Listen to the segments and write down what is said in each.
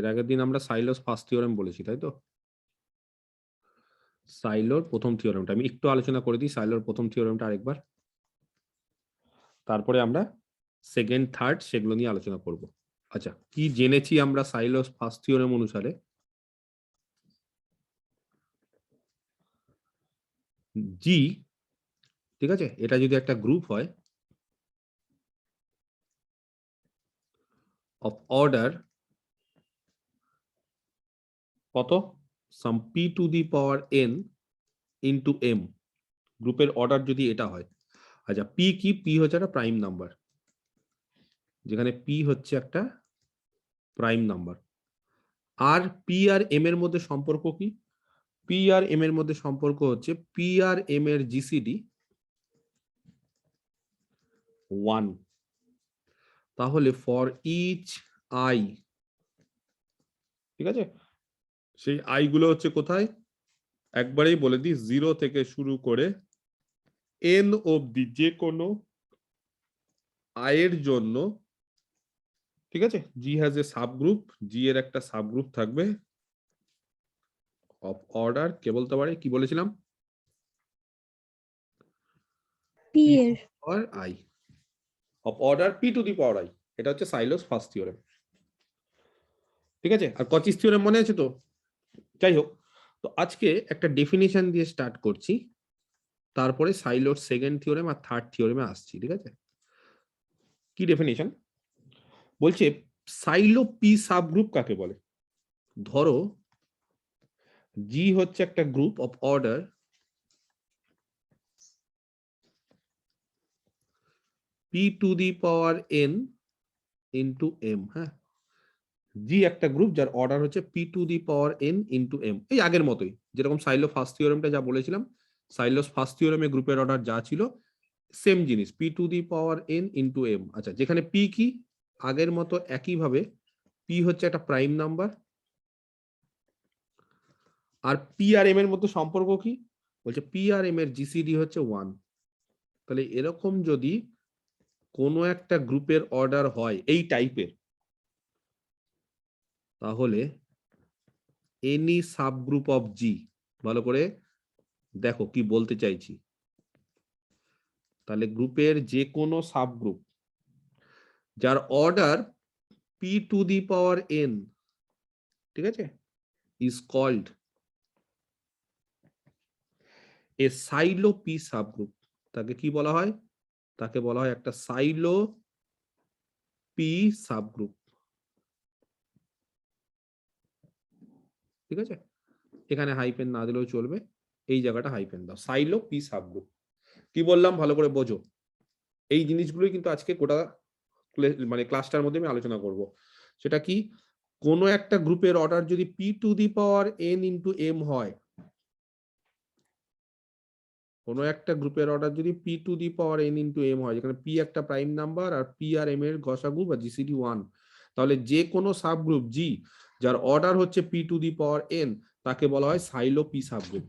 এর আগের দিন আমরা সাইলোস ফার্স্ট থিওরেম বলেছি, তাই তো? সাইলোর প্রথম থিওরেমটা আমি একটু আলোচনা করে দিই, সাইলোর প্রথম থিওরেমটা আরেকবার, তারপরে আমরা সেকেন্ড থার্ড সেগুলো নিয়ে আলোচনা করব। আচ্ছা, কি জেনেছি আমরা সাইলোস ফার্স্ট থিওরেম অনুসারে? জি, ঠিক আছে, এটা যদি একটা গ্রুপ হয় অফ অর্ডার কত, some P to the power N into M, গ্রুপের অর্ডার যদি এটা হয়। আচ্ছা, পি কি? পি হচ্ছে একটা প্রাইম নাম্বার, যেখানে পি হচ্ছে একটা প্রাইম নাম্বার। আর পি আর এম এর মধ্যে সম্পর্ক কি? পি আর এম এর মধ্যে সম্পর্ক হচ্ছে পি আর এম এর জিসিডি 1। তাহলে ফর ইচ আই, ঠিক আছে, সেই আই গুলো হচ্ছে কোথায়? একবারেই বলে দিই, 0 থেকে শুরু করে এন অবধি যে কোনো আয়ের জন্য, ঠিক আছে, জি হ্যাজ এ সাবগ্রুপ, জি এর একটা সাবগ্রুপ থাকবে অফ অর্ডার, কে বলতে পারে, কি বলেছিলাম? পি এর power I, of order P to the power I. এটা হচ্ছে সাইলোস ফার্স্ট থিওরেম, ঠিক আছে? আর কচিস থিওরেম মনে আছে তো? যাই হোক, তো আজকে একটা ডেফিনিশন দিয়ে স্টার্ট করছি, তারপরে সাইলোর সেকেন্ড থিওরেম আর থার্ড থিওরেমে আসছি, ঠিক আছে? কি ডেফিনিশন বলছে? সাইলো পি সাবগ্রুপ কাকে বলে? ধরো জি হচ্ছে একটা group of order P to the power N into M. হ্যাঁ, জি একটা গ্রুপ যার অর্ডার হচ্ছে P to the power N into M, এই আগের মতোই, যেরকম সাইলো ফার্স্ট থিওরেমটা যা বলেছিলাম, সাইলোস ফার্স্ট থিওরেমে গ্রুপের অর্ডার যা ছিল সেম জিনিস, P to the power N into M. আচ্ছা, যেখানে পি কি? আগের মতো একইভাবে পি হচ্ছে একটা প্রাইম নাম্বার, আর পি আর এম এর মধ্যে সম্পর্ক কি? বলছে পি আর এম এর জিসিডি হচ্ছে 1। তাহলে এরকম যদি কোনো একটা গ্রুপের অর্ডার হয় এই টাইপের, তাহলে এনি সাবগ্রুপ অফ জি, ভালো করে দেখো কি বলতে চাইছি, তাহলে গ্রুপের যে কোনো সাবগ্রুপ যার order P to the power N, ঠিক আছে, is called a Sylow P subgroup. তাকে কি বলা হয়? তাকে বলা হয় একটা সাইলো পি সাবগ্রুপ, ঠিক আছে? এখানে হাইপেন না দিলেও চলবে, এই জায়গাটা হাইপেন দাও, সাইলো পি সাবগ্রুপ। কি বললাম ভালো করে বোঝো, এই জিনিসগুলোই কিন্তু আজকে গোটা মানে ক্লাসটার মধ্যে আমি আলোচনা করব। সেটা কি? কোনো একটা গ্রুপের অর্ডার যদি P to the power N into M হয়, কোনো একটা গ্রুপের অর্ডার যদি P to the power N into M হয়, যেখানে পি একটা প্রাইম নাম্বার আর পি আর এম এর গসাগু বা জিসিডি 1, তাহলে যে কোনো সাবগ্রুপ জি যার অর্ডার হচ্ছে P to the power N, তাকে বলা হয় সাইলো পি সাবগ্রুপ।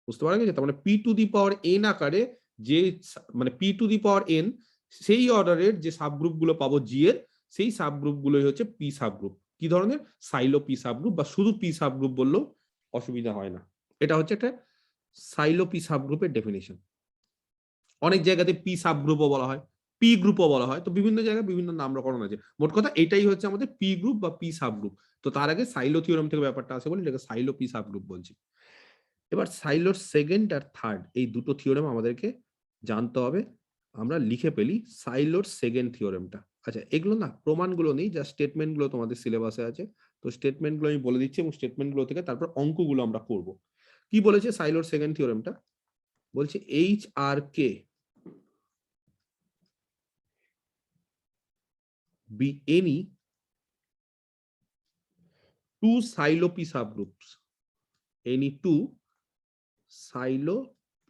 বুঝতে পারা গেছে? তার মানে P to the power N আকারে যে, মানে P to the power N, সেই অর্ডারের যে সাবগ্রুপ গুলো পাবো জি এর, সেই সাবগ্রুপ গুলোই হচ্ছে পি সাবগ্রুপ। কি ধরনের? সাইলো পি সাবগ্রুপ, বা শুধু পি সাবগ্রুপ বললেও অসুবিধা হয় না। এটা হচ্ছে একটা সাইলো পি সাবগ্রুপের ডেফিনিশন। অনেক জায়গাতে পি সাবগ্রুপও বলা হয়, পি গ্রুপও বলা হয়, তো বিভিন্ন জায়গায় বিভিন্ন নামকরণ আছে। মোট কথা এটাই হচ্ছে আমাদের পি গ্রুপ বা পি সাবগ্রুপ। তো তার আগে সাইলো থিওরাম থেকে ব্যাপারটা আছে বলে এটাকে সাইলো পি সাবগ্রুপ বলছি। এবার সাইলোর সেকেন্ড আর থার্ড এই দুটো থিওরেম আমাদেরকে জানতে হবে। আমরা লিখে ফেলি সাইলোর সেকেন্ড থিওরেমটা। আচ্ছা, এগুলো না প্রমাণগুলো নেই, যা স্টেটমেন্টগুলো তোমাদের সিলেবাসে আছে। তো স্টেটমেন্টগুলো আমি বলে দিচ্ছি এবং স্টেটমেন্টগুলো থেকে তারপর অঙ্কগুলো আমরা করব। কি বলেছে সাইলোর সেকেন্ড থিওরেমটা? বলছে এইচ আর K be any two silo p subgroups, any two silo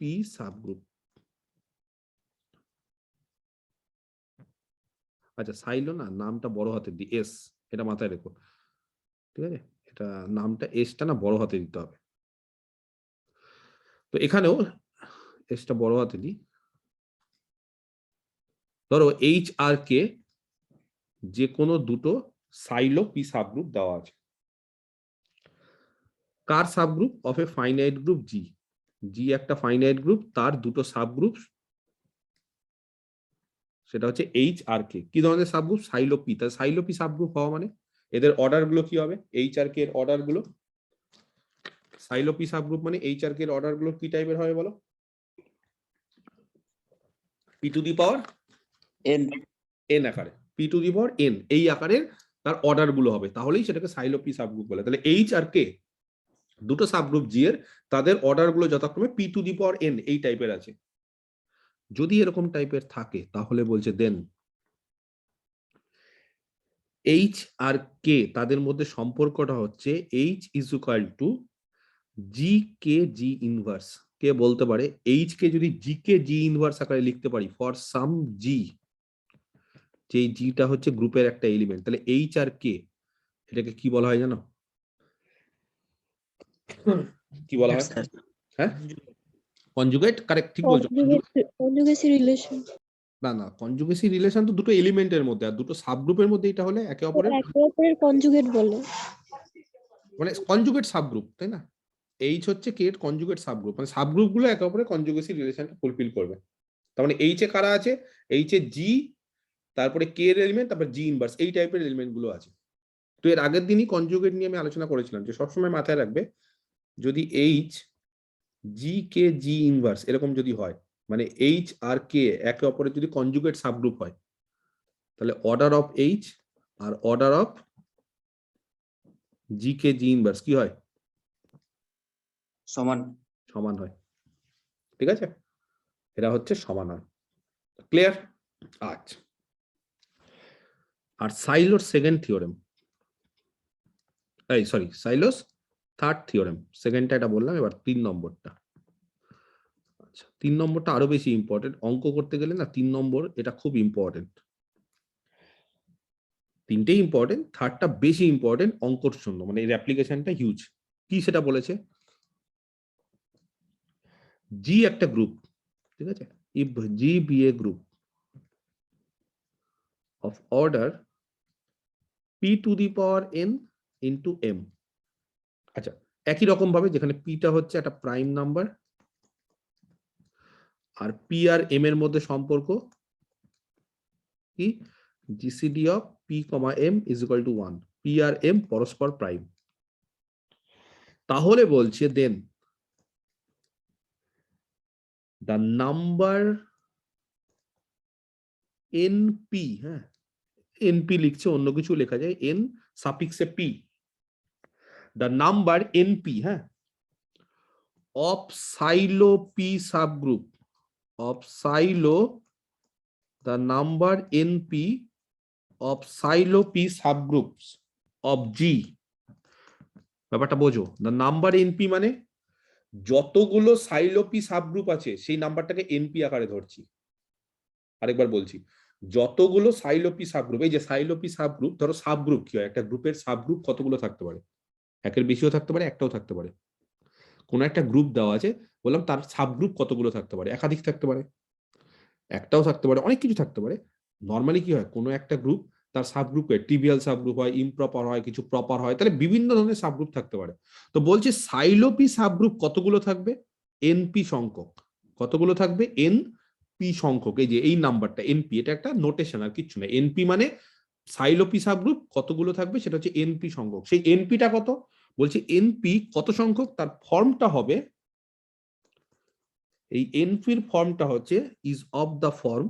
p subgroup। আচ্ছা, সাইলো না নামটা বড় হাতের দি, এস, এটা মাথায় রেখো, ঠিক আছে? এটা নামটা এসটা না বড় হাতে দিতে হবে। তো এখানেও এসটা বড় হাতে দিই। ধরো এইচ আর কে যে কোনো দুটো সাইলো পি সাবগ্রুপ দেওয়া আছে। কার subgroup? Of a finite group G. G একটা ফাইনাইট গ্রুপ, তার দুটো সাবগ্রুপ, সেটা হচ্ছে এইচ আর কে। কি ধরনের সাবগ্রুপ? Sylow P. তাহলে সাইলো পি সাবগ্রুপ হওয়া মানে এদের অর্ডার গুলো কি হবে? এইচ আর কে এর অর্ডার গুলো, সাইলো পি সাবগ্রুপ মানে এইচ আর কে এর অর্ডার গুলো কি টাইপের হবে বলো? P to the power N N আকারে, P to the power N এই আকারের তার অর্ডার গুলো হবে, তাহলেই সেটাকে সাইলো পি সাবগ্রুপ বলে। তাহলে এইচ আর কে দুটো সাবগ্রুপ জি এর, তাদের অর্ডার গুলো যথাক্রমে P to the power N এই টাইপের আছে। যদি এরকম টাইপের থাকে তাহলে বলছে দেন এইচ আর কে তাদের মধ্যে সম্পর্কটা হচ্ছে H is equal to G K G inverse. কে বলতে পারে এইচ কে যদি জি কে জি ইনভার্স আকারে লিখতে পারি ফর সাম জি, যে জিটা হচ্ছে গ্রুপের একটা এলিমেন্ট, তাহলে এইচ আর কে এটাকে কি বলা হয় জানো? কি বলা হয়? হ্যাঁ, কনজুগেট। কারেক্ট, ঠিক বলছো। কনজুগেসি রিলেশন। না না, কনজুগেসি রিলেশন তো দুটো এলিমেন্টের মধ্যে, আর দুটো সাবগ্রুপের মধ্যে এটা হলে একে অপরের একে অপরের কনজুগেট বলে। মানে কনজুগেট সাবগ্রুপ, তাই না? এইচ হচ্ছে কে এর কনজুগেট সাবগ্রুপ, মানে সাবগ্রুপ গুলো একে অপরের কনজুগেসি রিলেশনটা ফুলফিল করবে। তার মানে এইচ এ কারা আছে? এইচ এ জি, তারপরে কে এর এলিমেন্ট, তারপর জি ইনভার্স এই টাইপের এলিমেন্ট গুলো আছে। তো এর আগের দিনই কনজুগেট নিয়ে আমি আলোচনা করেছিলাম যে সবসময় মাথায় রাখবে যদি H G K G inverse এরকম যদি হয়, মানে এইচ আর কে একে অপরের যদি কনজুগেট সাবগ্রুপ হয়, তাহলে অর্ডার অফ এইচ আর order of G K G inverse কি হয়? সমান সমান হয়। ঠিক আছে, এরা হচ্ছে সমান হয়। ক্লিয়ার? আচ্ছা, আর সাইলোর সেকেন্ড থিওরেম, এই সরি সাইলোস থার্ড থিওরেম, সেকেন্ডটা এটা বললাম, এবার 3 নম্বরটা। আচ্ছা, 3 নম্বরটা আরো বেশি ইম্পর্টেন্ট, অঙ্ক করতে গেলে না 3 নম্বর এটা খুব ইম্পর্টেন্ট। তিনটেই ইম্পর্টেন্ট, থার্ডটা বেশি ইম্পর্টেন্ট অঙ্কর জন্য, মানে এর অ্যাপ্লিকেশনটা হিউজ। কি সেটা বলেছে? জি একটা গ্রুপ, ঠিক আছে, if G be a group of order P to the power N into M. আচ্ছা, একই রকম ভাবে যেখানে পিটা হচ্ছে একটা প্রাইম নাম্বার আর পি আর এম এর মধ্যে সম্পর্ক কি? GCD of P comma M is equal to 1, P আর এম পরস্পর প্রাইম। তাহলে বলছে দেন দ্য নাম্বার এনপি, হ্যাঁ এনপি লিখছে, অন্য কিছু লেখা যায় এন সাফিক্সে পি, দ্য নাম্বার এনপি, হ্যাঁ, of Sylow P subgroup, of silo, the number np of silo p subgroups of G, ব্যাপারটা বোঝো। the number np মানে যতগুলো সাইলো পি সাবগ্রুপ আছে সেই নাম্বারটাকে এনপি আকারে ধরছি। আরেকবার বলছি, যতগুলো সাইলো পি সাবগ্রুপ, এই যে সাইলো পি সাবগ্রুপ, ধরো সাবগ্রুপ কি হয়? একটা গ্রুপের সাবগ্রুপ কতগুলো থাকতে পারে? একের বেশিও থাকতে পারে, একটাও থাকতে পারে। কোন একটা গ্রুপ দেওয়া আছে, বললাম তার সাবগ্রুপ কতগুলো থাকতে পারে? একাধিক থাকতে পারে, একটাও থাকতে পারে, অনেক কিছু থাকতে পারে। নর্মালি কি হয়, কোনো একটা গ্রুপ তার সাবগ্রুপে ট্রিভিয়াল সাবগ্রুপ হয়, ইমপ্রপার হয়, কিছু প্রপার হয়, তাহলে বিভিন্ন ধরনের সাবগ্রুপ থাকতে পারে। তো বলছে সাইলোপি সাবগ্রুপ কতগুলো থাকবে? এনপি সংখ্যক। কতগুলো থাকবে? এন পি সংখ্যক। এই যে এই নাম্বারটা এনপি, এটা একটা নোটেশন আর কিছু না। এনপি মানে সাইলোপি সাবগ্রুপ কতগুলো থাকবে সেটা হচ্ছে এনপি সংখ্যক। সেই এনপিটা কত? বলছে এনপি কত সংখ্যক, তার ফর্মটা হবে, এই এনপির ফর্মটা হচ্ছে is of the form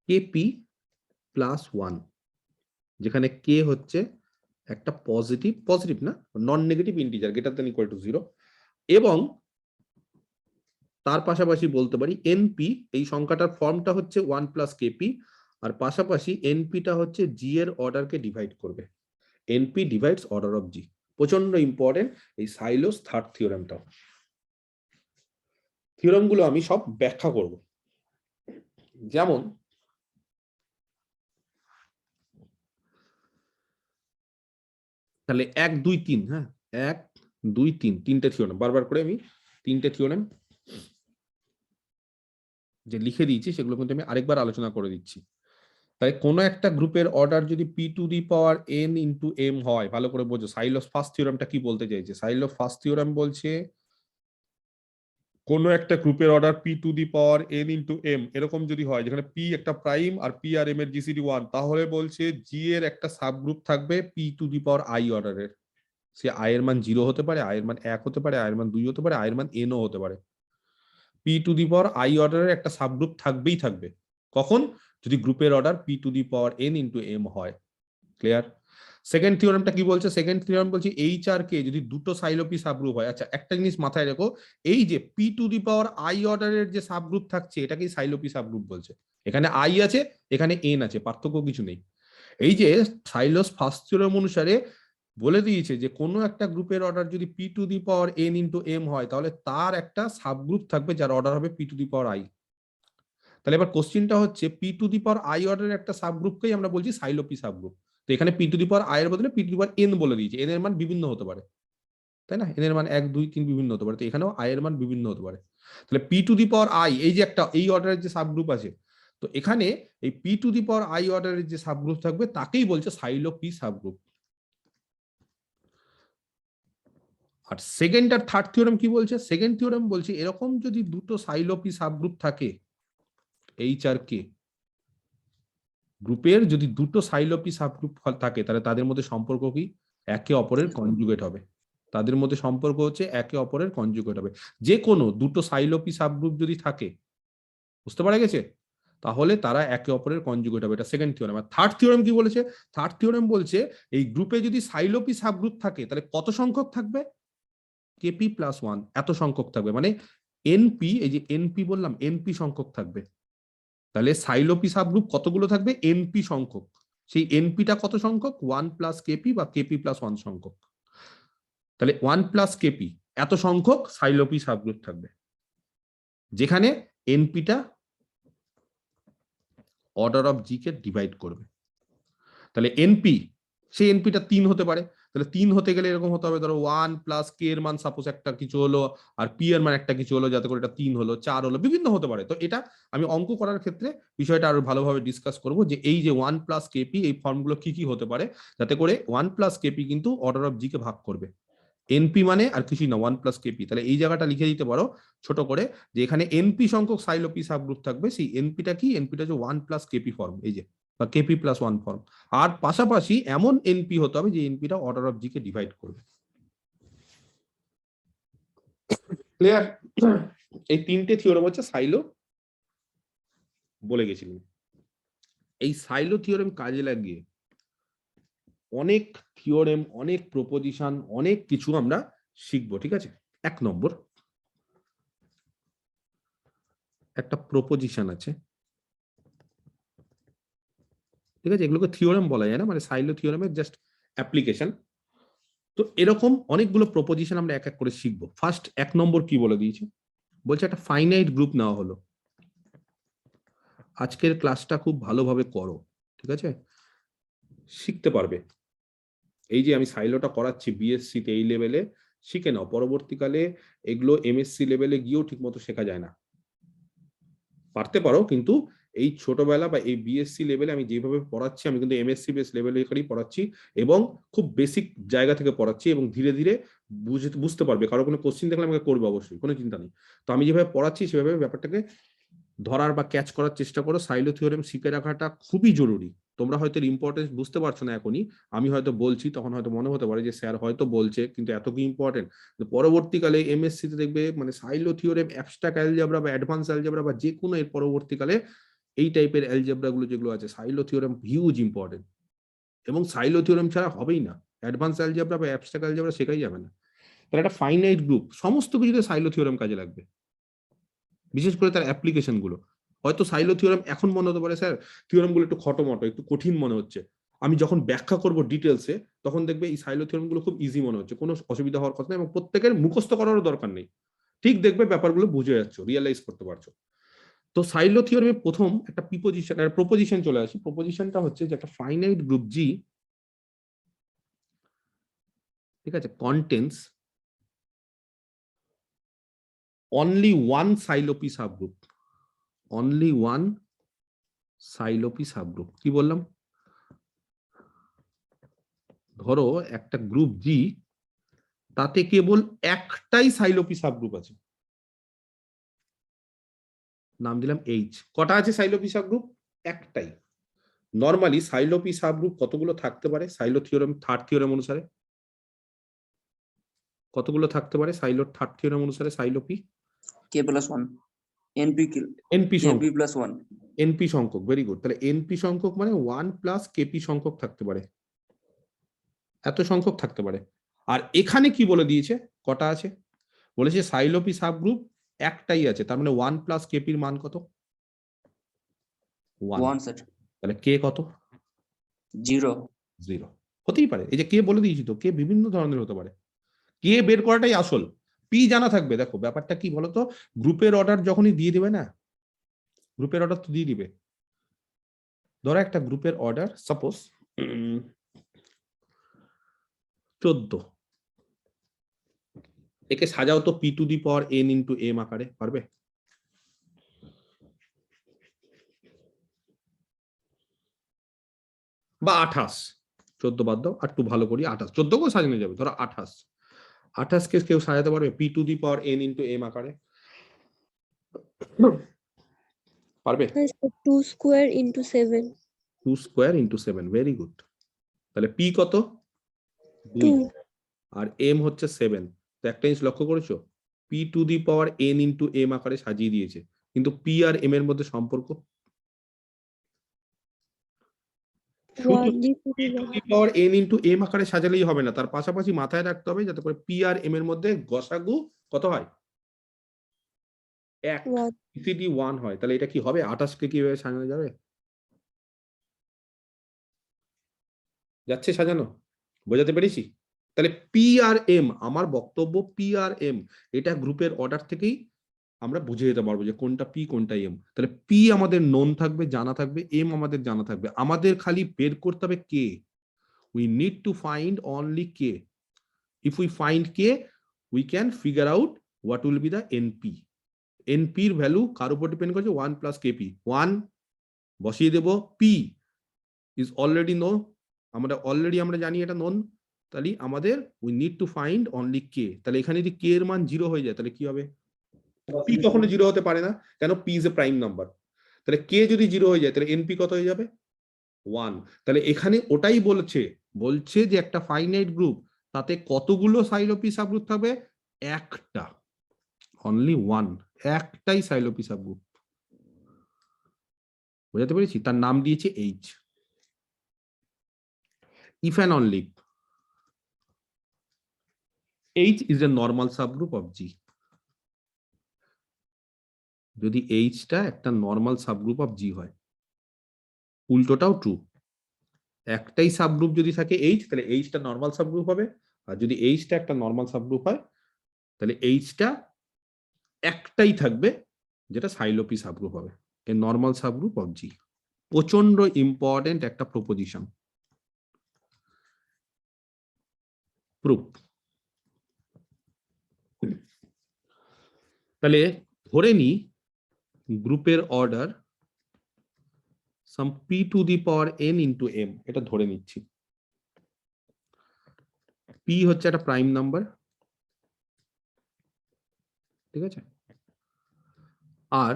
KP plus 1, যেখানে কে হচ্ছে একটা পজিটিভ, পজিটিভ না non negative integer greater than equal to 0, এবং তার পাশাপাশি বলতে পারি এনপি, এই সংখ্যাটার ফর্মটা হচ্ছে 1 প্লাস কেপি, আর পাশাপাশি এনপিটা হচ্ছে জি এর অর্ডারকে ডিভাইড করবে। এনপি ডিভাইডস অর্ডার অফ জি। প্রচন্ড ইম্পর্টেন্ট এই সাইলোস থার্ড থিওরেমটাও। থিওরেমগুলো আমি সব ব্যাখ্যা করব। যেমন তাহলে 1 2 3, হ্যাঁ 1 2 3, তিনটে থিওরেম, বারবার করে আমি তিনটে থিওরেম যে লিখে দিয়েছি সেগুলো কিন্তু আমি আরেকবার আলোচনা করে দিচ্ছি। তাই কোনো একটা গ্রুপের অর্ডার যদি P to the power N into M হয়, ভালো করে বোঝো সাইলোস ফার্স্ট থিওরামটা কি বলতে চাইছে। সাইলোস ফার্স্ট থিওরাম বলছে কোনো একটা গ্রুপের order P to the power N into M এরকম যদি হয়, যেখানে পি একটা প্রাইম আর পি আর এম এর জিসিডি ওয়ান, তাহলে বলছে জি এর একটা সাব গ্রুপ থাকবে P to the power I অর্ডারের। সে আই এর মান 0 হতে পারে, আই এর মান 1 হতে পারে, আই এর মান 2 হতে পারে, আই এর মান এনও হতে পারে। P to the power I অর্ডারের একটা সাব গ্রুপ থাকবেই থাকবে। কখন? যদি গ্রুপের order P to the power N into M হয়। ক্লিয়ার? সেকেন্ড থিওরামটা কি বলছে? সেকেন্ড থিওরাম বলছে এইচ আর কে যদি দুটো সাইলোপি সাবগ্রুপ হয়। আচ্ছা, একটা জিনিস মাথায় রেখো, এই যে P to the power I অর্ডারের যে সাবগ্রুপ থাকছে এটাকেই সাইলোপি সাবগ্রুপ বলছে। এখানে আই আছে, এখানে এন আছে, পার্থক্য কিছু নেই। এই যে সাইলোস ফার্স্ট থিওরাম অনুসারে বলে দিয়েছে যে কোনো একটা গ্রুপের অর্ডার যদি P to the power N into M হয়, তাহলে তার একটা সাবগ্রুপ থাকবে যার অর্ডার হবে P to the power I. তাহলে এবার কোশ্চিনটা হচ্ছে P to the power I অর্ডারের একটা সাবগ্রুপকেই আমরা বলছি সাইলোপি সাবগ্রুপ। তো এখানে P to the power I এর বদলে P to the power N বলে দিয়েছে। এন এর মান বিভিন্ন হতে পারে, তাই না? এন এর মান 1 2 3 বিভিন্ন হতে পারে, তো এখানেও আই এর মান বিভিন্ন হতে পারে। তাহলে P to the power I এই যে একটা এই অর্ডারের যে সাবগ্রুপ আছে, তো এখানে এই P to the power I অর্ডারের যে সাবগ্রুপ থাকবে তাকেই বলছে সাইলোপি সাবগ্রুপ। আর সেকেন্ড আর থার্ড থিওরেম কি বলছে? সেকেন্ড থিওরেম বলছে এরকম যদি দুটো সাইলোপি সাবগ্রুপ থাকে, এইচ আর কে গ্রুপের যদি দুটো সাইলোপি সাবগ্রুপ থাকে, তাহলে তাদের মধ্যে সম্পর্ক কি? একে অপরের কনজুগেট হবে। তাদের মধ্যে সম্পর্ক হচ্ছে একে অপরের কনজুগেট হবে। যে কোনো দুটো সাইলোপি সাবগ্রুপ যদি থাকে, বুঝতে পারা গেছে, তাহলে তারা একে অপরের কনজুগেট হবে। এটা সেকেন্ড থিওরেম। আর থার্ড থিওরেম কি বলেছে? থার্ড থিওরেম বলছে এই গ্রুপে যদি সাইলোপি সাবগ্রুপ থাকে তাহলে কত সংখ্যক থাকবে? কেপি প্লাস ওয়ান, এত সংখ্যক থাকবে। মানে এনপি, এই যে এনপি বললাম, এনপি সংখ্যক থাকবে। তাহলে সাইলোপি সাবগ্রুপ কতগুলো থাকবে? এনপি সংখ্যক। সেই এনপিটা কত সংখ্যক? 1 প্লাস কেপি বা কেপি প্লাস 1 সংখ্যক। তাহলে 1 প্লাস কেপি এত সংখ্যক সাইলোপি সাবগ্রুপ থাকবে, যেখানে এনপিটা অর্ডার অফ জি কে ডিভাইড করবে। তাহলে এনপি, সেই এনপিটা 3 হতে পারে। তাহলে 3 হতে গেলে এরকম হতে হবে, ধরো 1 প্লাস কে এর মান সাপোজ একটা কিছু হলো, আর পি এর মান একটা কিছু হলো, যাতে করে এটা 3 হলো, 4 হলো, বিভিন্ন হতে পারে। তো এটা আমি অঙ্ক করার ক্ষেত্রে বিষয়টা আরো ভালোভাবে ডিসকাস করব যে এই যে 1 প্লাস কেপি এই ফর্মগুলো কি কি হতে পারে, যাতে করে 1 প্লাস কেপি কিন্তু অর্ডার অফ জি কে ভাগ করবে। এনপি মানে আর কিছুই না, 1 প্লাস কেপি। তাহলে এই জায়গাটা লিখে দিতে পারো ছোট করে, যে এখানে এনপি সংখ্যক সাইলোপি সাবগ্রুপ থাকবে। সেই এনপিটা কি? এনপিটা হচ্ছে 1 প্লাস কেপি ফর্ম, এই যে, বা কেপি প্লাস 1 ফর্ম। আর পাশাপাশি এমন এনপি হতে হবে যে এনপিটা অর্ডার অফ জি কে ডিভাইড করবে। ক্লিয়ার? এই তিনটে থিওরেম হচ্ছে সাইলো বলে গেছিলাম। এই সাইলো থিওরেম কাজে লাগিয়ে অনেক থিওরেম, অনেক প্রপোজিশন, অনেক কিছু আমরা শিখবো। ঠিক আছে? 1 নম্বর একটা প্রপোজিশন আছে, ঠিক আছে? এগুলোকে থিওরেম বলা যায় না, মানে সাইলো থিওরেমের জাস্ট অ্যাপ্লিকেশন। তো এরকম অনেকগুলো প্রপোজিশন আমরা এক এক করে শিখবো। ফার্স্ট 1 নম্বর কি বলে দিয়েছে? বলছে একটা ফাইনাইট গ্রুপ নেওয়া হলো। আজকের ক্লাসটা খুব ভালোভাবে করো, ঠিক আছে? শিখতে পারবে। এই যে আমি সাইলোটা করাচ্ছি বিএসসি তে এই লেভেলে, শিখে নাও। পরবর্তীকালে এগুলো এমএসসি লেভেলে গিয়েও ঠিক মতো শেখা যায় না। পারতে পারো, কিন্তু এই ছোটবেলা বা এই বিএসসি লেভেলে আমি যেভাবে পড়াচ্ছি, আমি কিন্তু এমএসসি বেস লেভেলেই পড়াচ্ছি, এবং খুব বেসিক জায়গা থেকে পড়াচ্ছি, এবং ধীরে ধীরে বুঝতে পারবে। কারো কোনো কোশ্চিন দেখলে আমাকে করবে, অবশ্যই, কোনো চিন্তা নেই। তো আমি যেভাবে পড়াচ্ছি সেভাবে ব্যাপারটাকে ধরার বা ক্যাচ করার চেষ্টা করো। সাইলো থিওরেম শিখে রাখাটা খুবই জরুরি। তোমরা হয়তো এর ইম্পর্টেন্স বুঝতে পারছো না এখনই, আমি হয়তো বলছি, তখন হয়তো মনে হতে পারে যে স্যার হয়তো বলছে, কিন্তু এত কি ইম্পর্টেন্ট। পরবর্তীকালে এমএসসি তে দেখবে মানে সাইলো থিওরেম, অ্যাবস্ট্রাক্ট অ্যালজেব্রা বা অ্যাডভান্স অ্যালজেব্রা বা যে কোনো এর পরবর্তীকালে এই টাইপের অ্যালজেব্রা গুলো যেগুলো আছে, সাইলো থিওরেম হিউজ ইম্পর্টেন্ট। এবং সাইলো থিওরেম ছাড়া হবেই না, অ্যাডভান্স অ্যালজেব্রা বা অ্যাবস্ট্রাক্ট অ্যালজেব্রা শেখাই যাবে না। তাহলে একটা ফাইনাইট গ্রুপ, সমস্ত কিছুতে সাইলো থিওরেম কাজে লাগবে, বিশেষ করে তার অ্যাপ্লিকেশন গুলো। হয়তো সাইলো থিওরেম এখন মনে হতে পারে স্যার থিওরেম গুলো একটু খটোমটো, একটু কঠিন মনে হচ্ছে, আমি যখন ব্যাখ্যা করব ডিটেলসে তখন দেখবে এই সাইলো থিওরেম গুলো খুব ইজি মনে হচ্ছে, কোনো অসুবিধা হওয়ার কথা নেই, এবং প্রত্যেকের মুখস্থ করারও দরকার নেই। ঠিক দেখবে ব্যাপারগুলো বুঝে যাচ্ছ, রিয়েলাইজ করতে পারছো। তো সাইলো থিওরেমে প্রথম একটা প্রিপোজিশন আর প্রপোজিশন চলে আসি। প্রপোজিশনটা হচ্ছে যে একটা ফাইনাইট গ্রুপ জি, ঠিক আছে, contains only one Sylow P subgroup, only one Sylow P subgroup. কি বললাম? ধরো একটা গ্রুপ জি, তাতে কেবল একটাই সাইলোপি সাবগ্রুপ আছে, নাম দিলাম এইচ। কটা আছে সাইলোপি সাবগ্রুপ? একটাই। নরমালি সাইলোপি সাবগ্রুপ কতগুলো থাকতে পারে সাইলো থিওরেম থার্ড থিওরেম অনুসারে? কতগুলো থাকতে পারে সাইলোর থার্ড থিওরেম অনুসারে Sylow P? k plus 1 np NP kp সংখ্যক, plus 1 এনপি সংখ্যক, ভেরি গুড। তাহলে এনপি সংখ্যক মানে 1 প্লাস কেপি সংখ্যক থাকতে পারে, এত সংখ্যক থাকতে পারে। আর এখানে কি বলে দিয়েছে কটা আছে? বলেছে সাইলোপি সাবগ্রুপ একটাই আছে, তার মানে 1 প্লাস কেপির মান কত? 1। 1 sir তাহলে কে কত? 0 0 হতেই পারে। এই যে কে বলে দিয়েছি তো, কে বিভিন্ন ধরনের হতে পারে, কে বের করাটাই আসল। পি জানা থাকবে। দেখো ব্যাপারটা কি বলতো, গ্রুপের অর্ডার যখনই দিয়ে দিবে না, গ্রুপের অর্ডার তো দিয়ে দিবে। ধরো একটা গ্রুপের অর্ডার সাপোজ 14, একে সাজাও তো P to the power N into M আকারে, পারবে? বা 28, 14 বাদ দাও, আর একটু ভালো করি 28, 14 কেও সাজানো যাবে। ধরো 28 কে কেউ সাজাতে পারবে P to the power N into M আকারে? পারবে? 2 square into 7. 2 square into 7, very good. তাহলে পি কত? 2, 2. আর এম হচ্ছে 7। তো একটা জিনিস লক্ষ্য করেছো, P to the power N into M আকারে সাজিয়ে দিয়েছে, কিন্তু পি আর এম এর মধ্যে সম্পর্ক 1 GCD পাওয়ার এন ইন্টু এম আকারে সাজালেই হবে না, তার পাশাপাশি মাথায় রাখতে হবে যাতে করে পি আর এম এর মধ্যে গসাগু কত হয়? 1, 1. জিসিডি 1 হয়। তাহলে এটা কি হবে? 28 কে কিভাবে সাজানো যাবে? যাচ্ছে সাজানো? বোঝাতে পেরেছি? তাহলে পি আর এম, আমার বক্তব্য পি আর এম, এটা গ্রুপের অর্ডার থেকেই আমরা বুঝে যেতে পারবো যে কোনটা পি কোনটা এম। তাহলে পি আমাদের নোন থাকবে, জানা থাকবে, এম আমাদের জানা থাকবে। আমাদের খালি বের করতে হবে K. We need to find only K. If we find K, we can figure out what will be the NP. এনপির ভ্যালু কার উপর ডিপেন্ড করছে? 1 প্লাস কেপি। 1 বসিয়ে দেব, পি ইজ অলরেডি নো, আমরা জানি এটা নোন। তাহলে আমাদের we need to find only K. তাহলে এখানে যদি কে এর মান 0 হয়ে যায় তাহলে কি হবে? পি কখনো 0 হতে পারে না, কেন? P is a prime number. তাহলে কে যদি 0 হয়ে যায় তাহলে এনপি কত হয়ে যাবে? 1। তাহলে এখানে ওটাই বলছে যে একটা ফাইনাইট গ্রুপ, তাতে কতগুলো সাইলোপি সাবগ্রুপ থাকবে? একটা, অনলি ওয়ান, একটাই সাইলোপি সাবগ্রুপ। বোঝাতে পেরেছি? তার নাম দিয়েছে H. If and only H is a normal subgroup of G. যদি H টা একটা নর্মাল সাবগ্রুপ অফ G হয়, উল্টোটাও ট্রু। একটাই সাবগ্রুপ যদি থাকে H, তাহলে H টা নর্মাল সাবগ্রুপ হবে। আর যদি H টা একটা নর্মাল সাবগ্রুপ হয়, তাহলে H টা একটাই থাকবে যেটা সাইলোপি সাবগ্রুপ হবে, a normal subgroup of G। প্রচন্ড ইম্পর্টেন্ট একটা প্রপোজিশন। প্রুফ। তাহলে ধরে নি গ্রুপের অর্ডার some P to the power N into M, এটা ধরে নিচ্ছি। পি হচ্ছে একটা প্রাইম নাম্বার, ঠিক আছে? আর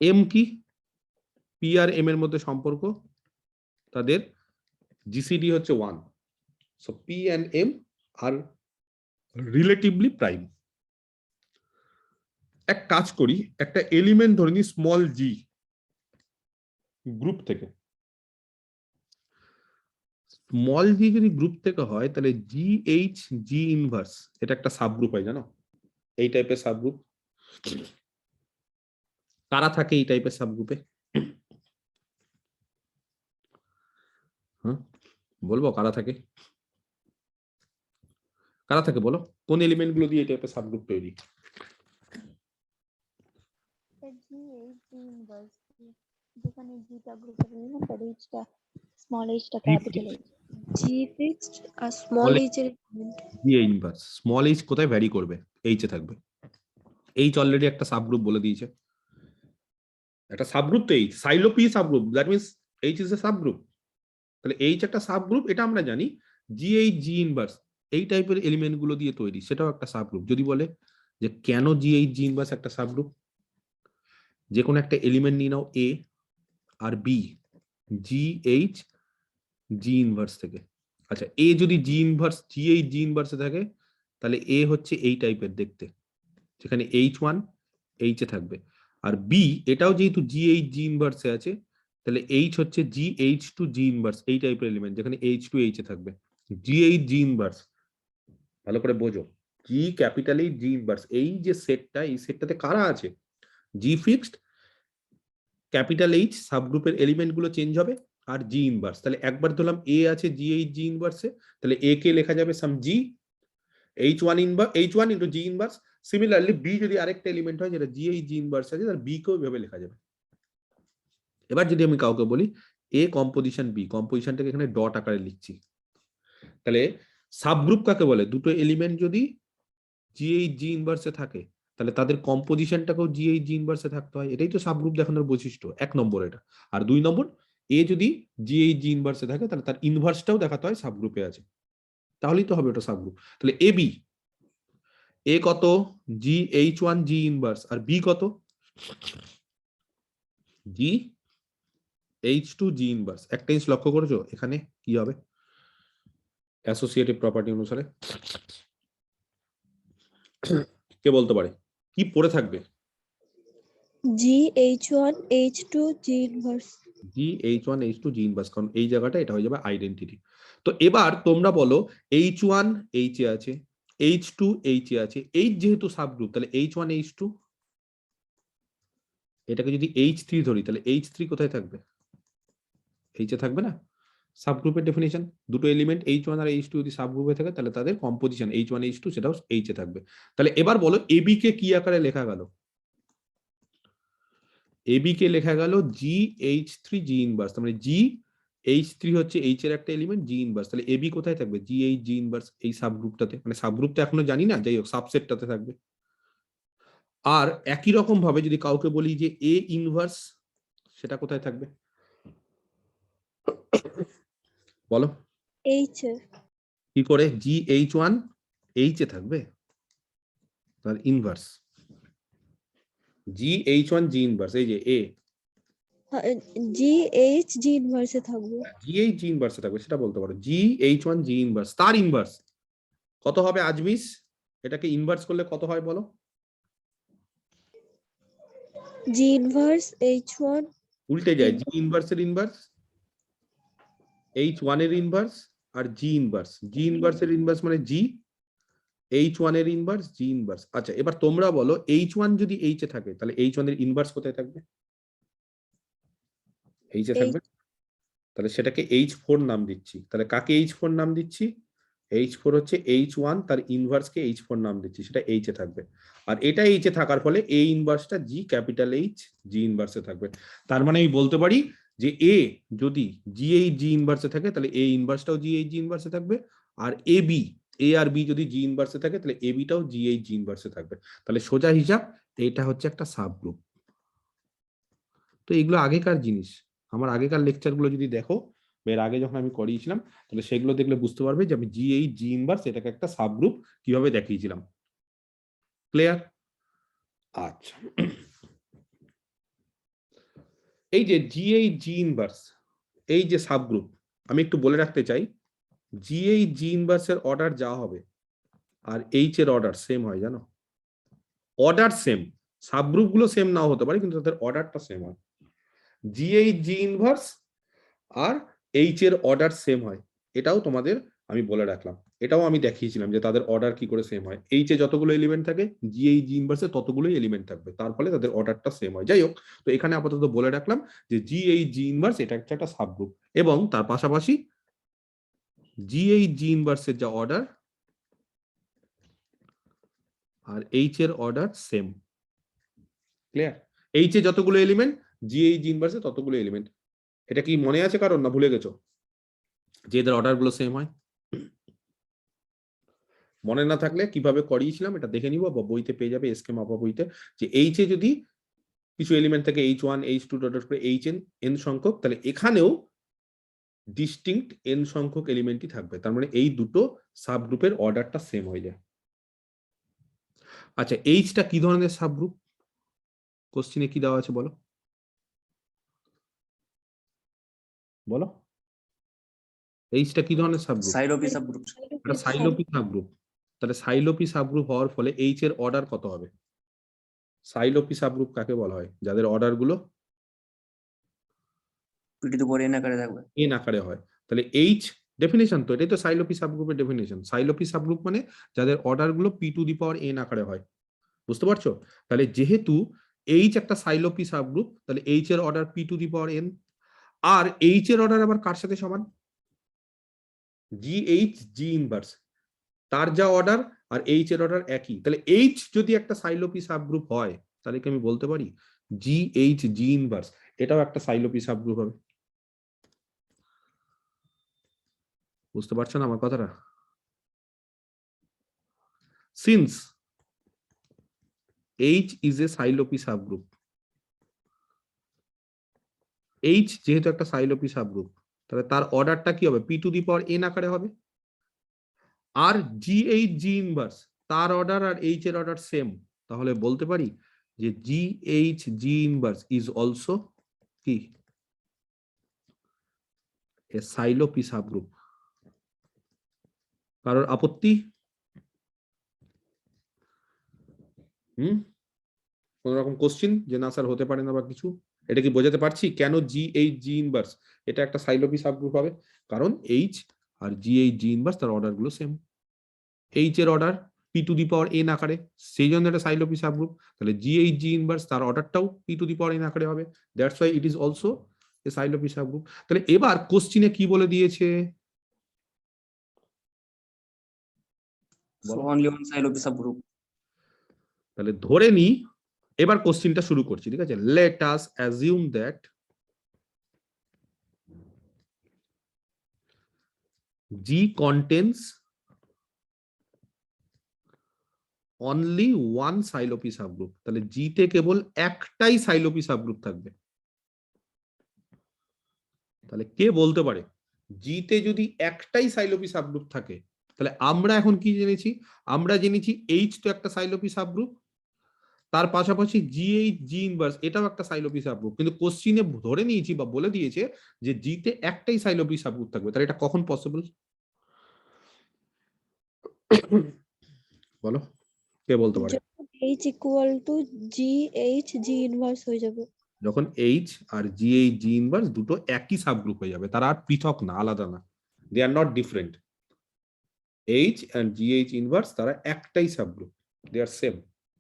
এম কি? পি আর এম এর মধ্যে সম্পর্ক, তাদের জিসিডি হচ্ছে 1। So P and M are relatively prime. এক কাজ করি, একটা এলিমেন্ট ধরে নি স্মল জি গ্রুপ থেকে। স্মল জি যদি গ্রুপ থেকে হয় তাহলে জি এইচ জি ইনভার্স, এটা একটা সাবগ্রুপ হয়, জানো? এই টাইপের সাবগ্রুপ কারা থাকে এই টাইপের সাবগ্রুপে? হ্যাঁ, বলবো কারা থাকে? কারা থাকে বলো? কোন এলিমেন্ট গুলো দিয়ে এই টাইপের সাবগ্রুপ তৈরি? যেখানে জিটা গ্রুপের এলিমেন্ট আর এইচটা স্মল এইচটা ক্যাপিটাল এইচ। জি ফিক্সড আর স্মল এইচ এর এলিমেন্ট। জি ইনভার্স। স্মল এইচ কোথায় ভ্যারি করবে? এইচ এ থাকবে। এইচ অলরেডি একটা সাবগ্রুপ বলে দিয়েছে। একটা সাবগ্রুপ তো H, silo P subgroup, that means H is A subgroup. তাহলে এইচ একটা সাবগ্রুপ, এটা আমরা জানি। জিএইচ জি ইনভার্স এই টাইপের এলিমেন্ট গুলো দিয়ে তৈরি, সেটাও একটা সাবগ্রুপ। যদি বলে যে কেন জিএইচ জি ইনভার্স একটা সাবগ্রুপ, যে কোনো একটা এলিমেন্ট নিয়ে নাও এ আর বি, জিএইচ জি ইনভার্স থেকে। আচ্ছা, এ যদি জি ইনভার্স জিএইচ জি ইনভার্সে থাকে, তাহলে এ হচ্ছে এই টাইপের দেখতে, যেখানে H1 এইচ এ থাকবে। আর বি এটাও যেহেতু জিএইচ জি ইনভার্সে আছে, তাহলে এইচ হচ্ছে GH2 জি ইনভার্স এই টাইপের এলিমেন্ট, যেখানে H2 এইচ এ থাকবে। জিএইচ জি ইনভার্স ভালো করে বোঝো, জি ক্যাপিটাল এইচ জি ইনভার্স, এই যে সেটটা, এই সেটটাতে কারা আছে? জি ফিক্সড, ক্যাপিটাল এইচ সাবগ্রুপের এলিমেন্ট গুলো চেঞ্জ হবে, আর জি ইনভার্স। তাহলে একবার ধরলাম এ আছে জিএইচ জি ইনভার্সে, তাহলে এ কে লেখা যাবে some G H1 inverse, H1 into G inverse. Similarly B যদি আরেকটা এলিমেন্ট হয় যেটা জিএইচ জি ইনভার্স আছে, তাহলে বি কেও এভাবে লেখা যাবে। এবার যদি আমি কাউকে বলি এ কম্পোজিশন বি, কম্পোজিশনটাকে এখানে ডট আকারে লিখছি, তাহলে সাবগ্রুপ কাকে বলে? দুটো এলিমেন্ট যদি জিএইচ জি ইনভার্সে থাকে, তাহলে তাদের কম্পোজিশনটাকেও জিএইচ জি ইনভার্সে থাকতে হয়। এটাই তো সাবগ্রুপ দেখানোর বৈশিষ্ট্য, 1 নম্বর এটা। আর 2 নম্বর, এ যদি জিএইচ জি ইনভার্সে থাকে, তাহলে তার ইনভার্সটাও দেখাতে হয় সাবগ্রুপে আছে, তাহলেই তো হবে ওটা সাবগ্রুপ। তাহলে এ বি, এ কত? GH1 জি ইনভার্স, আর বি কত? GH2 জি ইনভার্স। একটা জিনিস লক্ষ্য করেছো এখানে কি হবে অ্যাসোসিয়েটিভ প্রপার্টি অনুসারে? কে বলতে পারে কি পড়ে থাকবে? GH1 H2 G inverse. GH1 H2 জি ইনভার্স, কারণ এই জায়গাটা এটা হয়ে যাবে আইডেন্টিটি। তো এবার তোমরা বলো H1 H এ আছে, H2 H এ আছে, H যেহেতু সাবগ্রুপ, তাহলে H1 H2, এটাকে যদি H3 ধরি, তাহলে H3 কোথায় থাকবে? H এ থাকবে না? সাবগ্রুপের ডেফিনিশন, দুটো এলিমেন্ট H1 আর H2 যদি সাবগ্রুপে থাকে, তাহলে তাদের কম্পোজিশন H1 H2 সেটাও H এ থাকবে। তাহলে এবার বলো এবি কে কি আকারে লেখা গেল? এবি কে লেখা গেল GH3 জি ইনভার্স, তার মানে GH3 হচ্ছে H এর একটা এলিমেন্ট, জি ইনভার্স। তাহলে এবি কোথায় থাকবে? GH জি ইনভার্স এই সাবগ্রুপটাতে, মানে সাবগ্রুপটা এখনো জানি না, যাই হোক সাবসেটটাতে থাকবে। আর একই রকম ভাবে যদি কাউকে বলি যে এ ইনভার্স, সেটা কোথায় থাকবে বলো? H. কি করে? GH1 H এ থাকবে, তার ইনভার্স GH1 জি ইনভার্স, এই যে এ GH G inverse এ থাকবে। GH জি ইনভার্সে থাকবে, সেটা বলতে পারো। GH1 জি ইনভার্স, তার ইনভার্স কত হবে আজমিস? এটাকে ইনভার্স করলে কত হয় বলো? G inverse H1 উল্টে যায়, জি ইনভার্সের ইনভার্স, H1 এর ইনভার্স, আর জি ইনভার্স। জি ইনভার্সের ইনভার্স মানে জি, H1 এর ইনভার্স, জি ইনভার্স। আচ্ছা, এবার তোমরা বলো H1 যদি H এ থাকে, তাহলে H1 এর ইনভার্স কোথায় থাকবে? H এ থাকবে। তাহলে সেটাকে H4 নাম দিচ্ছি। তাহলে কাকে H4 নাম দিচ্ছি? H4 হচ্ছে H1, তার ইনভার্সকে H4 নাম দিচ্ছি, সেটা H এ থাকবে। আর এটা H এ থাকার ফলে A ইনভার্সটা G ক্যাপিটাল H জি ইনভার্সে থাকবে। তার মানে আমি বলতে পারি যে A যদি GH জি ইনভার্সে থাকে, তাহলে A ইনভার্সটাও GH জি ইনভার্সে থাকবে। আর AB, A আর B যদি জি ইনভার্সে থাকে, তাহলে AB টাও GH জি ইনভার্সে থাকবে। তাহলে সোজা হিসাব, এটা হচ্ছে একটা সাবগ্রুপ। তো এগুলো আগেকার জিনিস, আমার আগেকার লেকচারগুলো যদি দেখো, এর আগে যখন আমি করিয়েছিলাম, তাহলে সেগুলো দেখলে বুঝতে পারবে যে আমি GH জি ইনভার্স এটাকে একটা সাবগ্রুপ কিভাবে দেখিয়েছিলাম। ক্লিয়ার? আচ্ছা, এই যে GH জি ইনভার্স, এই যে সাবগ্রুপ, আমি একটু বলে রাখতে চাই, GH জি ইনভার্সের অর্ডার যা হবে আর H এর অর্ডার সেম হয়, জানো? অর্ডার সেম, সাবগ্রুপগুলো সেম নাও হতে পারে, কিন্তু তাদের অর্ডারটা সেম হয়। GH জি ইনভার্স আর H এর অর্ডার সেম হয়, এটাও তোমাদের আমি বলে রাখলাম। এটাও আমি দেখিয়েছিলাম যে তাদের অর্ডার কি করে সেম হয়। H এ যতগুলো এলিমেন্ট থাকে, GH জি ইনভার্সে ততগুলোই এলিমেন্ট থাকবে, তার ফলে তাদের অর্ডারটা সেম হয়। যাই হোক, তো এখানে আপাতত বলে রাখলাম যে GH জি ইনভার্স এটা একটা সাবগ্রুপ, এবং তার পাশাপাশি GH জি ইনভার্সের যা অর্ডার আর H এর অর্ডার সেম। ক্লিয়ার? H এ যতগুলো এলিমেন্ট, GH জি ইনভার্সে ততগুলো এলিমেন্ট। এটা কি মনে আছে কারণ, না ভুলে গেছো যে এদের অর্ডার গুলো সেম হয়? মনে না থাকলে কিভাবে করিয়েছিলাম এটা দেখে নিব, বা বইতে পেয়ে যাবে, এসকে মাপা বইতে, যে H এ যদি কিছু এলিমেন্ট থেকে H1 H2 ডট করে Hn n সংখ্যক, তাহলে এখানেও ডিস্টিংক্ট n সংখ্যক এলিমেন্টই থাকবে। তার মানে এই দুটো সাবগ্রুপের অর্ডারটা সেম হয়ে যায়। আচ্ছা, এইচটা কি ধরনের সাবগ্রুপ? কোশ্চিনে কি দেওয়া আছে বলো বলো। এইচটা কি ধরনের সাবগ্রুপ? সাইলোপি সাবগ্রুপ। এটা সাইলোপি সাবগ্রুপ। তাহলে সাইলোপি সাবগ্রুপ হওয়ার ফলে এইচ এর অর্ডার কত হবে? সাইলোপি সাবগ্রুপ কাকে বলা হয়? যাদের অর্ডার গুলো পিটি তো পরে এন আকারে থাকবে। এন আকারে হয়। তাহলে এইচ ডেফিনেশন তো এটাই তো সাইলোপি সাবগ্রুপের ডেফিনেশন। সাইলোপি সাবগ্রুপ মানে যাদের অর্ডার গুলো P to the power N আকারে হয়। বুঝতে পারছো? তাহলে যেহেতু এইচ একটা সাইলোপি সাবগ্রুপ, তাহলে এইচ এর order P to the power N. আর এইচ এর অর্ডার আবার কার সাথে সমান? জি এইচ জি ইনভার্স, তার যা অর্ডার আর এইচ এর অর্ডার একই। তাহলে এইচ যদি একটা সাইলোপি সাবগ্রুপ হয়, তাহলে কি আমি বলতে পারি জি এইচ জি ইনভার্স এটাও একটা সাইলোপি সাবগ্রুপ হবে। বুঝতে পারছো না আমার কথাটা? Since H is a Sylow P subgroup, H যেহেতু একটা সাইলোপি সাবগ্রুপ, তাহলে তার অর্ডারটা কি হবে? P to the power N আকারে হবে। আর জি এইচ জি ইনভার্স তার অর্ডার আর এইচ এর অর্ডার সেম, তাহলে বলতে পারি যে G H G inverse is also কি এ সাইলোপি সাবগ্রুপ। কারোর আপত্তি? কোন রকম কোশ্চিন যে না স্যার হতে পারে না বা কিছু? এটা কি বোঝাতে পারছি কেন জি এইচ জি ইনভার্স এটা একটা সাইলোপি সাবগ্রুপ হবে? কারণ H R G H G inverse তার অর্ডার গুলো সেম। এইচ এর order P to the power N আকারে, সেই জন্য এটা সাইলোপি সাবগ্রুপ। তাহলে জি এইচ জি ইনভার্স তার অর্ডারটাও P to the power N আকারে হবে। That's why it is also a Sylow P subgroup. তাহলে এবার কোশ্চিনে কি বলে দিয়েছে সো বলো? Only one Sylow P subgroup. তাহলে ধরে নি, এবার কোশ্চিনটা শুরু করছি, ঠিক আছে? Let us assume that G contains only one Sylow P subgroup. তাহলে জি তে কেবল একটাই সাইলোপি সাবগ্রুপ থাকবে। তাহলে কে বলতে পারে জি তে যদি একটাই সাইলোপি সাবগ্রুপ থাকে, তাহলে আমরা এখন কি জেনেছি? আমরা জেনেছি এইচ তো একটা সাইলোপি সাবগ্রুপ, তার পাশাপাশি জি এইচ জি ইনভার্স এটাও একটা সাইলোপি সাবগ্রুপ। কিন্তু কোশ্চিনে ধরে নিয়েছি বা বলে দিয়েছে যে জি তে একটাই সাইলোপি সাবগ্রুপ থাকবে। তাহলে এটা কখন পসিবল বলো? কে বলতে পারে? যখন H equal to GH G inverse হয়ে যাবে। যখন H R G H G inverse দুটো একই সাবগ্রুপ হয়ে যাবে, তারা আর পৃথক না, আলাদা না, they are not different. H and G H inverse তারা একটাই সাবগ্রুপ, দে আর সেম।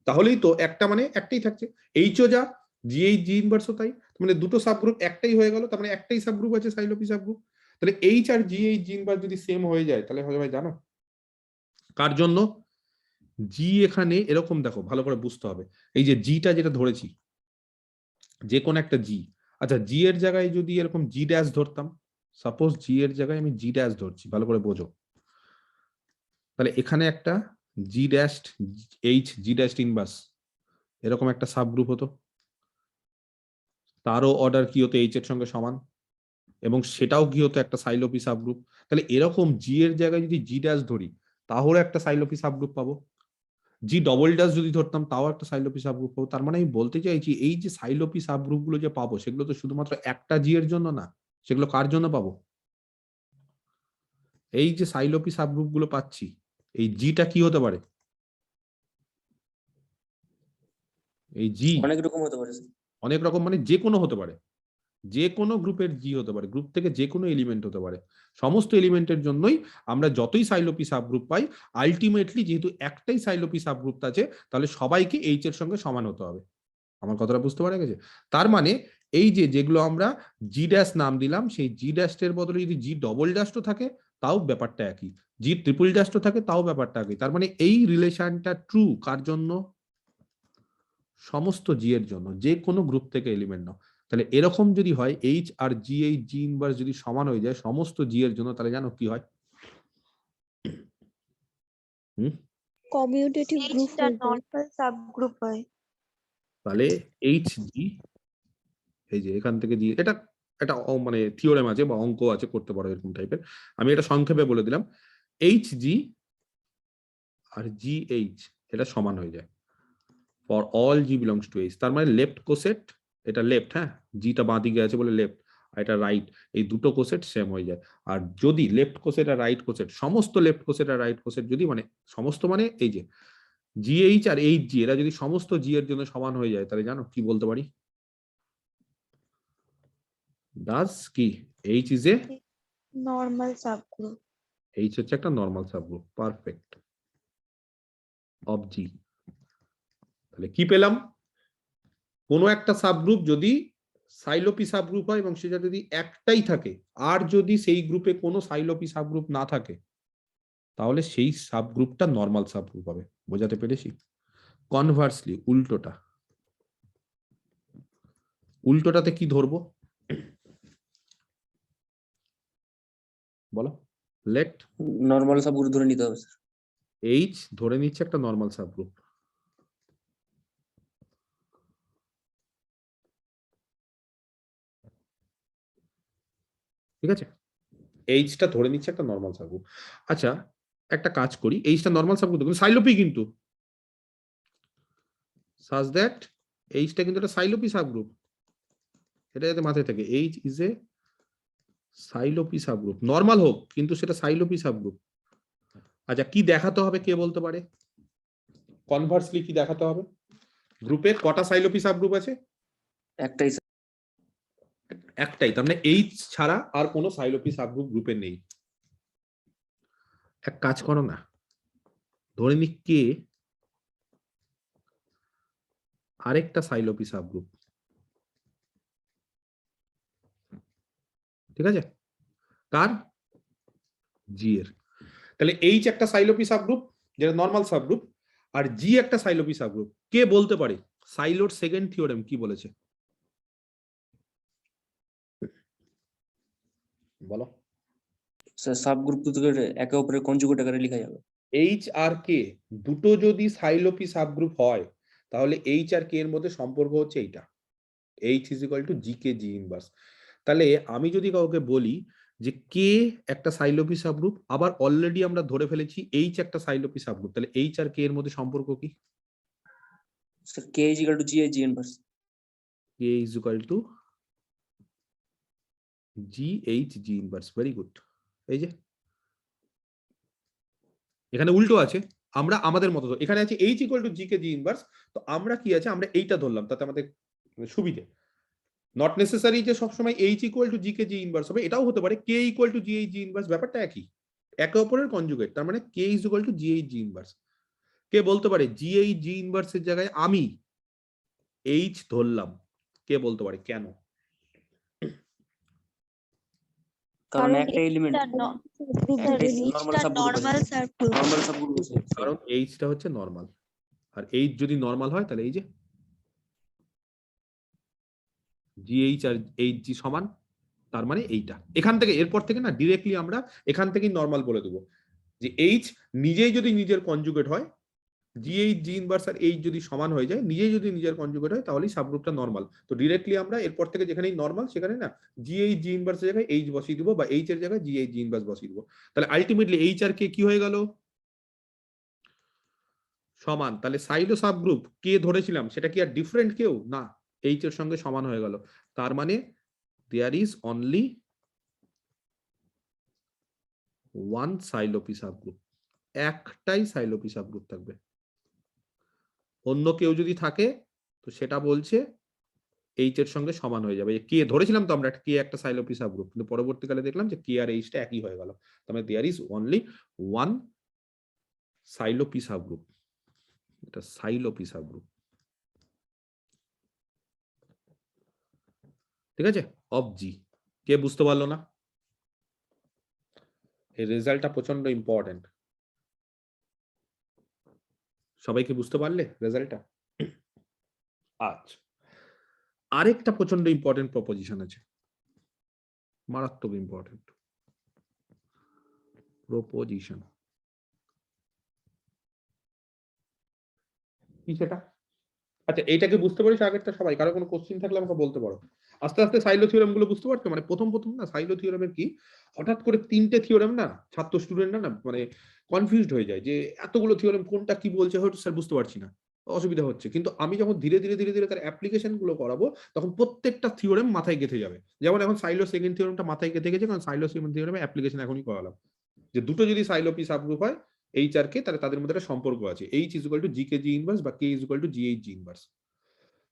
তাহলেই তো একটা মানে একটাই থাকছে, এইচও যা জি এইচ জি ইনভার্সও তাই, মানে দুটো সাবগ্রুপ একটাই হয়ে গেল। তার মানে একটাই সাবগ্রুপ আছে সাইলোপি সাবগ্রুপ। তাহলে H R G H G inverse যদি সেম হয়ে যায় তাহলে হবে ভাই জানো কার জন্য? জি এখানে এরকম দেখো ভালো করে বুঝতে হবে। এই যে জিটা যেটা ধরেছি, যে কোন একটা জি, আচ্ছা জি এর জায়গায় যদি এরকম জি ড্যাশ ধরতাম, সাপোজ জি এর জায়গায় আমি জি ড্যাশ ধরছি, ভালো করে বোঝো। তাহলে এখানে একটা G dash H G dash inverse এরকম একটা সাবগ্রুপ হতো, তারও অর্ডার কি হতো এইচ এর সঙ্গে সমান, এবং সেটাও কি হতো একটা সাইলোপি সাবগ্রুপ। তাহলে এরকম জি এর জায়গায় যদি জি ড্যাশ ধরি তাহলে একটা সাইলোপি সাবগ্রুপ পাবো, জি ডবল ড্যাশ যদি ধরতাম তাও একটা সাইলোপি সাবগ্রুপ পাবো। তার মানে আমি বলতে চাইছি এই যে সাইলোপি সাবগ্রুপ গুলো যে পাবো সেগুলো তো শুধুমাত্র একটা জি এর জন্য না, সেগুলো কার জন্য পাবো? এই যে সাইলোপি সাবগ্রুপ গুলো পাচ্ছি, এই জিটা কি হতে পারে? এই জি অনেক রকম হতে পারে। অনেক রকম মানে যে কোনো হতে পারে, যে কোনো গ্রুপের জি হতে পারে, গ্রুপ থেকে যে কোনো এলিমেন্ট হতে পারে। সমস্ত এলিমেন্টের জন্যই আমরা যতই সাইলোপি সাবগ্রুপ পাই, আলটিমেটলি যেহেতু একটাই সাইলোপি সাবগ্রুপ আছে, তাহলে সবাইকে এইচ এর সঙ্গে সমান হতে হবে। আমার কথাটা বুঝতে পারা গেছে? তার মানে এই যে যেগুলো আমরা জি ড্যাশ নাম দিলাম, সেই জি ড্যাশের বদলে যদি জি ডবল ড্যাশও থাকে তাও ব্যাপারটা একই, জি ট্রিপল ড্যাশও থাকে তাও ব্যাপারটা একই। তার মানে এই রিলেশনটা ট্রু কার জন্য? সমস্ত জি এর জন্য, যে কোনো গ্রুপ থেকে এলিমেন্ট নাও। তাহলে এরকম যদি হয় এইচ আর জি এইচ জি ইনভার্স যদি সমান হয়ে যায় সমস্ত জি এর জন্য, তাহলে জানো কি হয়? কমিউটেটিভ গ্রুপ এইচটা নর্মাল সাবগ্রুপ হয়। তাহলে এইচ জি, এই যে এখান থেকে জি, এটা এটা মানে থিওরেম আছে বা অঙ্ক আছে, করতে পারো এরকম টাইপের। আমি এটা সংক্ষেপে বলে দিলাম, এইচ জি আর জি এইচ এটা সমান হয়ে যায় for all G belongs to H. তার মানে লেফট কোসেট, এটা লেফট, হ্যাঁ, জিটা বাঁ দিকে আছে বলে লেফট, আর এটা রাইট, এই দুটো কোসেট সেম হয়ে যায়। আর যদি লেফট কোসেট আর রাইট কোসেট, সমস্ত লেফট কোসেট আর রাইট কোসেট যদি, মানে সমস্ত মানে এই যে জিএইচ আর এইচ জি, এরা যদি সমস্ত জি এর জন্য সমান হয়ে যায়, তাহলে জানো কি বলতে পারি? ডাস কি H is A, normal subgroup. H হচ্ছে একটা নর্মাল সাবগ্রুপ, পারফেক্ট, অফ জি। তাহলে কি পেলাম? কোনো একটা সাবগ্রুপ যদি সাইলোপি সাবগ্রুপ হয় এবং সেটা যদি একটাই থাকে, আর যদি সেই গ্রুপে কোনো সাইলোপি সাবগ্রুপ না থাকে, তাহলে সেই সাবগ্রুপটা নর্মাল সাবগ্রুপ হবে। বোঝাতে পেরেছি? কনভার্সলি উল্টোটা, উল্টোটাতে কি ধরবো বলো? লেট নর্মাল সাবগ্রুপ ধরে নিতে হবে স্যার। এইচ ধরে নিচ্ছে একটা নর্মাল সাবগ্রুপ, ঠিক আছে? এইচটা ধরে নিচ্ছে একটা নর্মাল সাবগ্রুপ। আচ্ছা, একটা কাজ করি, এইচটা নর্মাল সাবগ্রুপ কিন্তু সাইলোপি, কিন্তু সাজ দ্যাট এইচটা কিন্তু একটা সাইলোপি সাবগ্রুপ, এটা যাতে মাথায় থাকে। H is a Sylow P subgroup, normal হোক কিন্তু সেটা সাইলোপি সাবগ্রুপ। আচ্ছা, কি দেখাতে হবে কে বলতে পারে? কনভার্সলি কি দেখাতে হবে? গ্রুপে কটা সাইলোপি সাবগ্রুপ আছে? একটাই স্যার। একটাই, তার মানে এইচ ছাড়া আর কোনো সাইলোপি সাবগ্রুপ গ্রুপে নেই। এক কাজ করো না, ধরে নি কে আরেকটা সাইলোপি সাবগ্রুপ, ঠিক আছে? কার? জি এর। তাহলে এইচ একটা সাইলোপি সাবগ্রুপ যেটা নর্মাল সাবগ্রুপ, আর জি একটা সাইলোপি সাবগ্রুপ। কে বলতে পারে সাইলোর সেকেন্ড থিওরেম কি বলেছে? বলো। স্যার সাবগ্রুপ দুটোকে একে অপরের কনজুগেট আকারে লেখা যাবে। এইচ আর কে দুটো যদি সাইলোপি সাবগ্রুপ হয়, তাহলে এইচ আর কে এর মধ্যে সম্পর্ক হচ্ছে এইটা, H is equal to G K G inverse. তাহলে আমি যদি কাউকে বলি যে কে একটা সাইলোপি সাবগ্রুপ, আবার অলরেডি আমরা ধরে ফেলেছি এইচ একটা সাইলোপি সাবগ্রুপ, তাহলে এইচ আর কে এর মধ্যে সম্পর্ক কি? Sir K is equal to G G inverse. K is equal to G H G inverse, very good. এই যে এখানে উল্টো আছে, আমরা আমাদের মতো, এখানে আছে H equal to G K G inverse, তো আমরা কি আছে, আমরা এইটা ধরলাম, তাতে আমাদের সুবিধে। নট নেসেসারি যে সবসময় H equal to G K G inverse হবে, এটাও হতে পারে K equal to G H G inverse, ব্যাপারটা একই, একে অপরের কনজুগেট। তার মানে K is equal to G H G inverse. কে বলতে পারে জি এইচ জি ইনভার্সের জায়গায় আমি এইচ ধরলাম? কে বলতে পারে কেন? কারণ একটা এলিমেন্ট, একটাই নর্মাল এইচটা সাবগ্রুপ আছে। Normal subgroup. নর্মাল সাবগ্রুপ আছে। কারণ এইচটা হচ্ছে নর্মাল, আর এইচ যদি নর্মাল হয় তাহলে এই যে G H R H G সমান, তার মানে এইটা। এখান থেকে এরপর থেকে না ডিরেক্টলি আমরা এখান থেকেই নর্মাল বলে দেবো, যে এইচ নিজেই যদি নিজের কনজুগেট হয়, জি এইচ জি ইনভার্স আর এইচ যদি সমান হয়ে যায়, নিজেই যদি নিজের কনজুগেট হয়, তাহলেই সাবগ্রুপটা নর্মাল। তো ডিরেক্টলি আমরা এরপর থেকে যেখানেই নর্মাল সেখানে না জি এইচ জি ইনভার্সের জায়গায় এইচ বসিয়ে দিব, বা এইচ এর জায়গায় জি এইচ জি ইনভার্স বসিয়ে দিব। তাহলে আলটিমেটলি এইচ আর কে কি হয়ে গেল? সমান। তাহলে সাইলো সাবগ্রুপ কে ধরেছিলাম সেটা কি আর ডিফারেন্ট কেউ না, এইচ এর সঙ্গে সমান হয়ে গেল। তার মানে there is only one Sylow P subgroup, একটাই সাইলোপি সাবগ্রুপ থাকবে। অন্য কেউ যদি থাকে তো সেটা বলছে এইচ এর সঙ্গে সমান হয়ে যাবে। কে ধরেছিলাম তো আমরা কে একটা সাইলোপি সাবগ্রুপ, কিন্তু পরবর্তীকালে দেখলাম যে কে আর এইচটা একই হয়ে গেল। তাহলে there is only one Sylow P subgroup, এটা সাইলোপি সাবগ্রুপ, ঠিক আছে, অফ জি। কে বুঝতে পারলো না? এই রেজাল্টটা প্রচন্ড ইম্পর্টেন্ট। সবাইকে বুঝতে পারলে রেজাল্টটা? আচ্ছা, আরেকটা প্রচন্ড ইম্পর্টেন্ট প্রপোজিশন আছে, মারাত্মক ইম্পর্টেন্ট প্রপোজিশন। কি সেটা? আচ্ছা, এইটাকে বুঝতে পারিস আগেরটা সবাই? কারো কোনো কোশ্চিন থাকলে আমাকে বলতে পারো। আস্তে আস্তে সাইলো থিওরেম গুলো বুঝতে পারছো? মানে প্রথম না সাইলো থিওরেমের কি হঠাৎ করে 3টে থিওরেম না ছাত্র স্টুডেন্টরা না মানে কনফিউজড হয়ে যায় যে এতগুলো থিওরেম কোনটা কি বলছে, হয়তো স্যার বুঝতে পারছি না, অসুবিধা হচ্ছে। কিন্তু আমি যখন ধীরে ধীরে তার অ্যাপ্লিকেশন গুলো করাবো তখন প্রত্যেকটা থিওরেম মাথায় গেঁথে যাবে। যেমন এখন সাইলো সেকেন্ড থিওরেমটা মাথায় গেঁথে গেছে, কারণ সাইলো সেকেন্ড থিওরেমে অ্যাপ্লিকেশন এখনই করালাম যে দুটো যদি সাইলো পি সাবগ্রুপ হয় এইচ আর কে, তাহলে তাদের মধ্যে একটা সম্পর্ক আছে, H is equal to G K G inverse বা K is equal to G H G inverse.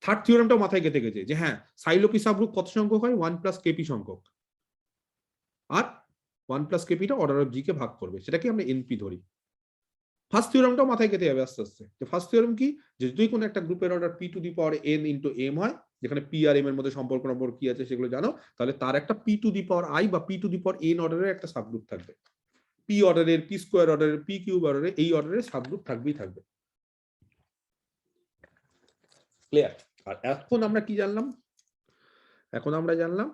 Third থিওরেমটাও মাথায় গেঁথে গেছে যে হ্যাঁ সাইলোপি সাবগ্রুপ কত সংখ্যক হয়, 1 প্লাস কেপি সংখ্যক, আর 1 প্লাস কেপিটা অর্ডার অফ জি কে ভাগ করবে, সেটাকে আমরা এনপি ধরি। ফার্স্ট থিওরেমটাও মাথায় গেঁথে যাবে আস্তে আস্তে। যে ফার্স্ট থিওরেম কি, যে যদি কোনো একটা গ্রুপের order P to the power N into M হয়, যেখানে পি আর এম এর মধ্যে সম্পর্ক নম্বর কি আছে সেগুলো জানো, তাহলে তার একটা P to the power I বা P to the power N অর্ডারের একটা সাবগ্রুপ থাকবে। পি অর্ডারের, পি স্কোয়ার অর্ডারের, পি কিউব অর্ডারের, এই অর্ডারের সাবগ্রুপ থাকবেই থাকবে। ক্লিয়ার? আর এখন আমরা কি জানলাম? এখন আমরা জানলাম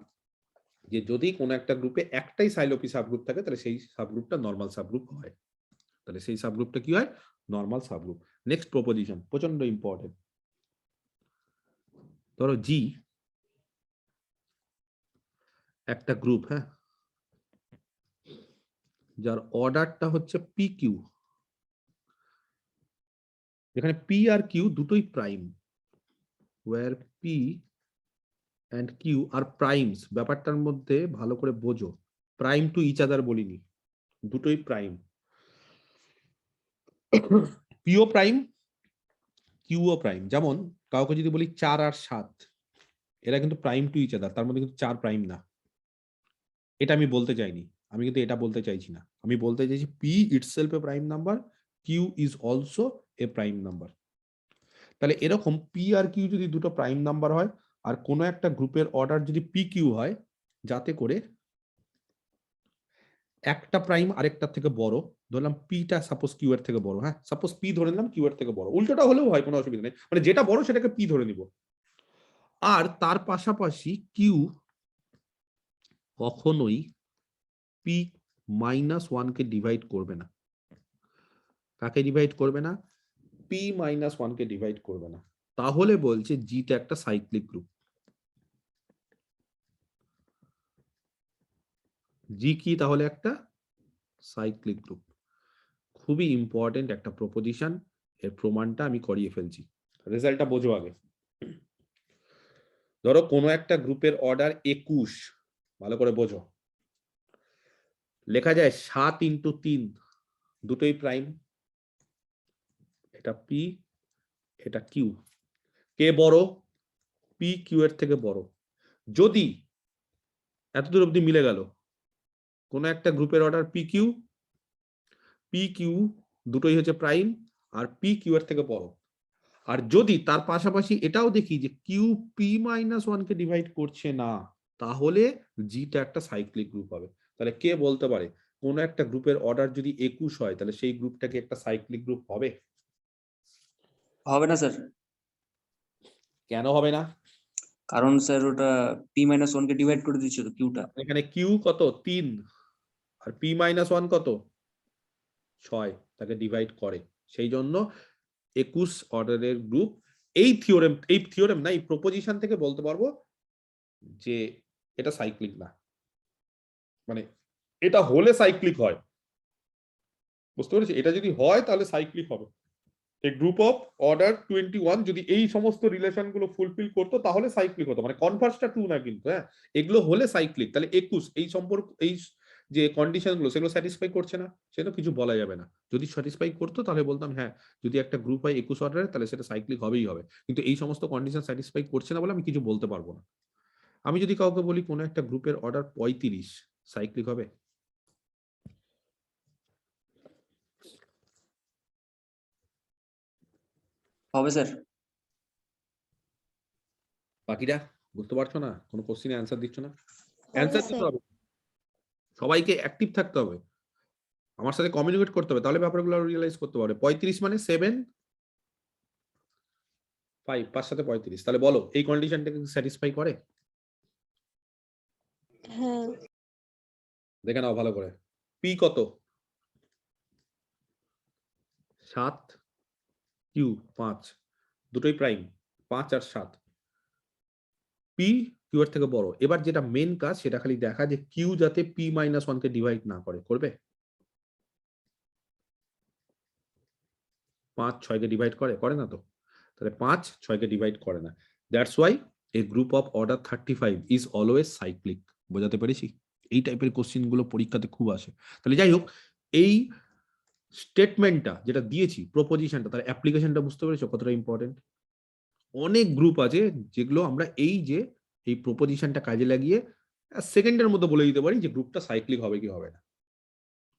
যে যদি কোনো একটা গ্রুপে একটাই সাইলোপি সাবগ্রুপ থাকে তাহলে সেই সাবগ্রুপটা নরমাল সাবগ্রুপ হয়। তাহলে সেই সাবগ্রুপটা কি হয়? Normal subgroup. নেক্সট প্রপোজিশন প্রচন্ড ইম্পর্টেন্ট। ধরো জি একটা গ্রুপ, হ্যাঁ, যার অর্ডারটা হচ্ছে পি কিউ, যেখানে পি আর কিউ দুটোই prime, where P and Q are primes. ব্যাপারটার মধ্যে ভালো করে বোঝো, প্রাইম টু ইচ আদার বলিনি, দুটোই প্রাইম। পিও প্রাইম, কিউও প্রাইম। যেমন কাউকে যদি বলি 4 আর 7, এরা কিন্তু প্রাইম টু ইচ আদার, তার মধ্যে কিন্তু 4 প্রাইম না। এটা আমি বলতে চাইনি, আমি কিন্তু এটা বলতে চাইছি না। আমি বলতে চাইছি P itself a prime number, Q is also a prime number. তাহলে এরকম পি আর কিউ যদি দুটো প্রাইম নাম্বার হয় আর কোনো একটা গ্রুপের অর্ডার যদি পি কিউ হয়, যাতে করে একটা প্রাইম আরেকটার থেকে বড়, ধরলাম পিটা সাপোজ কিউ এর থেকে বড়, হ্যাঁ সাপোজ পি ধরে নিলাম কিউ এর থেকে বড়, উল্টোটা হলেও হয়, কোনো অসুবিধা নেই, মানে যেটা বড় সেটাকে পি ধরে নিব। আর তার পাশাপাশি কিউ কখনোই পি মাইনাস ওয়ানকে ডিভাইড করবে না। কাকে ডিভাইড করবে না? পি মাইনাস ওয়ানকে ডিভাইড করবে না। তাহলে বলছে জিটা একটা সাইক্লিক গ্রুপ। জি কি? তাহলে একটা সাইক্লিক গ্রুপ। খুবই ইম্পর্টেন্ট একটা প্রপোজিশন, এর প্রমাণটা আমি করিয়ে ফেলছি, রেজাল্টটা বোঝো আগে। ধরো কোনো একটা গ্রুপের অর্ডার 21, ভালো করে বোঝো, লেখা যায় 7 ইন্টু 3, দুটোই প্রাইম, এটা পি এটা কিউ। কে বড়? পি কিউ এর থেকে বড়। যদি এতদূর অব্দি মিলে গেল, কোন একটা গ্রুপের অর্ডার পি কিউ দুটোই হচ্ছে প্রাইম আর পি কিউ এর থেকে বড়, আর যদি তার পাশাপাশি এটাও দেখি যে কিউ পি মাইনাস ওয়ানকে ডিভাইড করছে না, তাহলে জিটা একটা সাইক্লিক গ্রুপ হবে। তাহলে কে বলতে পারে কোন একটা গ্রুপের অর্ডার যদি 21 হয় তাহলে সেই গ্রুপটাকে একটা সাইক্লিক গ্রুপ হবে? হবে না স্যার, কেন হবে না? কারণ স্যার ওটা পি মাইনাস ওয়ান কে ডিভাইড করে দিচ্ছে তো কিউটা। এখানে কিউ কত? 3, আর পি মাইনাস ওয়ান কত? 6, তাকে ডিভাইড করে। সেই জন্য 21 অর্ডারের গ্রুপ। এই থিওরেম না, এই প্রপোজিশন থেকে বলতে পারবো যে এটা সাইক্লিক না, মানে এটা হলে সাইক্লিক হয়, বুঝতে পেরেছি? এটা যদি হয় তাহলে সাইক্লিক হবে। এই গ্রুপ অফ অর্ডার 21 যদি এই সমস্ত রিলেশন গুলো ফুলফিল করতো তাহলে সাইক্লিক হতো, মানে কনভার্সটা ট্রু না কিন্তু, হ্যাঁ এগুলো হলে সাইক্লিক। তাহলে 21 এই সম্পর্ক, এই যে কন্ডিশন গুলো সেগুলো স্যাটিসফাই করছে না, সেটা কিছু বলা যাবে না। যদি স্যাটিসফাই করতো তাহলে বলতাম হ্যাঁ, যদি একটা গ্রুপ হয় 21 অর্ডারে তাহলে সেটা সাইক্লিক হবেই হবে, কিন্তু এই সমস্ত কন্ডিশন স্যাটিসফাই করছে না বলে আমি কিছু বলতে পারবো না। আমি যদি কাউকে বলি কোনো একটা গ্রুপের অর্ডার 35, সাইক্লিক হবে? হবে স্যার। বাকিরা বুঝতে পারছো না? কোনো কোশ্চেনে অ্যান্সার দিচ্ছ না? হবে অ্যান্সার দিতে স্যার। হবে, সবাইকে অ্যাক্টিভ থাকতে হবে, আমার সাথে কমিউনিকেট করতে হবে, তাহলে ব্যাপারগুলো রিয়েলাইজ করতে পারবে। 35 মানে 7 5, 5 সাথে 35, তাহলে বলো এই কন্ডিশনটাকে স্যাটিসফাই করে? হ্যাঁ। দেখে নাও ভালো করে, পি কত? 7, কিউ 5, দুটোই প্রাইম, 5 আর 7 পি কিউ এর থেকে বড়। এবার যেটা মেন কাজ সেটা খালি দেখা যে কিউ যাতে পি মাইনাস 1 কে ডিভাইড না করে। করবে? 5 6 কে ডিভাইড করে না তো? তাহলে 5 6 কে ডিভাইড করে না। That's Y A group of order 35 is always cyclic. বোঝাতে পেরেছি? এই টাইপের কোশ্চেন গুলো পরীক্ষাতে খুব আসে। তাহলে যাই হোক, এই স্টেটমেন্টটা যেটা দিয়েছি, প্রপোজিশনটা, তার অ্যাপ্লিকেশনটা বুঝতে পেরেছো কতটা ইম্পর্টেন্ট? অনেক গ্রুপ আছে যেগুলো আমরা এই প্রপোজিশনটা কাজে লাগিয়ে সেকেন্ডের মধ্যে বলে দিতে পারি যে গ্রুপটা সাইক্লিক হবে কি হবে না।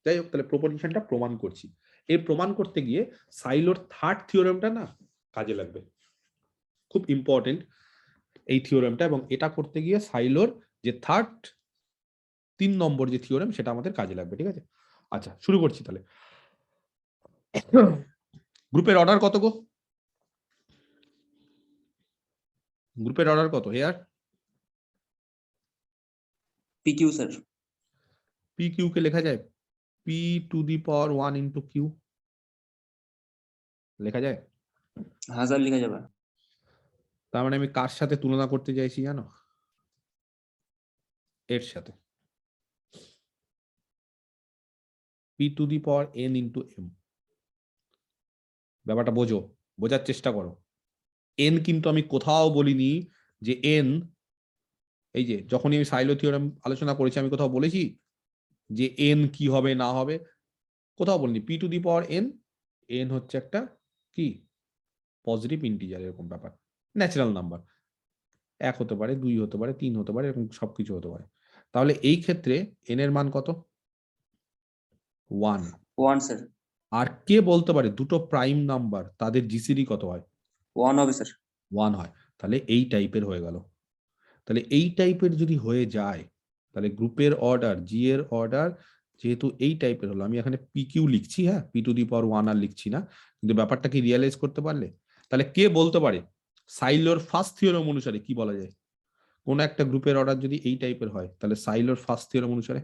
যাই হোক, তাহলে প্রপোজিশনটা প্রমাণ করছি। এই প্রমাণ করতে গিয়ে সাইলোর থার্ড থিওরেমটা না কাজে লাগবে, খুব ইম্পর্টেন্ট এই থিওরেমটা। এবং এটা করতে গিয়ে সাইলোর যে 3 নম্বর যে থিওরেম সেটা আমাদের কাজে লাগবে। ঠিক আছে, আচ্ছা শুরু করছি তাহলে। গ্রুপের অর্ডার কত গো? গ্রুপের অর্ডার কত here? PQ sir. P Q কে লেখা যায় P to the power 1 into Q, লেখা যায়? হ্যাঁ স্যার লেখা যাবে। তার মানে আমি কার সাথে তুলনা করতে চাইছি জানো? এর সাথে, P to the power N into M. ব্যাপারটা বোঝো, বোঝার চেষ্টা করো। এন কিন্তু আমি কোথাও বলিনি যে এন, এই যে যখনই আমি সাইলো থিওরেম আলোচনা করেছি আমি কোথাও বলেছি যে এন কি হবে না হবে? কোথাও বলিনি। P to the power N, N হচ্ছে একটা কি পজিটিভ ইন্টিজার, এরকম ব্যাপার, ন্যাচারাল নাম্বার। 1 হতে পারে, 2 হতে পারে, 3 হতে পারে, এরকম সবকিছু হতে পারে। তাহলে এই ক্ষেত্রে এন এর মান কত? 1। 1 স্যার। আর কে বলতে পারে দুটো প্রাইম নাম্বার তাদের জিসিডি কত হয়? 1 হবে স্যার। 1 হয়। তাহলে এই টাইপের হয়ে গেল। তাহলে এই টাইপের যদি হয়ে যায় তাহলে গ্রুপের অর্ডার, জি এর অর্ডার যেহেতু এই টাইপের হলো, আমি এখানে পি কিউ লিখছি, হ্যাঁ, পি টু দি পাওয়ার 1 আর লিখছি না, কিন্তু ব্যাপারটা কি রিয়ালাইজ করতে পারলে? তাহলে কে বলতে পারে সাইলোর ফার্স্ট থিওরেম অনুসারে কি বলা যায়? কোন একটা গ্রুপের অর্ডার যদি এই টাইপের হয় তাহলে সাইলোর ফার্স্ট থিওরেম অনুসারে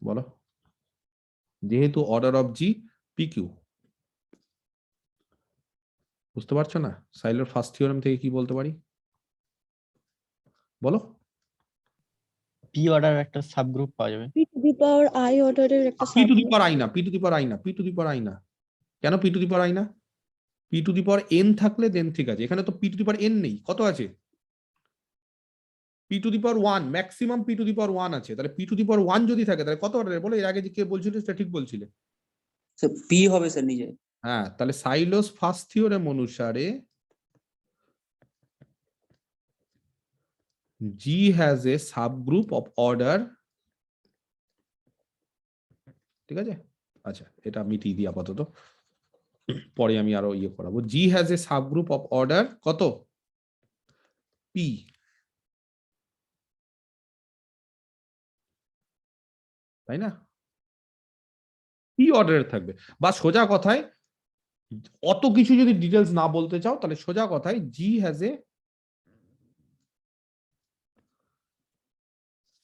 বলো। যেহেতু order of G P Q, বুঝতে পারছো না? সাইলোর ফার্স্ট থিওরেম থেকে কি বলতে পারি বলো? পি অর্ডার একটা সাবগ্রুপ পাওয়া যাবে। P to the power I অর্ডারের একটা P to the subgroup. Power I না, P to the power I না, P to the power I না। কেন P to the power I না? P to the power N থাকলে then ঠিক আছে, এখানে তো P to the power N নেই। কত আছে? P to the power 1, maximum P to the power 1 আছে। তাহলে পি টু দি পাওয়ার 1 যদি থাকে তাহলে কত অর্ডারের বলো? এর আগে যে কে বলছিল সেটা ঠিক বলছিলে। স্যার পি হবে স্যার নিজে। হ্যাঁ, তাহলে সাইলোস ফার্স্ট থিওরেম অনুসারে G has a subgroup of order, ঠিক আছে? আচ্ছা, এটা মিটিয়ে দিই আপাতত, পরে আমি আরো ইয়ে করাবো। G has a subgroup of order কত? P। তাই না? P অর্ডারের থাকবে। বা সোজা কথায় অত কিছু যদি ডিটেলস না বলতে চাও তাহলে সোজা কথায় G has a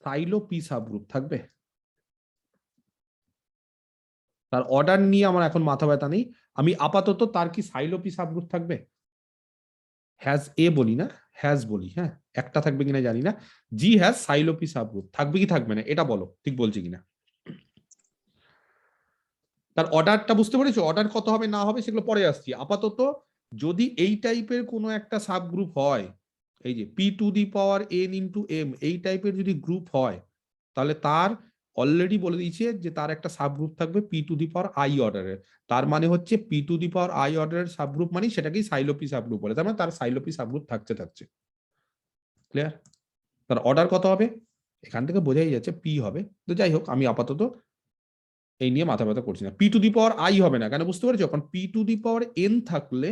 silo P subgroup থাকবে। তার অর্ডার নিয়ে আমার এখন মাথা ব্যথা নেই, আমি আপাতত তার কি সাইলো P সাবগ্রুপ থাকবে? হ্যাজ এ বলি না, হ্যাজ বলি, হ্যাঁ, একটা থাকবে কিনা জানি না। জি হ্যাজ সাইলো P সাবগ্রুপ থাকবে কি থাকবে না এটা বলো, ঠিক বলছি কিনা? তার অর্ডারটা বুঝতে পেরেছো? অর্ডার কত হবে না হবে সেগুলো পরে আসছি। আপাতত যদি এই টাইপের কোনো একটা সাবগ্রুপ হয়, এই যে P to the power N into M, এই টাইপের যদি গ্রুপ হয় তাহলে তার অলরেডি বলে দিয়েছে যে তার একটা সাবগ্রুপ থাকবে P to the power I অর্ডারের। তার মানে হচ্ছে P to the power I অর্ডারের সাবগ্রুপ মানে সেটাকেই সাইলোপি সাবগ্রুপ বলে। তার মানে তার সাইলোপি সাবগ্রুপ থাকছে। ক্লিয়ার? তার অর্ডার কত হবে এখান থেকে বোঝাই যাচ্ছে পি হবে। তো যাই হোক, আমি আপাতত এই নিয়ে মাথা ব্যথা করছি না। P to the power I হবে না কেন বুঝতে পারছো? কারণ P to the power N থাকলে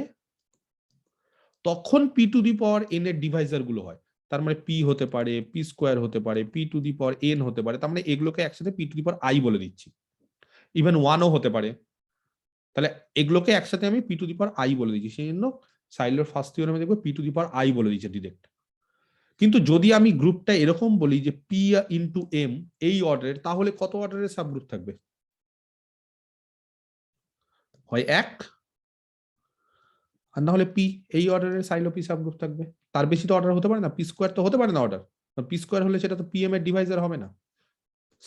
তখন P to the power N এর ডিভাইজার গুলো হয়। তার মানে পি হতে পারে, পি স্কোয়ার হতে পারে, P to the power N হতে পারে। তার মানে এগুলোকে একসাথে P to the power I বলে দিচ্ছি। ইভেন 1ও হতে পারে। তাহলে এগুলোকে একসাথে আমি P to the power I বলে দিচ্ছি। সেই জন্য সাইলোর ফার্স্ট থিওরেমে দেখবে P to the power I বলে দিচ্ছে ডিরেক্ট। কিন্তু যদি আমি গ্রুপটা এরকম বলি যে পি ইন্টু এম এই অর্ডারের, তাহলে কত অর্ডারের সাবগ্রুপ থাকবে? হয় 1 আর না হলে পি, এই অর্ডারের সাইলো পি সাবগ্রুপ থাকবে। তার বেশি তো অর্ডার হতে পারে না, পি স্কোয়ার তো হতে পারে না অর্ডার। পি স্কোয়ার হলে সেটা তো পি এম এর ডিভাইজার হবে না।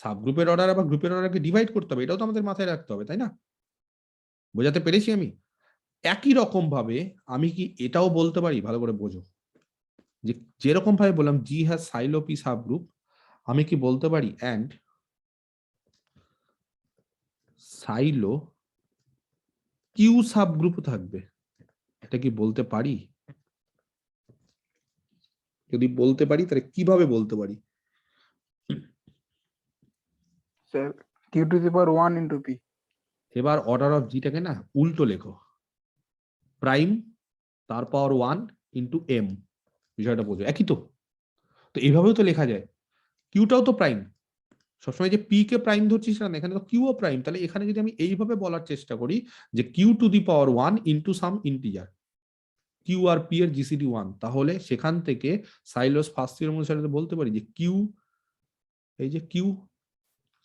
সাবগ্রুপের অর্ডার আবার গ্রুপের অর্ডারকে ডিভাইড করতে হবে, এটাও তো আমাদের মাথায় রাখতে হবে, তাই না? বোঝাতে পেরেছি আমি? একই রকম ভাবে আমি কি এটাও বলতে পারি, ভালো করে বোঝো, যে যেরকম ভাবে বললাম জি হ্যাজ সাইলো পি সাবগ্রুপ, আমি কি বলতে পারি অ্যান্ড সাইলো কিউ সাবগ্রুপ থাকবে? এটা কি বলতে পারি? যদি বলতে পারি তাহলে কিভাবে বলতে পারি? Sir, q to the power 1 into p. এবার অর্ডার অফ জিটাকে না উল্টো লেখো, প্রাইম তার পাওয়ার 1 ইন্টু এম। বিষয়টা বোঝো, একই তো। তো এইভাবেও তো লেখা যায়, কিউটাও তো প্রাইম, সবসময় যে পি কে প্রাইম ধরছিস না, এখানে তো কিউও প্রাইম। তাহলে এখানে যদি আমি এইভাবে বলার চেষ্টা করি যে Q to the power 1 into some integer, Q আর পি এর জিসিডি 1, তাহলে সেখান থেকে সাইলোস ফার্স্ট থিওরেম অনুসারে বলতে পারি যে কিউ, এই যে কিউ,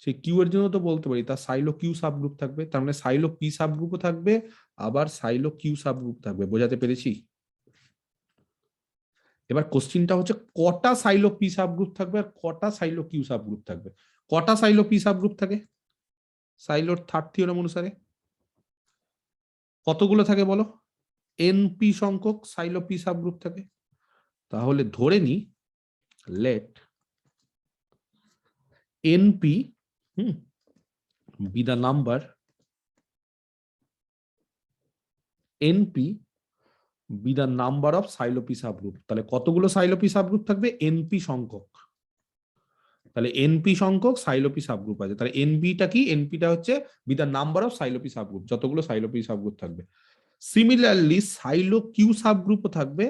সেই কিউ এর জন্য তো বলতে পারি তার সাইলো কিউ সাবগ্রুপ থাকবে, তার মানে সাইলো পি সাবগ্রুপও থাকবে, আবার সাইলো কিউ সাবগ্রুপ থাকবে। বোঝাতে পেরেছি? এবার কোশ্চিনটা হচ্ছে কটা সাইলো পি সাবগ্রুপ থাকবে আর কটা সাইলো কিউ সাবগ্রুপ থাকবে। কটা সাইলো পি সাবগ্রুপ থাকে সাইলোর থার্ড থিওরেম অনুসারে? কতগুলো থাকে বলো? এনপি সংখ্যক সাইলো পি সাবগ্রুপ থাকে। তাহলে ধরে নি let NP be the number, NP be the number of Sylow P subgroup. তাহলে কতগুলো সাইলো পি সাবগ্রুপ থাকবে? এনপি সংখ্যক। তাহলে এনপি সংখ্যক সাইলো পি সাবগ্রুপ আছে। তাহলে এনপিটা কি? এনপিটা হচ্ছে be the number of Sylow P subgroup, যতগুলো সাইলো পি সাবগ্রুপ থাকবে। সিমিলারলি সাইলো কিউ সাবগ্রুপও থাকবে,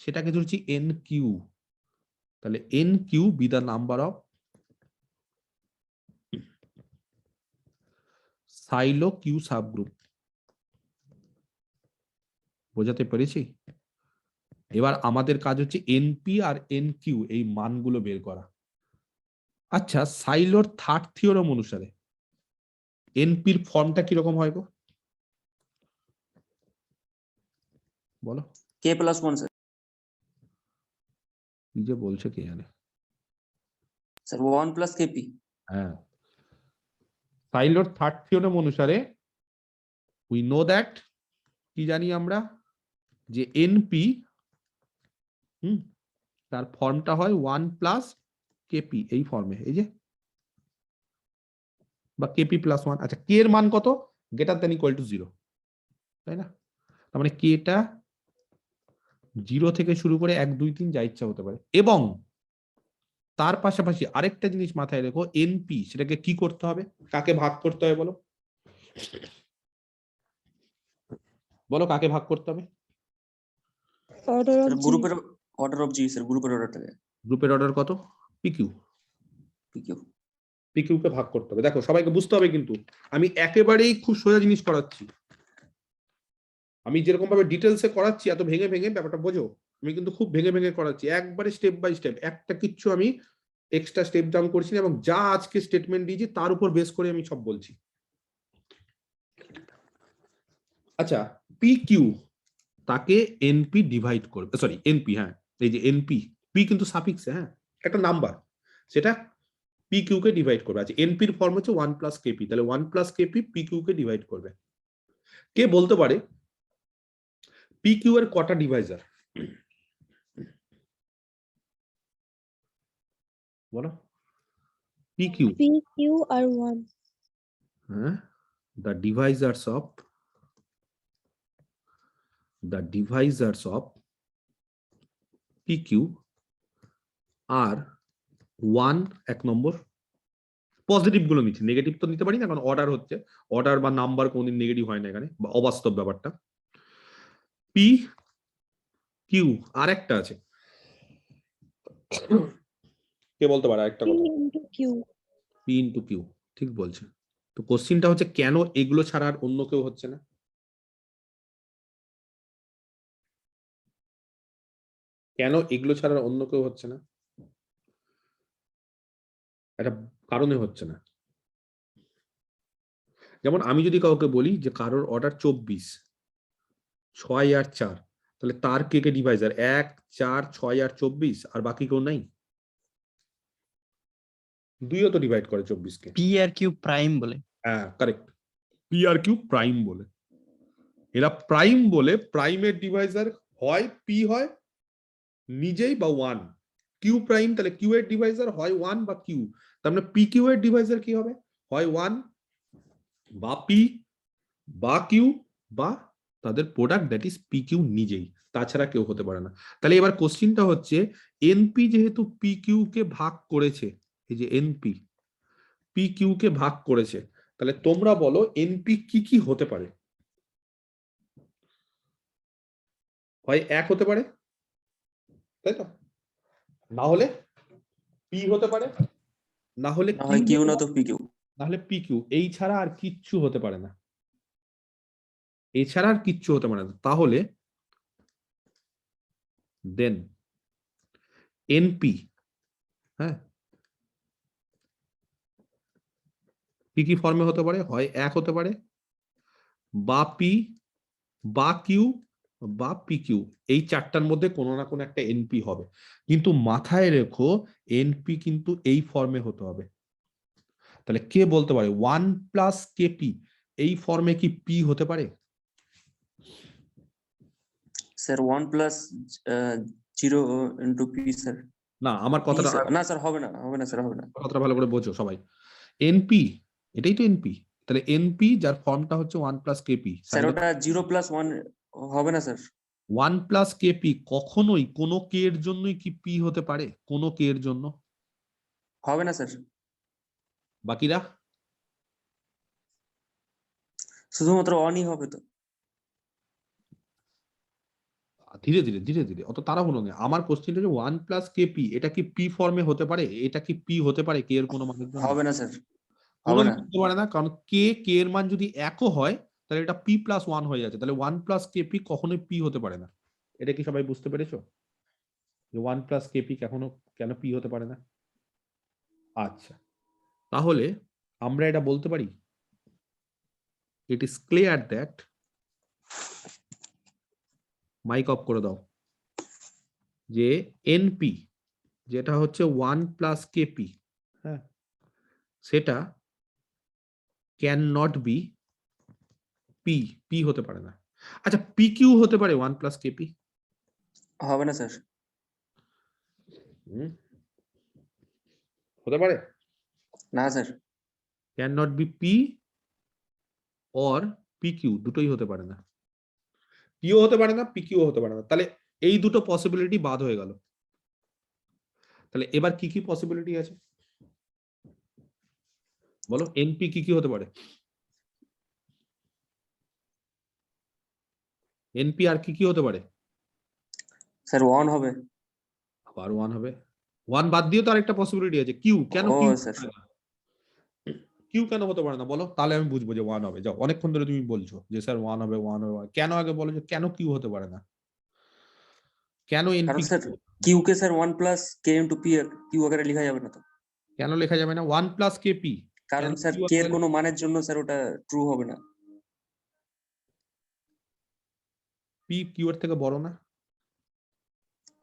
সেটাকে ধরছি এন কিউ। তাহলে n q be the number of Sylow q subgroup. বোঝাতে পেরেছি? এবার আমাদের কাজ হচ্ছে এনপি আর এন কিউ এই মানগুলো বের করা। আচ্ছা, সাইলোর থার্ড থিওরেম অনুসারে এনপির ফর্মটা কিরকম হয় গো? বলো। k plus 1 sir. কি যে বলছে কে জানে। Sir 1 plus kp. হ্যাঁ, সাইলোর থার্ড থিওরেম অনুসারে উই নো দ্যাট, কি জানি আমরা, যে এনপি তার ফর্মটা হয় 1 প্লাস কেপি, এই ফর্মে, এই যে, বা কেপি প্লাস 1। আচ্ছা, কে এর মান কত? গ্রেটার দ্যান ইকুয়াল টু 0, তাই না? তার মানে কেটা 0 থেকে শুরু করে 1 2 3 যা ইচ্ছা হতে পারে। এবং তার পাশাপাশি আরেকটা জিনিস মাথায় রেখো, এনপি সেটাকে কি করতে হবে? কাকে ভাগ করতে হবে বলো? বলো কাকে ভাগ করতে হবে? Order Sir of G. গ্রুপের অর্ডার অফ জি স্যার, গ্রুপের অর্ডারটাকে গ্রুপের অর্ডার কত? পিকিউ। pq. পিকিউ কে ভাগ করতে হবে। দেখো সবাইকে বুঝতে হবে, কিন্তু আমি একেবারেই খুব সোজা জিনিস করাচ্ছি। আমি যেরকম ভাবে ডিটেলসে করাচ্ছি, এত ভেঙে ভেঙে ব্যাপারটা বোঝো, আমি কিন্তু খুব ভেঙে ভেঙে করাচ্ছি, একবারে স্টেপ বাই স্টেপ, একটা কিচ্ছু আমি এক্সট্রা স্টেপ ডাউন করছি না, এবং যা আজকে স্টেটমেন্ট দিয়েছি তার উপর বেস করে আমি সব বলছি। আচ্ছা, পি কিউ তাকে এনপি ডিভাইড করবে, সরি এনপি, হ্যাঁ এই যে এনপি, পি কিন্তু সাফিক্স, হ্যাঁ একটা নাম্বার, সেটা পি কিউ কে ডিভাইড করবে। আচ্ছা, এনপির ফর্ম হচ্ছে 1 প্লাস কেপি, তাহলে 1 প্লাস কেপি পি কিউ কে ডিভাইড করবে। কে বলতে পারে পি কিউ এর কটা ডিভাইজার? বলো। P q, P, Q are 1. হ্যাঁ, the divisors of PQ are 1, 1 number. Positive গুলো নিচ্ছি, নেগেটিভ তো নিতে পারি না, কারণ অর্ডার হচ্ছে, অর্ডার বা নাম্বার কোনদিন নেগেটিভ হয় না এখানে, বা অবাস্তব ব্যাপারটা। পি কিউ আর একটা আছে, কে বলতে পারে আরেকটা P কথা? into Q. P into q, ঠিক বলছে। তো কোশ্চিনটা হচ্ছে কেন এগুলো ছাড়া আর অন্য কেউ হচ্ছে না? কেন এগুলো ছাড়া আর অন্য কেউ হচ্ছে না? একটা কারণে হচ্ছে না। যেমন আমি যদি কাউকে বলি যে কারোর অর্ডার 24, 6 আর 4, তাহলে তার কে কে ডিভাইজার 1 4 6 আর 24, আর বাকি কেউ নাই? 2ও তো ডিভাইড করে 24 কে। পি আর কিউ প্রাইম বলে। হ্যাঁ কারেক্ট, পি আর কিউ প্রাইম বলে। এরা প্রাইম বলে, প্রাইমের ডিভাইজার হয় পি হয় নিজেই বা 1, কিউ প্রাইম, তাহলে কিউ এর ডিভাইজার হয় 1 বা কিউ, তার মানে পি কিউ এর ডিভাইজার কি হবে? হয় 1 বা পি বা কিউ বা তাদের product that is p q নিজেই, তাছাড়া কেউ হতে পারে না। তাহলে এবার কোশ্চিনটা হচ্ছে এনপি যেহেতু পি কিউ কে ভাগ করেছে, এই যে এনপি পি কিউ কে ভাগ করেছে, তাহলে তোমরা বলো এনপি কি কি হতে পারে? হয় 1 হতে পারে, তাই তো, না হলে পি হতে পারে, না হলে না হয় কিউ না তো পি কিউ। না হলে পি কিউ, এই ছাড়া আর কিচ্ছু হতে পারে না, এছাড়া আর কিচ্ছু হতে পারে না। তাহলে দেন এনপি, হ্যাঁ, কি কি ফর্মে হতে পারে? হয় 1 হতে পারে, বা পি বা কিউ বা পি কিউ, এই চারটার মধ্যে কোনো না কোনো একটা এনপি হবে। কিন্তু মাথায় রেখো এনপি কিন্তু এই ফর্মে হতে হবে। তাহলে কে বলতে পারে 1 প্লাস কেপি এই ফর্মে কি পি হতে পারে? Sir 1 plus 0 into P sir. না, আমার কথাটা না স্যার হবে না, হবে না স্যার, হবে না। কথাটা ভালো করে বোঝো সবাই। এনপি, এটাই তো এনপি, তাহলে এনপি যার ফর্মটা হচ্ছে 1 প্লাস কেপি, স্যার ওটা 0 প্লাস 1 হবে না স্যার। 1 প্লাস কেপি কখনোই কোনো কে এর জন্যই কি পি হতে পারে? কোনো কে এর জন্য? হবে না স্যার, বাকিরা? শুধুমাত্র অনই হবে তো। ধীরে ধীরে ধীরে ধীরে, অত তাড়াহুড়ো নেই। আমার কোশ্চেনটা যে 1 প্লাস কেপি এটা কি পি ফর্মে হতে পারে? এটা কি পি হতে পারে কে এর কোনো মানের জন্য? হবে না স্যার, হবে কোনোদিন না। হতে পারে না, কারণ কে এর মান যদি 1ও হয় তাহলে এটা পি প্লাস 1 হয়ে যাচ্ছে, তাহলে 1 প্লাস কেপি কখনোই পি হতে পারে না। এটা কি সবাই বুঝতে পেরেছো যে 1 প্লাস কেপি কখনো কেন পি হতে পারে না? আচ্ছা, তাহলে আমরা এটা বলতে পারি it is clear that, mic off করে দাও, যে এনপি যেটা হচ্ছে 1 প্লাস কেপি, হ্যাঁ, সেটা can not be p, p হতে পারে না। আচ্ছা, পি কিউ হতে পারে 1 প্লাস কেপি? হবে না স্যার। হতে পারে? না sir. Can not be p or p q, দুটোই হতে পারে না। পিও হতে পারে না, পি কিউ হতে পারে না, তাহলে এই দুটো পসিবিলিটি বাদ হয়ে গেল। তাহলে এবার কি কি পসিবিলিটি আছে বলো? এনপি কি কি হতে পারে? এনপি আর কি কি হতে পারে? স্যার 1 হবে। আবার 1 হবে, 1 বাদ দিয়ে তো আরেকটা পসিবিলিটি আছে কিউ। কেন ও কিউ? স্যার, কিউ কেন হতে পারে না বলো, তাহলে আমি বুঝবো যে 1 হবে। যাও, অনেকক্ষণ ধরে তুমি বলছো যে স্যার 1 হবে 1 হবে, কেন আগে বলো যে কেন কিউ হতে পারে না, কেন কারণ এনপি? স্যার কিউ কে স্যার 1 প্লাস কে ইন্টু পি কিউ আকারে লেখা যাবে না তো। কেন লেখা যাবে না 1 প্লাস কেপি? কারণ স্যার কে এর কোনো মানের জন্য স্যার ওটা ট্রু হবে না। পি কিউ এর থেকে বড় না?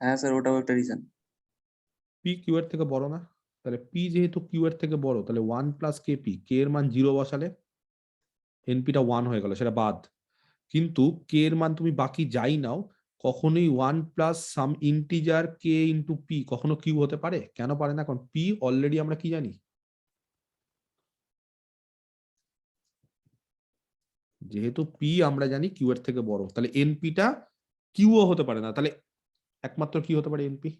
হ্যাঁ স্যার, ওটাও একটা রিজন। পি কিউ এর থেকে বড় না? তাহলে পি যেহেতু কিউ এর থেকে বড়, তাহলে 1 প্লাস কেপি, কে এর মান 0 বসালে এনপিটা 1 হয়ে গেল, সেটা বাদ। কিন্তু কে এর মান তুমি বাকি যাই নাও, কখনোই 1 প্লাস সাম ইন্টিজার কে ইন্টু পি কখনো কিউ হতে পারে? কেন পারে না? কারণ পি অলরেডি আমরা কি জানি, যেহেতু পি আমরা জানি কিউ এর থেকে বড়, তাহলে এনপিটা কিউও হতে পারে না। তাহলে একমাত্র কি হতে পারে? NP.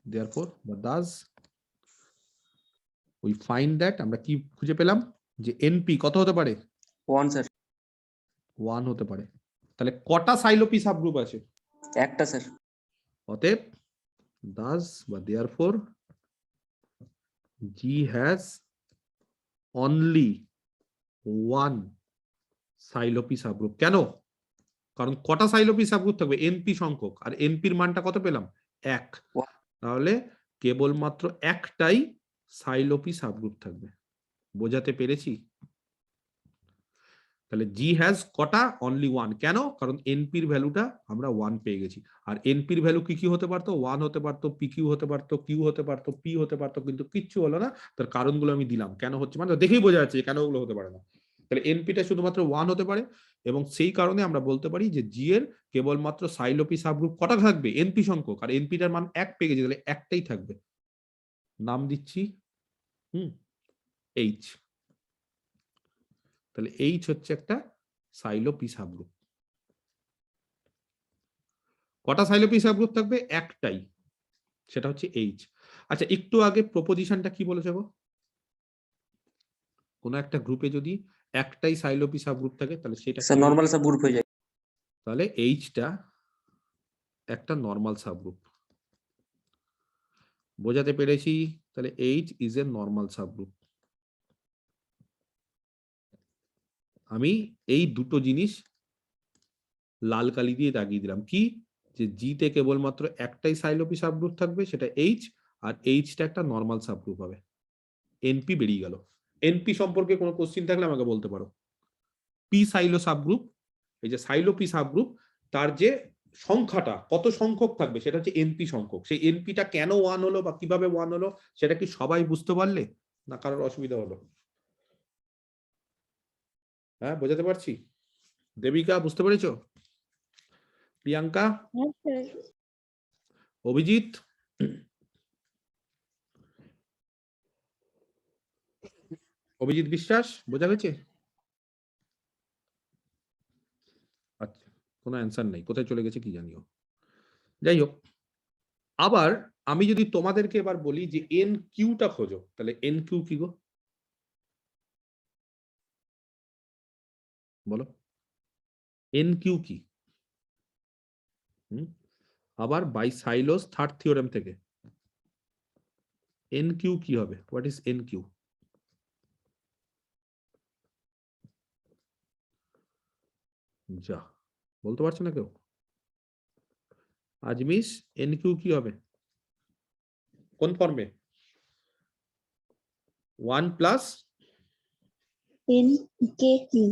therefore thus we find that, আমরা কি খুঁজে পেলাম যে এনপি কত হতে পারে? 1 স্যার। 1 হতে পারে। তাহলে কটা সাইলোপি সাবগ্রুপ আছে? একটা স্যার। অতএব thus বা therefore G has only one Sylow P subgroup. কেন? কারণ কটা সাইলোপি সাবগ্রুপ থাকবে? এনপি সংখ্যক, আর এনপির মানটা কত পেলাম? 1। তাহলে কেবলমাত্র একটাই সাইলোপি সাবগ্রুপ থাকবে। বোঝাতে পেরেছি? তাহলে জি হ্যাজ কটা? Only one. কেন? কারণ এনপির ভ্যালুটা আমরা ওয়ান পেয়ে গেছি। আর এনপির ভ্যালু কি কি হতে পারতো? ওয়ান হতে পারতো, পি কিউ হতে পারতো, কিউ হতে পারতো, পি হতে পারতো, কিন্তু কিচ্ছু হলো না। তার কারণগুলো আমি দিলাম কেন হচ্ছে, মানে দেখেই বোঝা যাচ্ছে কেন ওগুলো হতে পারে না। তাহলে এনপিটা শুধুমাত্র ওয়ান হতে পারে, এবং সেই কারণে আমরা বলতে পারি যে জি এর কেবলমাত্র সাইলোপি সাবগ্রুপ কটা থাকবে? এনপি সংখ্যক। আর এনপিটার মান এক পেয়ে গেছি, তাহলে একটাই থাকবে। নাম দিচ্ছি এইচ। তাহলে এইচ হচ্ছে একটা সাইলোপি সাবগ্রুপ। কটা সাইলোপি সাবগ্রুপ থাকবে? একটাই, সেটা হচ্ছে এইচ। আচ্ছা, একটু আগে প্রপোজিশনটা কি বলেছে গো? কোন একটা গ্রুপে যদি একটাই সাইলোপি সাবগ্রুপ থাকে তাহলে সেটা স্যার নর্মাল সাব গ্রুপ হয়ে যায়। তাহলে এইচটা একটা নর্মাল সাবগ্রুপ। বোঝাতে পেরেছি? তাহলে H is A normal subgroup. আমি এই দুটো জিনিস লাল কালি দিয়ে দাগিয়ে দিলাম, কি যে জিতে কেবলমাত্র একটাই সাইলোপি সাবগ্রুপ থাকবে, সেটা এইচ, আর এইচটা একটা নর্মাল সাবগ্রুপ হবে। এনপি বেরিয়ে গেল। এনপি সম্পর্কে কোনো কোশ্চিন থাকলে আমাকে বলতে পারো। পি সাইলো সাবগ্রুপ, এই যে সাইলো পি সাবগ্রুপ, তার যে সংখ্যাটা কত সংখ্যক থাকবে সেটা হচ্ছে এনপি সংখ্যক। সেই এনপিটা কেন ওয়ান হলো বা কিভাবে ওয়ান হলো সেটা কি সবাই বুঝতে পারলে, না কারোর অসুবিধা হলো? হ্যাঁ, বোঝাতে পারছি? দেবিকা বুঝতে পেরেছো? প্রিয়াঙ্কা? হ্যাঁ স্যার। অভিজিৎ? অভিজিৎ বিশ্বাস বোঝা গেছে? আচ্ছা, কোনো অ্যান্সার নেই, কোথায় চলে গেছে কি জানিও। যাই হোক, আবার আমি যদি তোমাদেরকে এবার বলি যে এন কিউটা খোঁজো, তাহলে এন কিউ কি গো? বলো, এন কিউ কি? আবার বাই সাইলোস থার্ড থিওরেম থেকে এন কিউ কি হবে? What is n q? যা, বলতে পারছো না কেউ? আজমিস, এন কিউ কি হবে? কোন ফর্মে? One plus N K Q.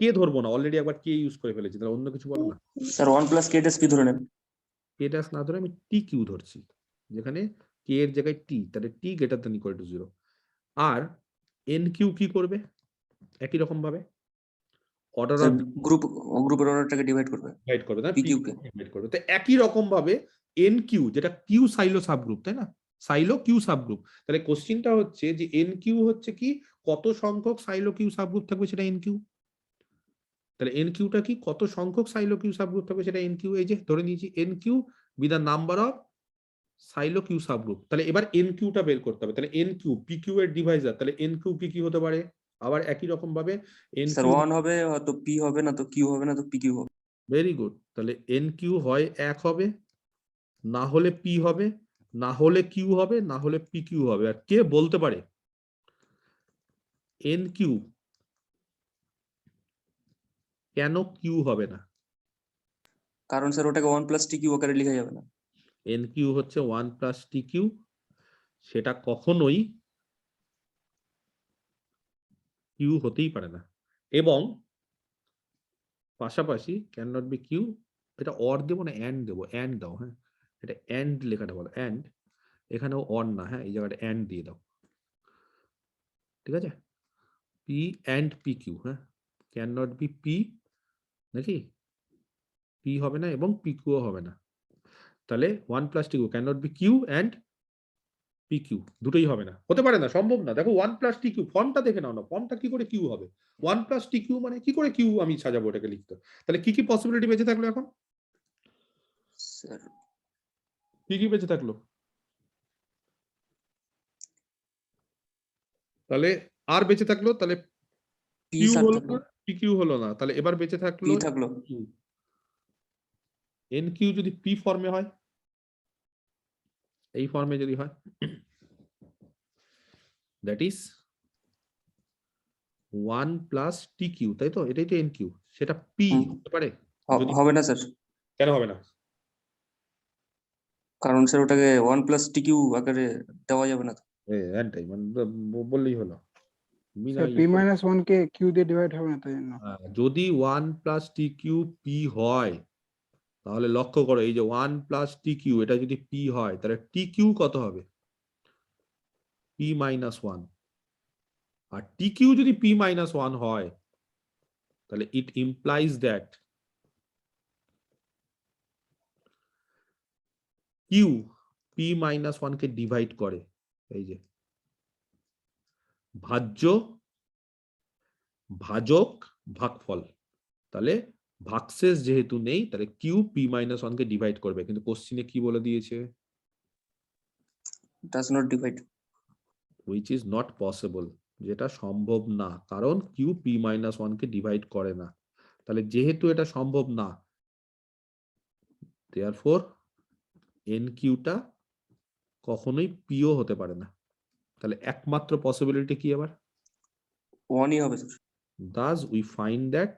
K ধরবো না, অলরেডি একবার কে ইউজ করে ফেলেছি, তাহলে অন্য কিছু বলো না। স্যার 1 প্লাস কে ড্যাশ পি ধরে নেন। কে ড্যাশ না ধরে আমি টি কিউ ধরছি, যেখানে কে এর জায়গায় টি, তাহলে T greater than equal to 0। আর এন কিউ কি করবে? একই রকম ভাবে অর্ডার স্যার অফ গ্রুপের অর্ডারটাকে ডিভাইড করবে ডিভাইড করবে, তাই পি পি কিউ কিউ কে। ডিভাইড করবে। তো একই রকম ভাবে এন কিউ, যেটা কিউ সাইলো সাবগ্রুপ, তাই না? Sylow q subgroup. তাহলে কোশ্চিনটা হচ্ছে যে এন কিউ হচ্ছে কি, কত সংখ্যক সাইলো কিউ সাবগ্রুপ থাকবে সেটা এন কিউ। তাহলে এন কিউটা কি, কত সংখ্যক সাইলো কিউ সাবগ্রুপ থাকবে সেটা এন কিউ। এই যে ধরে নিয়েছি n q be the number of Sylow q subgroup. তাহলে এবার এন কিউটা বের করতে হবে। তাহলে এন কিউ পি কিউ এর ডিভাইজার, তাহলে এন কিউ কি কি হতে পারে? আবার একই রকম ভাবে এন স্যার কিউ, 1 হবে, হয়তো পি হবে, না তো কিউ হবে, না তো পি কিউ হবে। Very good. তাহলে এন কিউ হয় এক হবে, না হলে পি হবে, না হলে কিউ হবে, না হলে পি কিউ হবে। আর কে বলতে পারে এন কিউ কেন কিউ হবে না? কারণ স্যার ওটাকে 1 প্লাস টি কিউ আকারে লেখা যাবে না। এন কিউ হচ্ছে ওয়ান প্লাস টি কিউ, সেটা কখনোই কিউ হতেই পারে না। এবং পাশাপাশি ক্যান নট বি কিউ, এটা অর দেবো না অ্যান্ড দেবো? অ্যান্ড দাও, হ্যাঁ, এটা অ্যান্ড লেখাটা বলো, অ্যান্ড। এখানেও অর না, হ্যাঁ, এই জায়গাটা অ্যান্ড দিয়ে দাও, ঠিক আছে? পি অ্যান্ড পি কিউ, হ্যাঁ, ক্যান নট বি পি, নাকি পি হবে না এবং পি কিউ হবে না। তাহলে one plus t q can not be q and p q, দুটোই হবে না, হতে পারে না, সম্ভব না। দেখো ওয়ান প্লাস টি কিউ ফর্মটা দেখে নাও না, ফর্মটা কি করে কিউ হবে? ওয়ান প্লাস টি কিউ মানে কি করে কিউ আমি সাজাবো এটাকে লিখতে? তাহলে কি কি পসিবিলিটি বেঁচে থাকলো এখন? স্যার কি কি বেঁচে থাকলো? তাহলে আর বেঁচে থাকলো, তাহলে পি কিউ স্যার হলো থাকলো, না, পি কিউ হলো না, তাহলে এবার বেঁচে পি থাকলো থাকলো। N Q. যদি পি ফর্মে হয়, এই ফর্মে যদি হয়, that is one plus t q, তাই তো? এটাই তো এন কিউ, সেটা পি হুম, হতে পারে? যদি হবে না স্যার, কেন হবে না? কারণ স্যার ওটাকে 1 প্লাস টি কিউ আকারে দেওয়া যাবে না তো। একটাই মানে বললেই হলো। স্যার p minus 1 কে q দিয়ে ডিভাইড হবে না তাই জন্য। যদি 1 প্লাস টি কিউ পি হয় তাহলে লক্ষ্য করো এই যে 1 প্লাস টি কিউ এটা যদি পি হয় তাহলে টি কিউ কত হবে? P minus 1। আর টি কিউ যদি পি মাইনাস 1 হয় তাহলে it implies that q p minus 1 কে ডিভাইড করে। এই যে ভাজ্য ভাজক ভাগফল, তাহলে ভাগশেষ যেহেতু নেই তাহলে কিউ পি মাইনাস 1 কে ডিভাইড করবে, কিন্তু কোশ্চিনে কি বলে দিয়েছে? does not divide. which is not possible, যেটা সম্ভব না, কারণ কিউ পি মাইনাস 1 কে ডিভাইড করে না। তাহলে যেহেতু এটা সম্ভব না, therefore এন কিউটা কখনোই পিও হতে পারে না। তাহলে একমাত্র পসিবিলিটি কি আবার? 1 ই হবে sir. thus we find that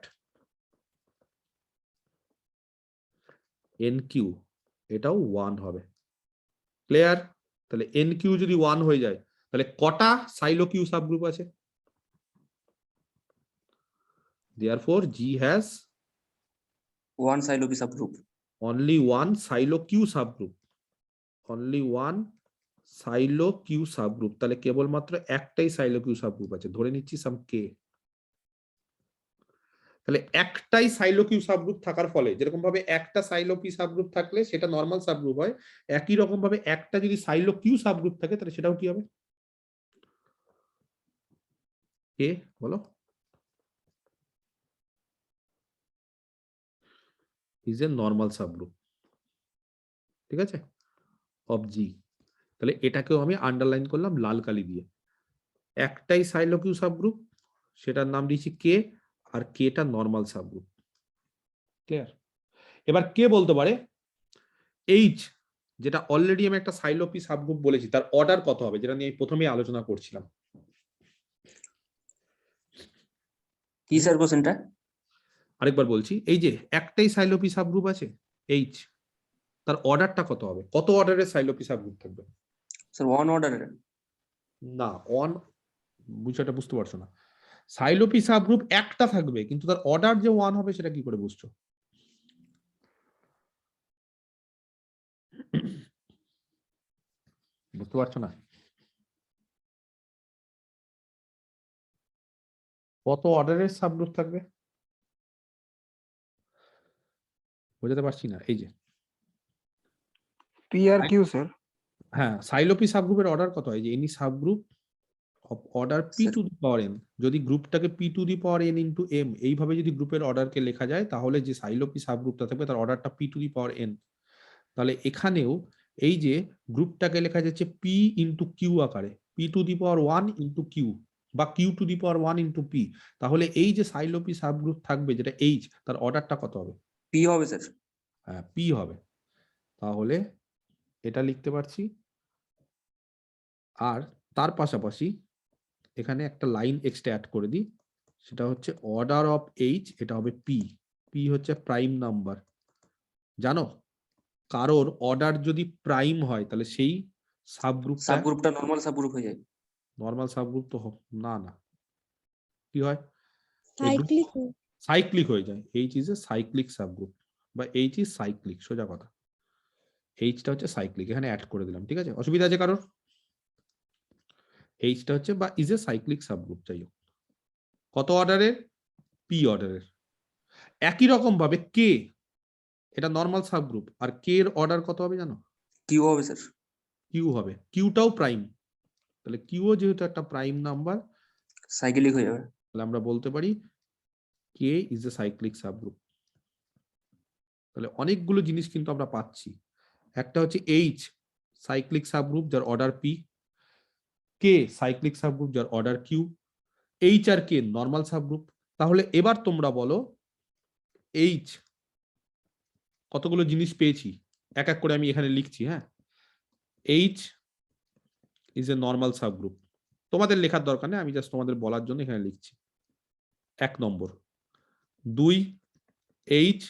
এন কিউ এটাও 1 হবে। ক্লিয়ার? তাহলে এন কিউ যদি 1 হয়ে যায় তাহলে কটা সাইলো কিউ সাবগ্রুপ আছে? therefore G has 1 silo p subgroup. only one silo Q subgroup, only one silo Q subgroup। তাহলে কেবলমাত্র একটাই silo Q subgroup আছে, ধরে নিচ্ছি সাম K। তাহলে একটাই silo Q subgroup থাকার ফলে যেরকম ভাবে একটা silo P subgroup থাকলে সেটা নরমাল সাবগ্রুপ হয়, একই রকম ভাবে একটা যদি silo Q subgroup থাকে তাহলে সেটাও কি হবে? কে বলো? is a normal subgroup, ঠিক আছে, of G। তাহলে এটাকেও আমি আন্ডারলাইন করলাম লাল কালি দিয়ে। একটাই সাইলো কিউ সাবগ্রুপ, সেটার নাম দিয়েছি কে, আর কেটা নরমাল সাবগ্রুপ। ক্লিয়ার? এবার কে বলতে পারে এইচ, যেটা অলরেডি আমি একটা সাইলো পি সাবগ্রুপ বলেছি, তার অর্ডার কত হবে, যেটা নিয়ে প্রথমেই আলোচনা করছিলাম। কি স্যার কোশ্চেনটা? আরেকবার বলছি, এই যে একটাই সাইলো পি সাবগ্রুপ আছে এইচ, তার অর্ডারটা কত হবে? কত অর্ডারের সাইলো পি সাবগ্রুপ থাকবে? স্যার 1 অর্ডারের। না, অন বিষয়টা বুঝতে পারছো না। সাইলো পি সাবগ্রুপ একটা থাকবে কিন্তু তার অর্ডার যে 1 হবে সেটা কি করে বুঝছো? বুঝতে পারছো না? কত অর্ডারের সাবগ্রুপ থাকবে বোঝাতে পারছি না। এই যে p আর q স্যার। হ্যাঁ, সাইলোপি সাবগ্রুপের অর্ডার কত হয়? যে any subgroup of order P to the power N, যদি গ্রুপটাকে P to the power N into M এইভাবে যদি গ্রুপের অর্ডারকে লেখা যায় তাহলে যে সাইলোপি সাবগ্রুপটা থাকবে তার অর্ডারটা P to the power N. তাহলে এখানেও এই যে গ্রুপটাকে লেখা যাচ্ছে পি ইন্টু কিউ আকারে, P to the power 1 into Q বা Q to the power 1 into P. তাহলে এই যে সাইলোপি সাবগ্রুপ থাকবে যেটা এইচ, তার অর্ডারটা কত হবে? পি হবে স্যার। হ্যাঁ, পি হবে। তাহলে এটা লিখতে পারছি। আর তার পাশাপাশি এখানে একটা লাইন এক্সট্রা অ্যাড করে দিই, সেটা হচ্ছে অর্ডার অফ এইচ, এটা হবে পি। পি হচ্ছে প্রাইম নাম্বার। জানো কারোর অর্ডার যদি প্রাইম হয় তাহলে সেই সাবগ্রুপটা নরমাল সাবগ্রুপ হয়ে যায়। নরমাল সাবগ্রুপ তো না, না কি হয়? সাইক্লিক সাইক্লিক হয়ে যায়। H is A cyclic subgroup বা এইচ ইজ সাইক্লিক, সোজা কথা। এইচটা হচ্ছে সাইক্লিক, এখানে অ্যাড করে দিলাম, ঠিক আছে? অসুবিধা আছে কারোর? এইচটা হচ্ছে বা ইজ এ সাইক্লিক সাবগ্রুপ। যাই হোক, কত অর্ডারের? পি অর্ডারের। একই রকম ভাবে কে, এটা নরমাল সাবগ্রুপ, আর কে এর অর্ডার কত হবে জানো? কিউ হবে স্যার। কিউ হবে। কিউটাও প্রাইম, তাহলে কিউও যেহেতু একটা প্রাইম নাম্বার সাইক্লিক হয়ে যাবে। তাহলে আমরা বলতে পারি K is a cyclic subgroup. তাহলে অনেকগুলো জিনিস কিন্তু আমরা পাচ্ছি। একটা হচ্ছে এইচ সাইক্লিক সাবগ্রুপ যার অর্ডার পি, কে সাইক্লিক সাবগ্রুপ যার অর্ডার কিউ, এইচ আর কে নরমাল সাবগ্রুপ। তাহলে এবার তোমরা বলো এইচ কতগুলো জিনিস পেয়েছি, এক এক করে আমি এখানে লিখছি। হ্যাঁ, H is A normal subgroup, তোমাদের লেখার দরকার নেই, আমি জাস্ট তোমাদের বলার জন্য এখানে লিখছি। 1 নম্বর। 2, H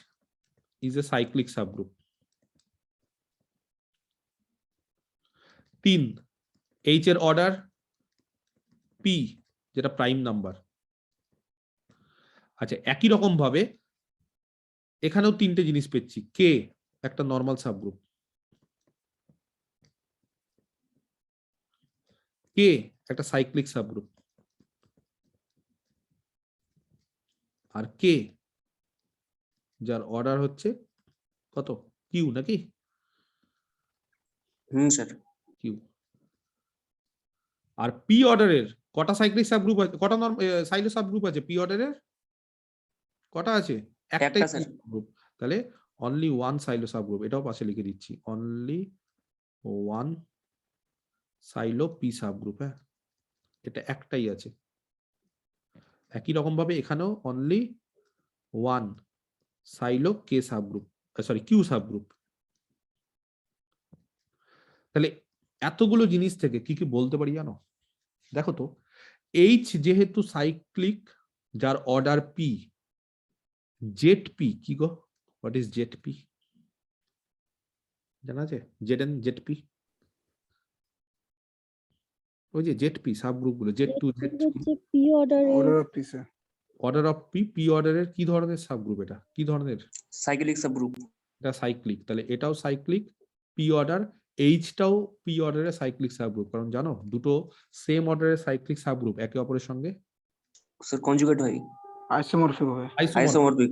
is A cyclic subgroup. 3, H এর অর্ডার পি, যেটা প্রাইম নাম্বার। আচ্ছা, একই রকম ভাবে এখানেও তিনটে জিনিস পেয়েছি। কে একটা নর্মাল সাবগ্রুপ, কে একটা সাইক্লিক সাবগ্রুপ, আর কে যার অর্ডার হচ্ছে কত, কিউ নাকি, স্যার। কিউ। আর পি অর্ডারের কটা সাইক্লিক সাবগ্রুপ আছে, কটা সাইলো সাবগ্রুপ আছে পি অর্ডারের, কটা আছে? একটাই একটা, স্যার। গ্রুপ। তাহলে অনলি ওয়ান সাইলো সাবগ্রুপ, এটাও পাশে লিখে দিচ্ছি, only one silo P subgroup. হ্যাঁ, এটা একটাই আছে। একই রকম ভাবে এখানেও অনলি ওয়ান সাইলো কে সাবগ্রুপ, সরি কিউ সাবগ্রুপ। তাহলে এতগুলো জিনিস থেকে কি কি বলতে পারি জানো? দেখো তো, এইচ যেহেতু সাইক্লিক যার অর্ডার পি, জেড পি কি গো, হোয়াট ইজ জেড পি জানা আছে? জেড এন জেড পি, ওই যে জেড পি সাবগ্রুপ গুলো, জেড টু জেড থ্রি, হচ্ছে পি অর্ডারে Order of P, sir. Order of P, P অর্ডারের কি ধরনের সাবগ্রুপ, এটা কি ধরনের? Cyclic subgroup. এটা সাইক্লিক, তাহলে এটাও সাইক্লিক পি অর্ডার। এইচটাও পি অর্ডারের সাইক্লিক সাবগ্রুপ, কারণ জানো দুটো সেম অর্ডারের সাইক্লিক সাবগ্রুপ একে অপরের সঙ্গে স্যার কনজুগেট হয়, Isomorphic হবে। আইসোমরফিক।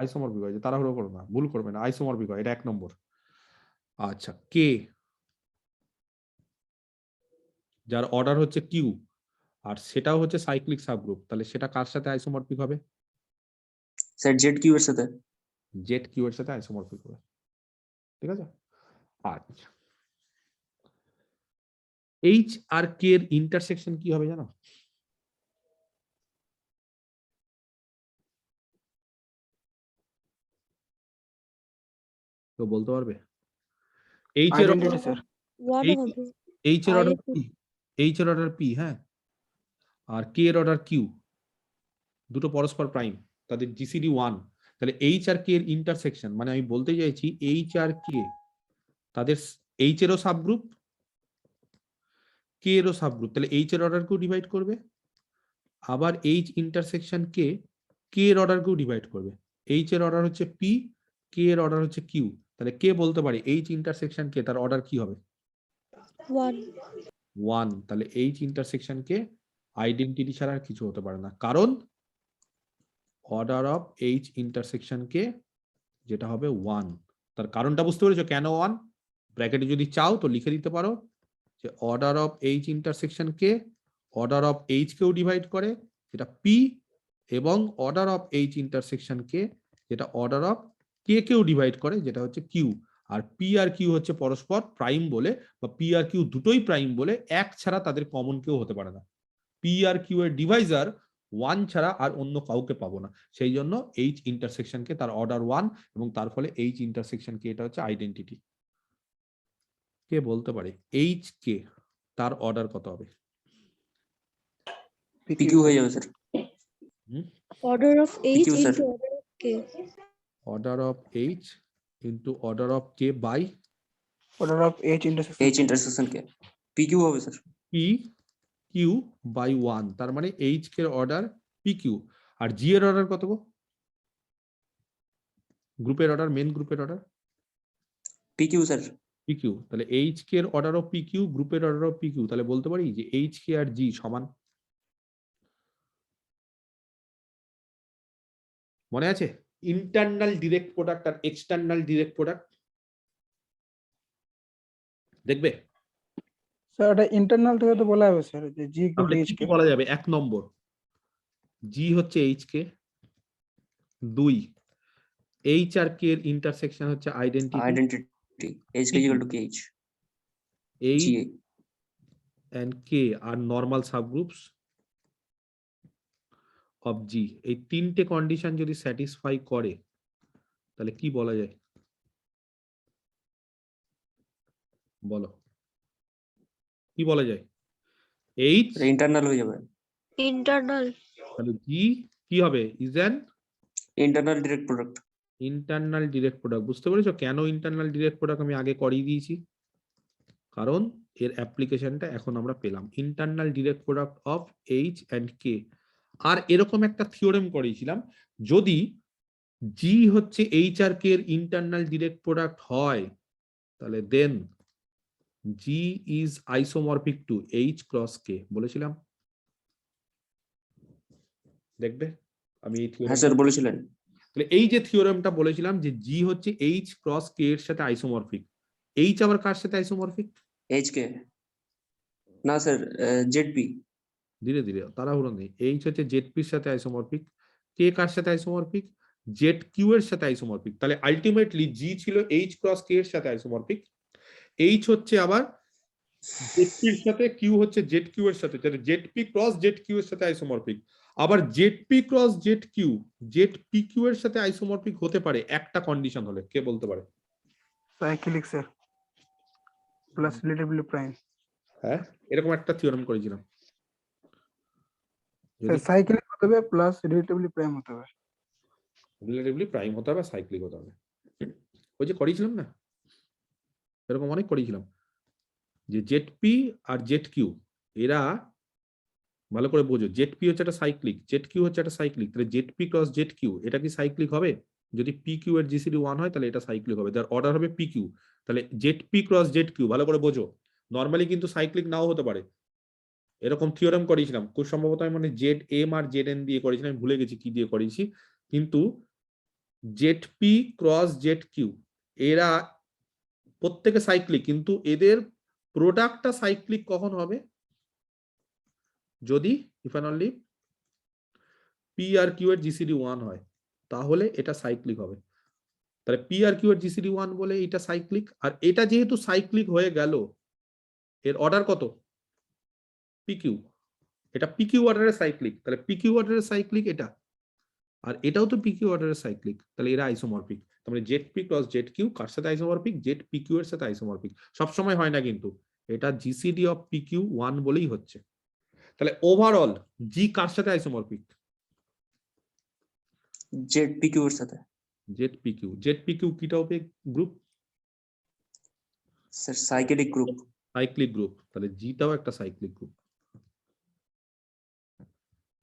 আইসোমরফিক হয়, তাড়াহুড়ো করো না, ভুল করবে না, আইসোমরফিক হয়, এটা 1 নম্বর। আচ্ছা, কে যার অর্ডার হচ্ছে কিউ আর সেটাও হচ্ছে সাইক্লিক সাবগ্রুপ, তাহলে সেটা কার সাথে আইসোমরফিক হবে? স্যার জেড কিউ এর সাথে। জেড কিউ এর সাথে আইসোমরফিক হবে। ঠিক আছে। আচ্ছা, এইচ আর কে এর ইন্টারসেকশন কি হবে জানো? তো বলতে পারবে? এইচ এর Identity, sir. ওয়ান এই- হবে। এইচ এর অর্ডার I পি, এইচ এর অর্ডার পি, হ্যাঁ, আর কে এর অর্ডার কিউ, দুটো পরস্পর প্রাইম, তাদের জিসিডি 1। তাহলে এইচ আর কে এর ইন্টারসেকশন মানে আমি বলতে চাইছি এইচ আর কে তাদের এইচ এরও সাবগ্রুপ, কে এরও সাবগ্রুপ, তাহলে এইচ এর অর্ডারকেও ডিভাইড করবে, আবার এইচ ইন্টারসেকশন কে, কে এর অর্ডারকেও ডিভাইড করবে। এইচ এর অর্ডার হচ্ছে পি, কে এর অর্ডার হচ্ছে কিউ, তাহলে কে বলতে পারি এইচ ইন্টারসেকশন কে তার অর্ডার কি হবে? ওয়ান। 1। তাহলে এইচ ইন্টারসেকশন কে আইডেন্টিটি ছাড়া আর কিছু হতে পারে না, কারণ অর্ডার অফ এইচ ইন্টারসেকশন কে যেটা হবে 1। তার কারণটা বুঝতে পেরেছো কেন 1? ব্র্যাকেটে যদি চাও তো লিখে দিতে পারো যে order of H intersection K order of H কেও ডিভাইড করে যেটা পি, এবং অর্ডার অফ এইচ ইন্টারসেকশন কে যেটা অর্ডার অফ কে কেও ডিভাইড করে যেটা হচ্ছে কিউ। আর পি আর কিউ হচ্ছে পরস্পর প্রাইম বলে, বা পি আর কিউ দুটোই প্রাইম বলে এক ছাড়া তাদের কমন কেউ হতে পারে না। পি আর কিউ এর ডিভাইজার 1 ছাড়া আর অন্য কাউকে পাবো না, সেই জন্য এইচ ইন্টারসেকশন কে তার অর্ডার 1, এবং তার ফলে এইচ ইন্টারসেকশন কে এটা হচ্ছে আইডেন্টিটি। কে বলতে পারে এইচ কে তার অর্ডার কত হবে? পিকিউ হয়ে যাবে sir. Order of H PQ, sir. Into order of K. Order of H into order of K by Order of H intersection. H intersection K PQ হবে sir. P Q by 1, তার মানে H K order P Q. আর G এর order কত গো? গ্রুপের order, main গ্রুপের order PQ sir. P Q, তাহলে এইচ কে এর অর্ডার অফ পি কিউ, গ্রুপের অর্ডার অফ পি কিউ, তাহলে বলতে পারি যে এইচ কে আর জি সমান। মনে আছে ইন্টারনাল ডিরেক্ট প্রোডাক্ট আর এক্সটার্নাল ডিরেক্ট প্রোডাক্ট দেখবে? Sir, এটা internal থেকে তো বলা হবে স্যার যে G equal তাহলে to কি H কি কে। বলা যাবে? 1 নম্বর জি হচ্ছে এইচ কে, 2 এইচ আর কে এর ইন্টারসেকশন হচ্ছে identity, identity H K equal two K H. H G and K are normal subgroups of G। এই তিনটে কন্ডিশন যদি স্যাটিসফাই করে তাহলে কি বলা যায় বলো? কি বলা যায়? এইচ ইন্টারনাল হয়ে যাবে। ইন্টারনাল। তাহলে জি কি হবে? Is an internal direct product. Internal direct product. বুঝতে পেরেছো কেন ইন্টারনাল ডিরেক্ট প্রোডাক্ট আমি আগে করিয়ে দিয়েছি? কারণ এর অ্যাপ্লিকেশনটা এখন আমরা পেলাম, internal direct product of H and K. আর এরকম একটা থিওরেম করেছিলাম, যদি জি হচ্ছে এইচ আর কে এর ইন্টারনাল ডিরেক্ট প্রোডাক্ট হয়, তাহলে then G is isomorphic to H cross K, বলেছিলাম। দেখবে আমি এই হ্যাঁ থিওরেম, স্যার বলেছিলেন। তাহলে এই যে থিওরেমটা বলেছিলাম যে জি হচ্ছে এইচ ক্রস কে এর সাথে আইসোমরফিক, এইচ আবার কার সাথে আইসোমরফিক? এইচ কে না স্যার, জেড পি। ধীরে ধীরে, তাড়াহুড়ো নেই। এইচ হচ্ছে জেড পির সাথে আইসোমরফিক, কে কার সাথে আইসোমরফিক? জেড কিউ এর সাথে আইসোমরফিক। তাহলে আলটিমেটলি জি ছিল এইচ ক্রস কে এর সাথে আইসোমরফিক, এইচ হচ্ছে আবার জেড পির সাথে, কিউ হচ্ছে জেড কিউ এর সাথে, তাহলে z P cross Z q এর সাথে আইসোমরফিক। আবার z P cross Z q Z P Q এর সাথে আইসোমরফিক হতে পারে একটা কন্ডিশন হলে, কে বলতে পারে? Cyclic sir, plus relatively prime. হ্যাঁ, এরকম একটা থিওরেম করেছিলাম। স্যার সাইক্লিক হতে হবে প্লাস রিলেটিভলি প্রাইম হতে হবে। রিলেটিভলি প্রাইম হতে হবে, সাইক্লিক হতে হবে। ওই যে করেছিলাম না, এরকম অনেক করেছিলাম, যে Z P R Z q এরা, ভালো করে বোঝো, জেড পি হচ্ছে একটা সাইক্লিক, জেড কিউ হচ্ছে একটা সাইক্লিক, তাহলে z P cross Z q এটা কি সাইক্লিক হবে? যদি পি কিউ এর জিসিডি 1 হয় তাহলে এটা সাইক্লিক হবে, তার অর্ডার হবে পি কিউ। তাহলে z P cross Z q, ভালো করে বোঝো, নর্মালি কিন্তু সাইক্লিক নাও হতে পারে। এরকম থিওরেম করেছিলাম, খুব সম্ভবত আমি মানে জেড এম আর জেড এন দিয়ে করেছিলাম, আমি ভুলে গেছি কি দিয়ে করেছি, কিন্তু z P cross Z q এরা প্রত্যেকে সাইক্লিক, কিন্তু এদের প্রোডাক্টটা সাইক্লিক কখন হবে? যদি ইফ অ্যান্ড অনলি পি আর কিউ এর জিসিডি 1 হয়, তাহলে এটা সাইক্লিক হবে। তাহলে পি আর কিউ এর জিসিডি 1 বলে এটা সাইক্লিক, আর এটা যেহেতু সাইক্লিক হয়ে গেল, এর অর্ডার কত? P q. এটা পি কিউ অর্ডারের সাইক্লিক, তাহলে পি কিউ অর্ডারের সাইক্লিক এটা, আর এটাও তো পি কিউ অর্ডারের সাইক্লিক, তাহলে এরা আইসোমরফিক। তার মানে Z P cross Z Q কার সাথে আইসোমরফিক? জেড পি কিউ এর সাথে আইসোমরফিক। সবসময় হয় না কিন্তু, এটা জিসিডি অফ পি কিউ 1 বলেই হচ্ছে। তাহলে ওভারঅল জি কার সাথে আইসোমরফিক? জেড পি কিউ এর সাথে। Z P Q. Z P Q কিটা হবে group? Sir cyclic group. Cyclic group, তাহলে জিটাও একটা সাইক্লিক গ্রুপ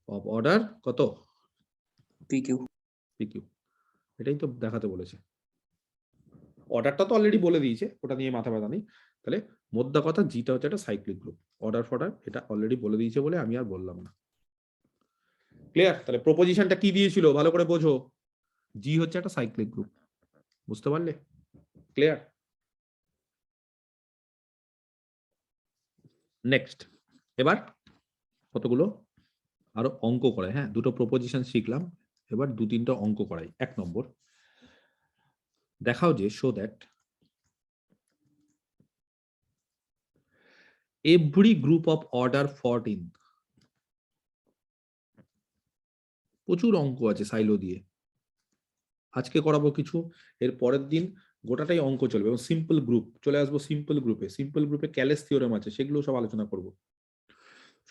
অফ অর্ডার কত? P Q. P Q. এটাই তো দেখাতে বলেছে, অর্ডারটা তো অলরেডি বলে দিয়েছে, ওটা নিয়ে মাথা ব্যথা নেই। তাহলে মোদ্দা কথা, জিটা হচ্ছে একটা সাইক্লিক গ্রুপ, অর্ডার ফর্ডার এটা অলরেডি বলে দিয়েছে বলে আমি আর বললাম না। ক্লিয়ার? তাহলে প্রপোজিশনটা কি দিয়েছিল ভালো করে বোঝো, জি হচ্ছে একটা সাইক্লিক গ্রুপ, বুঝতে পারলে? ক্লিয়ার? নেক্সট, এবার কতগুলো আরো অঙ্ক করাই। হ্যাঁ, দুটো প্রপোজিশন শিখলাম, এবার 2-3টা অঙ্ক করাই। 1 নম্বর, দেখাও যে show that every group of order 14, প্রচুর অঙ্ক আছে সাইলো দিয়ে, আজকে করাবো কিছু, এর পরের দিন গোটাটাই অঙ্ক চলবে, এবং সিম্পল গ্রুপ চলে আসবো। সিম্পল গ্রুপে ক্যালেস থিওরেম আছে, সেগুলো সব আলোচনা করব।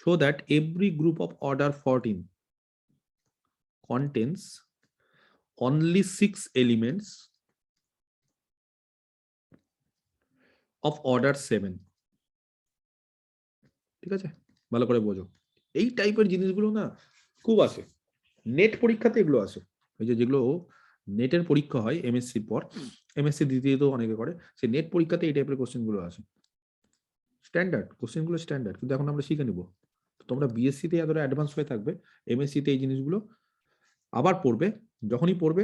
So that every group of order 14 contains only 6 elements of order 7। ঠিক আছে, ভালো করে বোঝো, এই টাইপের জিনিসগুলো না খুব আসে নেট পরীক্ষাতে, এগুলো আসে। এই যে যেগুলো নেটের পরীক্ষা হয় এমএসসি পর, এমএসসি দ্বিতীয় তো অনেকে করে, সেই নেট পরীক্ষাতে এই টাইপের কোশ্চেন গুলো আসে। স্ট্যান্ডার্ড কোশ্চেন গুলো স্ট্যান্ডার্ড, কিন্তু এখন আমরা শিখে নিব। তোমরা বিএসসি তে এতটা অ্যাডভান্স হয়ে থাকবে, এমএসসি তে এই জিনিসগুলো আবার পড়বে, যখনই পড়বে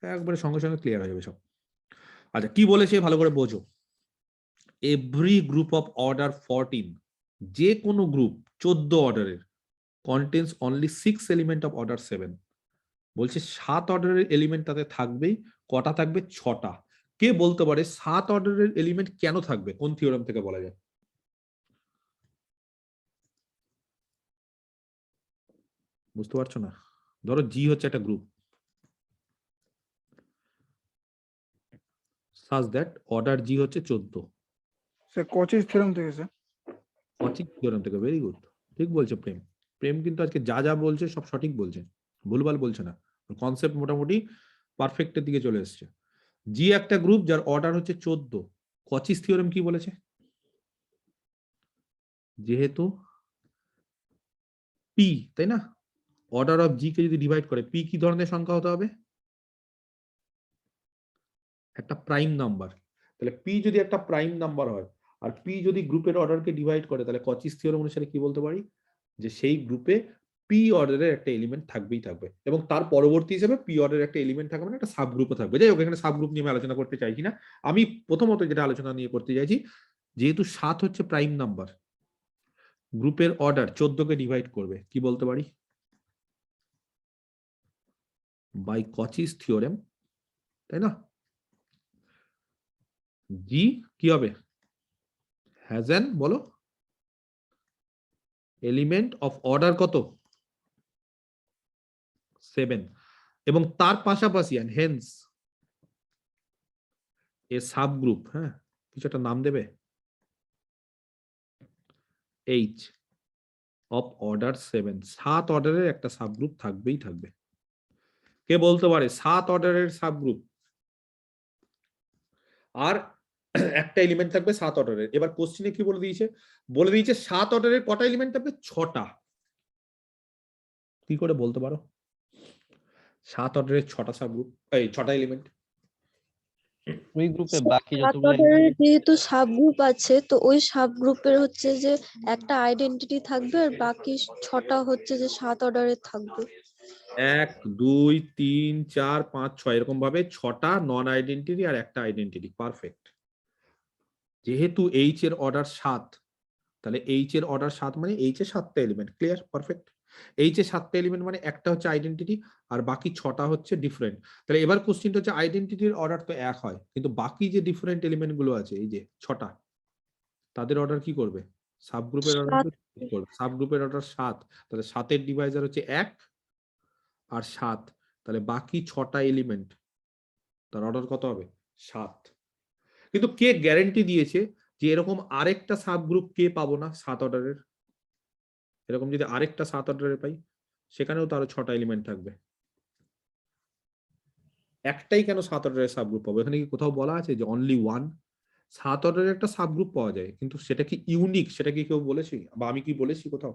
একবারে সঙ্গে সঙ্গে ক্লিয়ার হয়ে যাবে সব। আচ্ছা, কি বলেছে ভালো করে বোঝো। এভরি গ্রুপ অফ অর্ডার 14, যে কোনো গ্রুপ 14 অর্ডারের, contains only 6 element of order 7। বলছে 7 অর্ডারের এলিমেন্ট তাতে থাকবেই, কটা থাকবে? 6টা। কে বলতে পারে 7 অর্ডারের এলিমেন্ট কেন থাকবে? কোন থিওরেম থেকে বলা যায়? বুঝতে পারছো না? ধরো জি হচ্ছে একটা গ্রুপ, such that অর্ডার জি হচ্ছে 14। স্যার কোচিস থিওরেম থেকে স্যার। কচিক থিওরেম থেকে, ভেরি গুড, ঠিক বলছে প্রেম। প্রেম কিন্তু আজকে যা যা বলছে সব সঠিক বলছে, ভুলভাল বলছে না, কনসেপ্ট মোটামুটি পারফেক্টের দিকে চলে এসছে। জি একটা গ্রুপ যার অর্ডার হচ্ছে 14, কচিস থিওরেম কি বলেছে? যেহেতু পি, তাই না, অর্ডার অফ জি কে যদি ডিভাইড করে, পি কি ধরনের সংখ্যা হতে হবে? একটা প্রাইম নাম্বার। তাহলে পি যদি একটা প্রাইম নাম্বার হয় আর পি যদি গ্রুপের অর্ডারকে ডিভাইড করে, তাহলে কচিস থিওরেম অনুসারে কি বলতে পারি? যে সেই গ্রুপে পি অর্ডারের একটা এলিমেন্ট থাকবেই থাকবে, এবং তার পরবর্তী হিসেবে পি অর্ডারের একটা এলিমেন্ট থাকবে, মানে একটা সাব গ্রুপও থাকবে। যাই হোক, এখানে সাব গ্রুপ নিয়ে আমি আলোচনা করতে চাইছি না। আমি প্রথমত যেটা আলোচনা নিয়ে করতে চাইছি, যেহেতু 7 হচ্ছে প্রাইম নাম্বার, গ্রুপের অর্ডার 14 কে ডিভাইড করবে, কি বলতে পারি? বাই কচিস থিওরেম, তাই না? জি কি হবে? হ্যাজ অ্যান, বলো, এলিমেন্ট অফ অর্ডার কত? 7, এবং তার পাশাপাশি and hence a subgroup, হ্যাঁ, কিছু একটা নাম দেবে, এইচ অফ অর্ডার 7, 7 অর্ডারের একটা সাব গ্রুপ থাকবেই থাকবে। কে বলতে পারে 7 অর্ডারের সাব গ্রুপ আর একটা এলিমেন্ট থাকবে 7 অর্ডারের? এবার কোশ্চেনে কি বলে দিয়েছে? বলে দিয়েছে 7 অর্ডারের কটা এলিমেন্ট থাকবে? 6টা। কি করে বলতে পারো 7 অর্ডারের 6টা সাব গ্রুপ, এই 6টা এলিমেন্ট? ওই গ্রুপে So, বাকি সাত যতগুলো অর্ডারের যেহেতু সাব গ্রুপ আছে, তো ওই সাব গ্রুপের হচ্ছে যে একটা আইডেন্টিটি থাকবে আর বাকি 6টা হচ্ছে যে 7 অর্ডারের থাকবে। 1 2 3 4 5 6 এরকম ভাবে 6টা নন আইডেন্টিটি আর একটা আইডেন্টিটি। পারফেক্ট। যেহেতু এইচ এর অর্ডার 7, তাহলে এইচ এর অর্ডার 7 মানে এইচ এর 7টা এলিমেন্ট। ক্লিয়ার? পারফেক্ট। এইচ এর 7টা এলিমেন্ট মানে একটা হচ্ছে আইডেন্টিটি আর বাকি 6টা হচ্ছে ডিফারেন্ট। তাহলে এবার কোশ্চেনটা হচ্ছে আইডেন্টিটির অর্ডার তো এক হয়, কিন্তু বাকি যে ডিফারেন্ট এলিমেন্ট গুলো আছে, এই যে 6টা, তাদের অর্ডার কি করবে? সাবগ্রুপের অর্ডার সাত করবে। সাবগ্রুপের অর্ডার 7, তাহলে 7 এর ডিভাইজার হচ্ছে 1 আর 7, তাহলে বাকি 6টা এলিমেন্ট তার অর্ডার কত হবে? 7। কিন্তু কে গ্যারান্টি দিয়েছে যে এরকম আরেকটা সাব গ্রুপ কে পাবো না 7 অর্ডারের? এরকম যদি আরেকটা 7 অর্ডারের পাই, সেখানেও তো আরো 6টা এলিমেন্ট থাকবে। একটাই কেন 7 অর্ডারের সাব গ্রুপ পাবো? এখানে কি কোথাও বলা আছে যে অনলি ওয়ান 7 অর্ডারের একটা সাব গ্রুপ পাওয়া যায়, কিন্তু সেটা কি ইউনিক? সেটা কি কেউ বলেছি, বা আমি কি বলেছি কোথাও?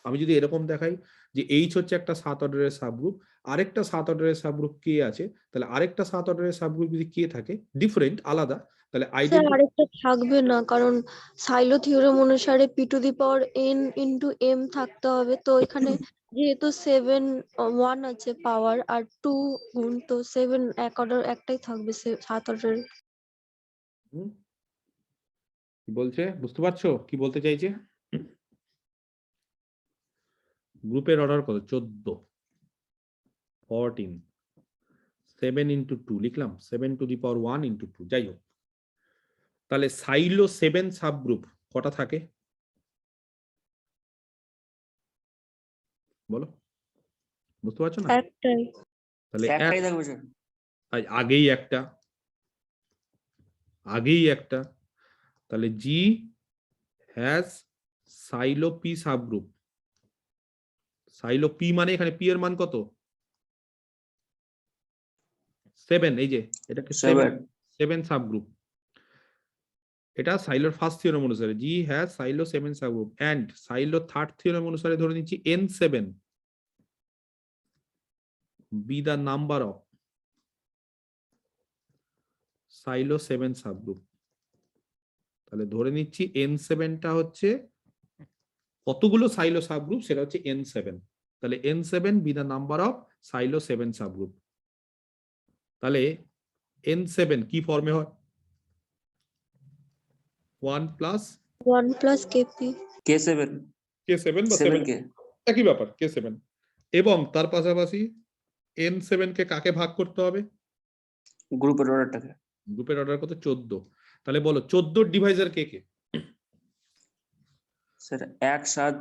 আমি যদি এরকম দেখাই যে এইচ হচ্ছে একটা 7 অর্ডারের সাবগ্রুপ, আরেকটা 7 অর্ডারের সাবগ্রুপ কে আছে, তাহলে আরেকটা 7 অর্ডারের সাবগ্রুপ যদি কে থাকে ডিফারেন্ট, আলাদা, তাহলে স্যার আইডেন্টি আরেকটা থাকবে না, কারণ সাইলো থিওরেম অনুসারে p to the power N into m থাকতে হবে। তো এখানে যেহেতু 1 আছে পাওয়ার আর 2 গুণ, তো 7 এক অর্ডার একটাই থাকবে 7 অর্ডার। কি বলছে বুঝতে পারছো কি বলতে চাইছে? গ্রুপের অর্ডার কত? 14, 14, 7 ইন্টু 2 লিখলাম, 7 টু দি পাওয়ার 1 ইন্টু 2। যাই হোক, তাহলে সাইলো 7 সাবগ্রুপ কটা থাকে বলো? বুঝতে পারছো না? একটাই। তাহলে একটাই থাকবে স্যার। আগেই একটা, আগেই একটা, তাহলে G has Sylow P subgroup. Sylow P মানে এখানে পি এর মান কত? 7। এই যে এটাকে 7, 7 সাবগ্রুপ। এটা সাইলোর ফার্স্ট থিওরেম অনুসারে G has Sylow 7 subgroup, and Sylow third theorem অনুসারে ধরে নিচ্ছি n7 be the number of Sylow 7 subgroup. তাহলে ধরে নিচ্ছি n7 টা হচ্ছে কতগুলো সাইলো সাবগ্রুপ, সেটা হচ্ছে n7। তাহলে n7 be the number of Sylow 7 subgroup. তাহলে n7 কি ফর্মে হয়? 1 plus 1 plus KP. K7 k7 বা 7, 7K একই ব্যাপার k7। এবং তার পাশাপাশি n7 কে কাকে ভাগ করতে হবে? গ্রুপের অর্ডারটাকে। গ্রুপের অর্ডার কত? 14। তাহলে বলো 14 ডিভাইজার কে কে? স্যার 1 7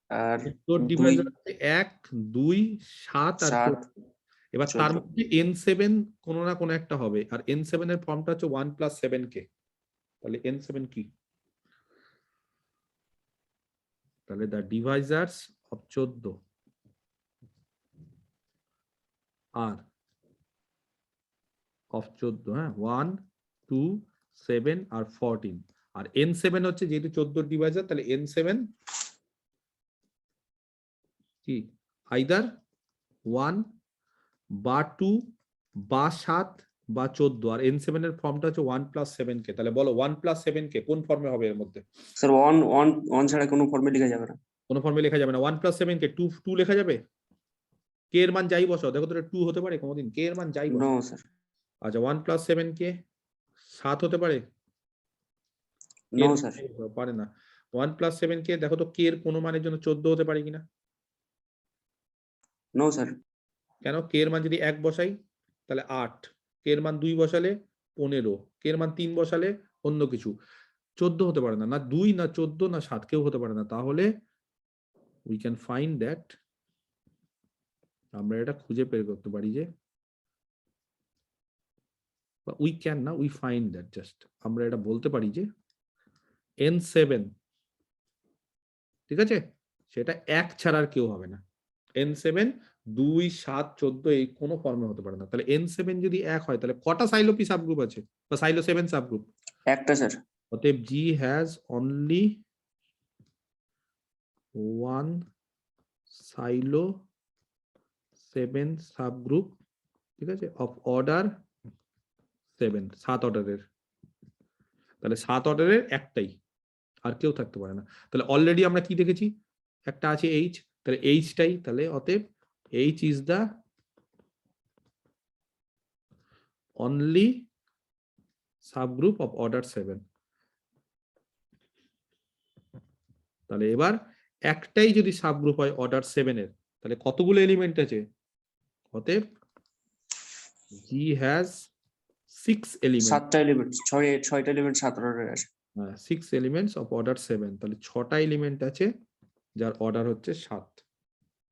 আর 14 2 ডিভাইজার হচ্ছে 1 2 7 আর 7 14। এবার তার 14। মধ্যে n7 কোনো না কোনো একটা হবে, আর n7 এর ফর্মটা হচ্ছে 1 প্লাস 7k। তাহলে n7 কি? তাহলে দ্য ডিভাইজার্স অফ 14 আর অফ 14, হ্যাঁ, 1 2 7 আর 14, আর n7 হচ্ছে যেহেতু 14 ডিভাইজার, তাহলে n7 কি আইদার 1 বা 2 বা 7 বা 14, আর n7 এর ফর্মটা হচ্ছে 1 + 7k। তাহলে বলো 1 + 7k কোন ফর্মে হবে এর মধ্যে? স্যার ওয়ান ওয়ান ওয়ান ছাড়া কোনো ফর্মে লেখা যাবে না। কোনো ফর্মে লেখা যাবে না। 1 + 7k 2 লেখা যাবে। k এর মান যাই বসাও, দেখো তো 2 হতে পারে কোনোদিন? k এর মান যাই নো বসাও। স্যার, আচ্ছা 1 + 7k 7 হতে পারে? k নো এর মান স্যার, যাই বসাও, পারে না। 1 + 7k দেখো তো k এর কোনো মানের জন্য 14 হতে পারে কিনা? নো স্যার, কেন? k এর মান যদি 1 বসাই তাহলে 8, k এর মান 2 বসালে 15, k এর মান 3 বসালে অন্য কিছু। 14 হতে পারে না, না 2 না 14 না 7, কেউ হতে পারে না। তাহলে উই ক্যান ফাইন্ড দ্যাট, আমরা এটা খুঁজে বের করতে পারি যে, উই ক্যান না, উই ফাইন্ড দ্যাট, জাস্ট আমরা এটা বলতে পারি যে n7, ঠিক আছে, সেটা 1 ছাড়া আর কেউ হবে না। n7 2 7 14 এই কোনো ফর্মে হতে পারে না। তাহলে n7 যদি 1 হয় তাহলে কটা সাইলোপি সাবগ্রুপ আছে বা সাইলো 7 সাবগ্রুপ? একটা স্যার। অতএব G has only one silo 7 subgroup, ঠিক আছে, অফ অর্ডার 7, 7 অর্ডারের। তাহলে 7 অর্ডারের একটাই, আর কেউ থাকতে পারে না। তাহলে অলরেডি আমরা কি দেখেছি? একটা আছে H, তাহলে Hটাই, তাহলে অতএব H is the only subgroup of order 7। তাহলে এবার একটাই যদি সাবগ্রুপ হয় অর্ডার 7 এর, তাহলে কতগুলো এলিমেন্ট আছে? অতএব G has 6 এলিমেন্ট, 7টা এলিমেন্ট, 6টা এলিমেন্ট 7 অর্ডারের আছে। 6 এলিমেন্টস অফ অর্ডার 7। তাহলে 6টা এলিমেন্ট আছে যার অর্ডার হচ্ছে 7,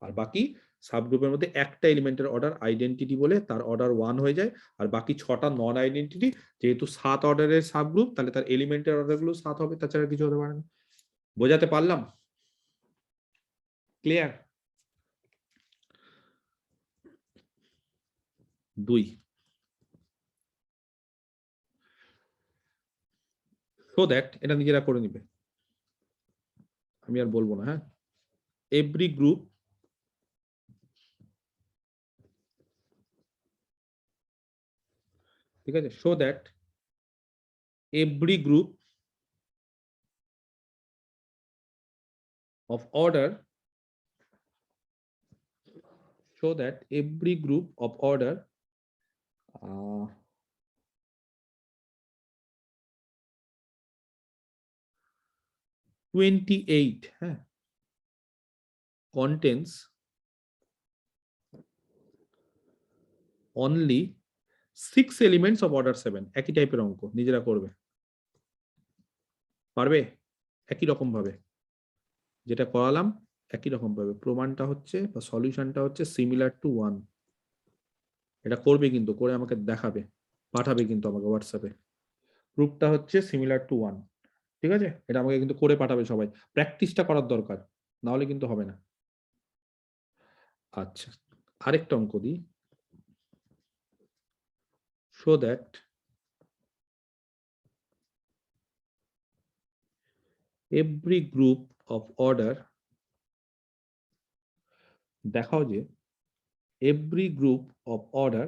আর বাকি সাবগ্রুপের মধ্যে একটা এলিমেন্টের অর্ডার আইডেন্টিটি বলে তার অর্ডার 1 হয়ে যায়, আর বাকি 6টা নন আইডেন্টিটি। যেহেতু 7 অর্ডারের সাবগ্রুপ, তাহলে তার এলিমেন্টের অর্ডারগুলো 7 হবে, তাছাড়া কিছু হতে পারে না। বোঝাতে পারলাম? ক্লিয়ার? 2, সো দ্যাট এটা নিজেরা করে নিবে, আমি আর বলবো না। হ্যাঁ, এভরি গ্রুপ ঠিক আছে, so that every group of order, so that every group of order 28 contains only 6 elements of order 7। একই টাইপের অঙ্ক, নিজেরা করবে, পারবে? একই রকম ভাবে যেটা করালাম, একই রকম ভাবে প্রমাণটা হচ্ছে বা সলিউশনটা হচ্ছে সিমিলার টু 1। এটা করবে কিন্তু, করে আমাকে দেখাবে, পাঠাবে কিন্তু আমাকে হোয়াটসঅ্যাপে। প্রুফটা হচ্ছে সিমিলার টু 1, ঠিক আছে? এটা আমাকে কিন্তু করে পাঠাবে সবাই, প্র্যাকটিসটা করার দরকার, না হলে কিন্তু হবে না। আচ্ছা, আরেকটা অঙ্ক দিই। so that every group of order, দেখাও যে every group of order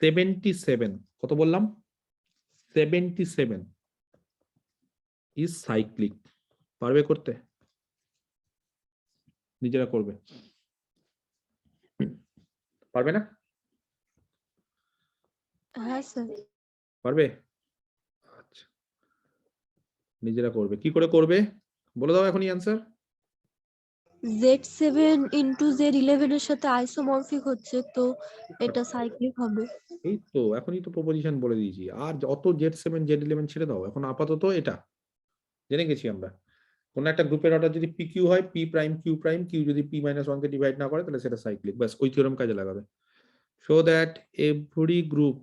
77, কত বললাম? 77 is cyclic। পারবে করতে? নিজেরা করবে, পারবে না? হ্যাঁ স্যার। পারবে? আচ্ছা, নিজেরা করবে। কি করে করবে বলে দাও এখনই অ্যান্সার। Z7 ইন্টু Z11 এর সাথে আইসোমরফিক হচ্ছে, তো এটা সাইক্লিক হবে। এই তো এখনই তো প্রপোজিশন বলে দিয়েছি, আর অত Z7 Z11 ছেড়ে দাও, এখন আপাতত এটা জেনে গেছি আমরা। কোন একটা গ্রুপের অর্ডার যদি পি কিউ হয়, p prime q prime, q যদি পি মাইনাস 1 কে ডিভাইড না করে তাহলে সেটা সাইক্লিক। ব্যাস ওই থিওরেম কাজে লাগাবে। সো দ্যাট এভরি গ্রুপ,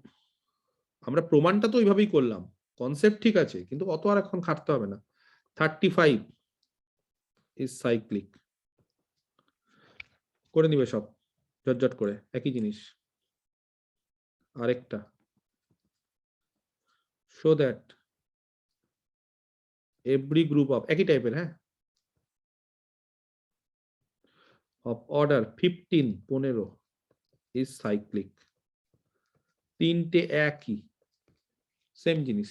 আমরা প্রমাণটা তো ওইভাবেই করলাম, কনসেপ্ট ঠিক আছে, কিন্তু অত আর এখন খাটতে হবে না। 35 ইজ সাইক্লিক। করে নিবে সব ঝটঝট করে, একই জিনিস। আরেকটা show that every group of একই টাইপের, হ্যাঁ, of order 15 is cyclic। তিনটে একই, সেম জিনিস।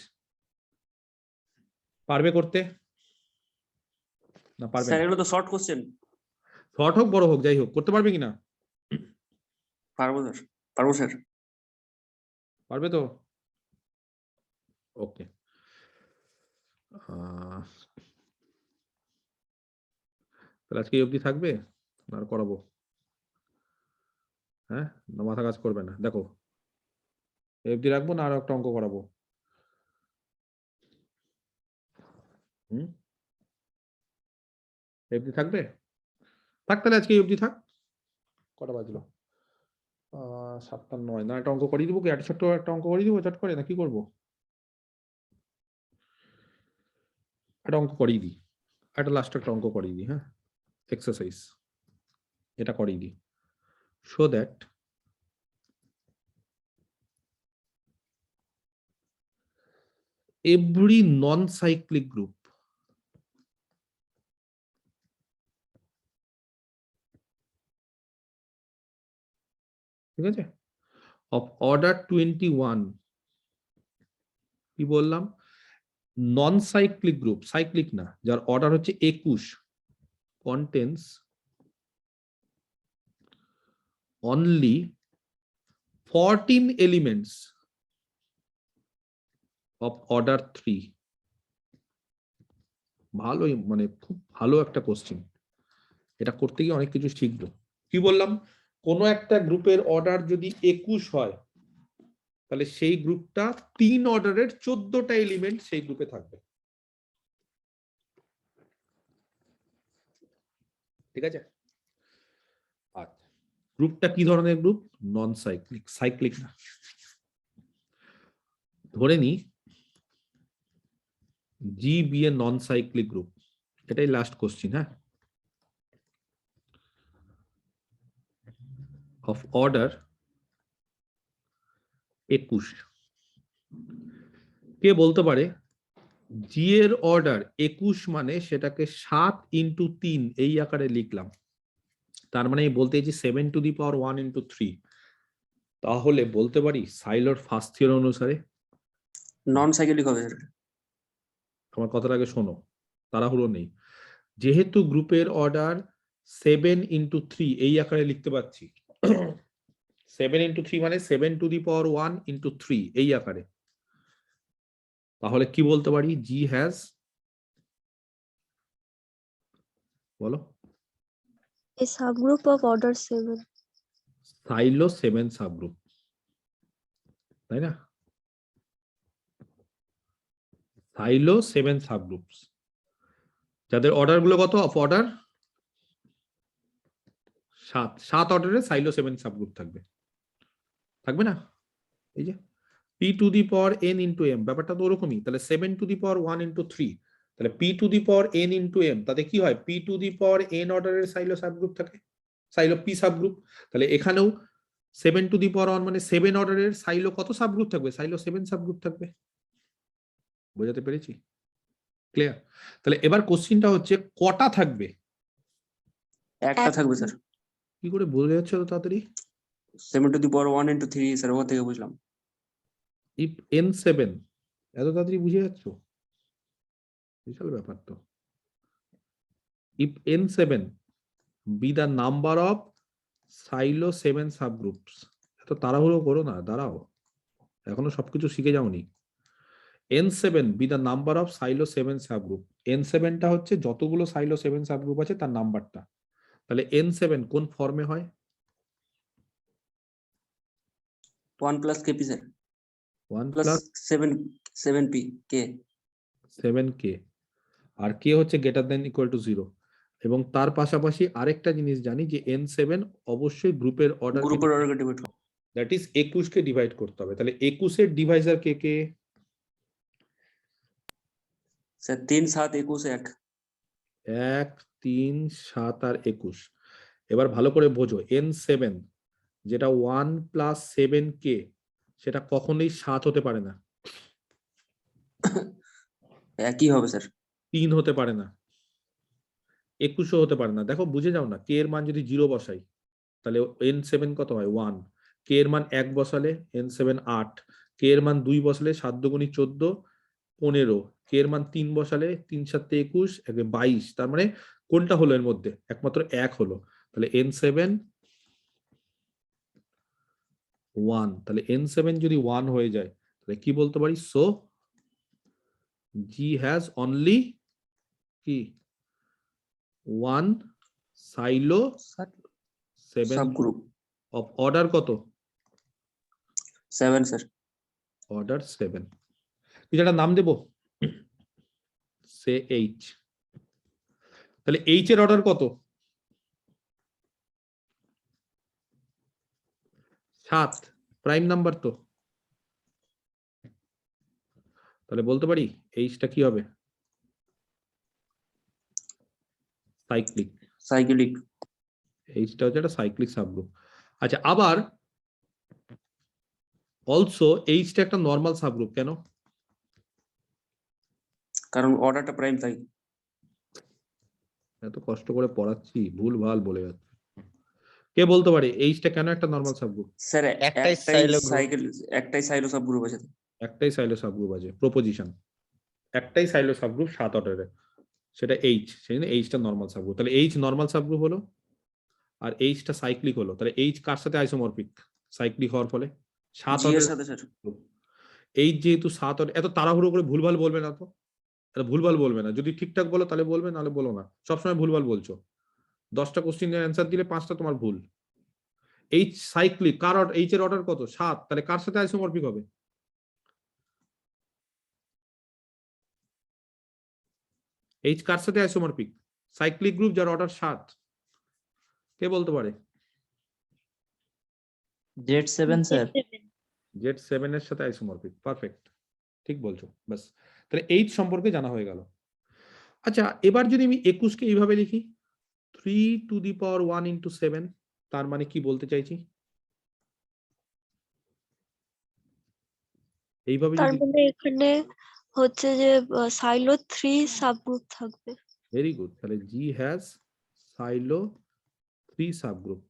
পারবে করতে না? পারবে স্যার না? এগুলো তো শর্ট কোশ্চেন। শর্ট হোক বড় হোক যাই হোক, করতে পারবে কিনা? পারবো স্যার, পারবো স্যার। পারবে তো? ওকে। তাহলে আজকে এই অবধি থাকবে, আর করাবো? হ্যাঁ, না মাথা কাজ করবে না? দেখো এই অবধি রাখবো না আরো একটা অঙ্ক করাবো? এই অবধি থাকবে? থাক, তাহলে আজকে এই অবধি থাক। কটা বাজলো? 7:09। না একটা অঙ্ক করিয়ে দিবো কি? একটা ছোট্ট একটা অঙ্ক করিয়ে দিবো চট করে, না কি করবো? একটা অঙ্ক করিয়ে দিই, একটা লাস্ট একটা অঙ্ক করিয়ে দিই। হ্যাঁ, এক্সারসাইজ এটা করিয়ে দিই। Show that every non-cyclic group ঠিক আছে of order 21, কি বললাম? নন সাইক্লিক গ্রুপ, সাইক্লিক না, যার অর্ডার হচ্ছে 21, contains only 14 elements of order 3। ভালোই, মানে খুব ভালো একটা কোশ্চেন। এটা করতে গিয়ে অনেক কিছু শিখবো। কি বললাম? কোন একটা গ্রুপের অর্ডার যদি 21 হয়, তাহলে সেই গ্রুপটা 3 অর্ডারের 14টা এলিমেন্ট সেই গ্রুপে থাকবে। ঠিক আছে? আচ্ছা, গ্রুপটা কি ধরনের গ্রুপ? নন সাইক্লিক, সাইক্লিক না। ধরে নি জি be A non cyclic group. এটাই লাস্ট কোশ্চেন। হ্যাঁ, অফ অর্ডার 21। কে বলতে পারে জি এর অর্ডার 21 মানে সেটাকে 7x3 এই আকারে লিখলাম, তার মানে বলতে চাইছি 7⁻1 × 3। তাহলে বলতে পারি সাইলোর ফার্স্ট থিওরাম অনুসারে নন সাইক্লিক হবে স্যার। আমার কথাটা আগে শোনো, তাড়াহুড়ো নেই। যেহেতু গ্রুপের অর্ডার 7x3 এই আকারে লিখতে পাচ্ছি, 7x3 মানে 7⁻1 × 3 এই আকারে, তাহলে কি বলতে পারি? জি হ্যাজ, বলো, A subgroup of order 7. Silo 7 subgroup, তাই না? সাইলো 7 সাবগ্রুপস, যাদের অর্ডার গুলো কত? অফ অর্ডার 7 অর্ডারে সাইলো 7 সাবগ্রুপ থাকবে, থাকবে না? এই যে p⁻n × m, ব্যাপারটা তো ওরকমই। তাহলে 7⁻1 × 3, তাহলে p⁻n × m, তাতে কি হয়? p⁻n অর্ডারের সাইলো সাবগ্রুপ থাকে, সাইলো p সাবগ্রুপ। তাহলে এখানেও 7⁻1 মানে 7 অর্ডারের সাইলো কত সাবগ্রুপ থাকবে? সাইলো 7 সাবগ্রুপ থাকবে। বোঝাতে পেরেছি? ক্লিয়ার? তাহলে এবার কোশ্চিনটা হচ্ছে কটা থাকবে? একটা থাকবে স্যার। কি করে বোঝা যাচ্ছে তো তাড়াতাড়ি? 7⁻1 × 3 স্যার, ওখান থেকে বুঝলাম। ইফ n7, এত তাড়াতাড়ি বুঝে যাচ্ছ? বিশাল ব্যাপার তো। If n7 be the number of Sylow 7 সাবগ্রুপস। এত তাড়াহুড়ো করো না, দাঁড়াও, এখনো সবকিছু শিখে যাওনি। n7 be the number of Sylow 7 subgroup. n7টা হচ্ছে যতগুলো সাইলো 7 সাবগ্রুপ আছে তার নাম্বারটা। তাহলে n7 কোন ফর্মে হয়? 1 + kp স্যার, 1 প্লাস + 7p কে 7k, আর k হচ্ছে >= 0। এবং তার পাশাপাশি আরেকটা জিনিস জানি যে n7 অবশ্যই গ্রুপের অর্ডার, গ্রুপের অর্ডার ডিভাইড হবে। দ্যাট ইজ 21 কে ডিভাইড করতে হবে। তাহলে 21 এর ডিভাইজার কে কে? স্যার 3 7 21 1। 1 3 7 আর 21। এবার ভালো করে বোঝো, n7 যেটা 1 + 7k, সেটা কখনোই 7 হতে পারে না। একই হবে স্যার। 3 হতে পারে না, 21ও হতে পারে না। দেখো বুঝে যাও না, কে এর মান যদি 0 বসাই তাহলে n7 কত হয় 1, কে এর মান 1 বসালে n7 8, কে এর মান 2 বসালে 7 দুগুণী 14 15, কে এর মান 3 বসালে 3 7 21 22। তার মানে কোনটা হলো এর মধ্যে? একমাত্র 1 হলো। তাহলে n7 1, তাহলে n7 যদি 1 হয়ে যায় তাহলে কি বলতে পারি? সো জি হ্যাজ অনলি কি 1 সাইলো 7 সাবগ্রুপ অফ অর্ডার কত? 7 স্যার। অর্ডার 7। কিছু একটা নাম দেবো, সে এইচ। তাহলে এইচ এর অর্ডার কত? 7, প্রাইম নাম্বার তো। তাহলে বলতে পারি এইচটা কি হবে? সাইক্লিক। সাইক্লিক। এইচটা হচ্ছে একটা সাইক্লিক সাবগ্রুপ। আচ্ছা, আবার অলসো এইচটা একটা নর্মাল সাবগ্রুপ। কেন? কারণ অর্ডারটা প্রাইম তাই। এত কষ্ট করে পড়াচ্ছি, ভুল ভাল বলে যাচ্ছে। কে বলতে পারে এইচটা কেন একটা নর্মাল সাবগ্রুপ? স্যার একটাই একটাই সাইলো গ্রুপ। সাইকেল, একটাই সাইলো সাবগ্রুপ আছে। একটাই সাইলো সাবগ্রুপ আছে, প্রপোজিশন। একটাই সাইলো সাবগ্রুপ 7 অর্ডারের, সেটা এইচ। সেই জন্য এইচটা নর্মাল সাবগ্রুপ। তাহলে এইচ নর্মাল সাবগ্রুপ হলো, আর এইচটা সাইক্লিক হলো। তাহলে এইচ কার সাথে আইসোমরফিক? সাইক্লিক হওয়ার ফলে 7 জি এর অর্ডারের। সাথে স্যার। এইচ যেহেতু 7 অর্ডার, এত তাড়াহুড়ো করে ভুলভাল বলবে না তো। ভুলভাল বলবে না, যদি ঠিকঠাক বলো তাহলে বলবে, নাহলে বলো না। সবসময় ভুলভাল বলছো। 10টা কোশ্চেনের অ্যান্সার দিলে 5টা তোমার ভুল। এইচ সাইক্লিক, কার এইচ এর অর্ডার কত? 7, তাহলে কার সাথে আইসোমরফিক হবে? এইচ কার সাথে আইসোমরফিক? সাইক্লিক গ্রুপ যার অর্ডার 7। কে বলতে পারে? Z7 sir. Z7 এর সাথে আইসোমরফিক। পারফেক্ট, ঠিক বলছো। বাস, তাহলে এইচ সম্পর্কে জানা হয়ে গেল। আচ্ছা, এবার যদি আমি 21 কে এইভাবে লিখি 3 to the power 1 into 7, তার মানে কি বলতে চাইছি? এইভাবে তার যদি, মানে এখানে হচ্ছে যে সাইলো 3 সাবগ্রুপ থাকবে। Very good. তাহলে G has Sylow 3 subgroup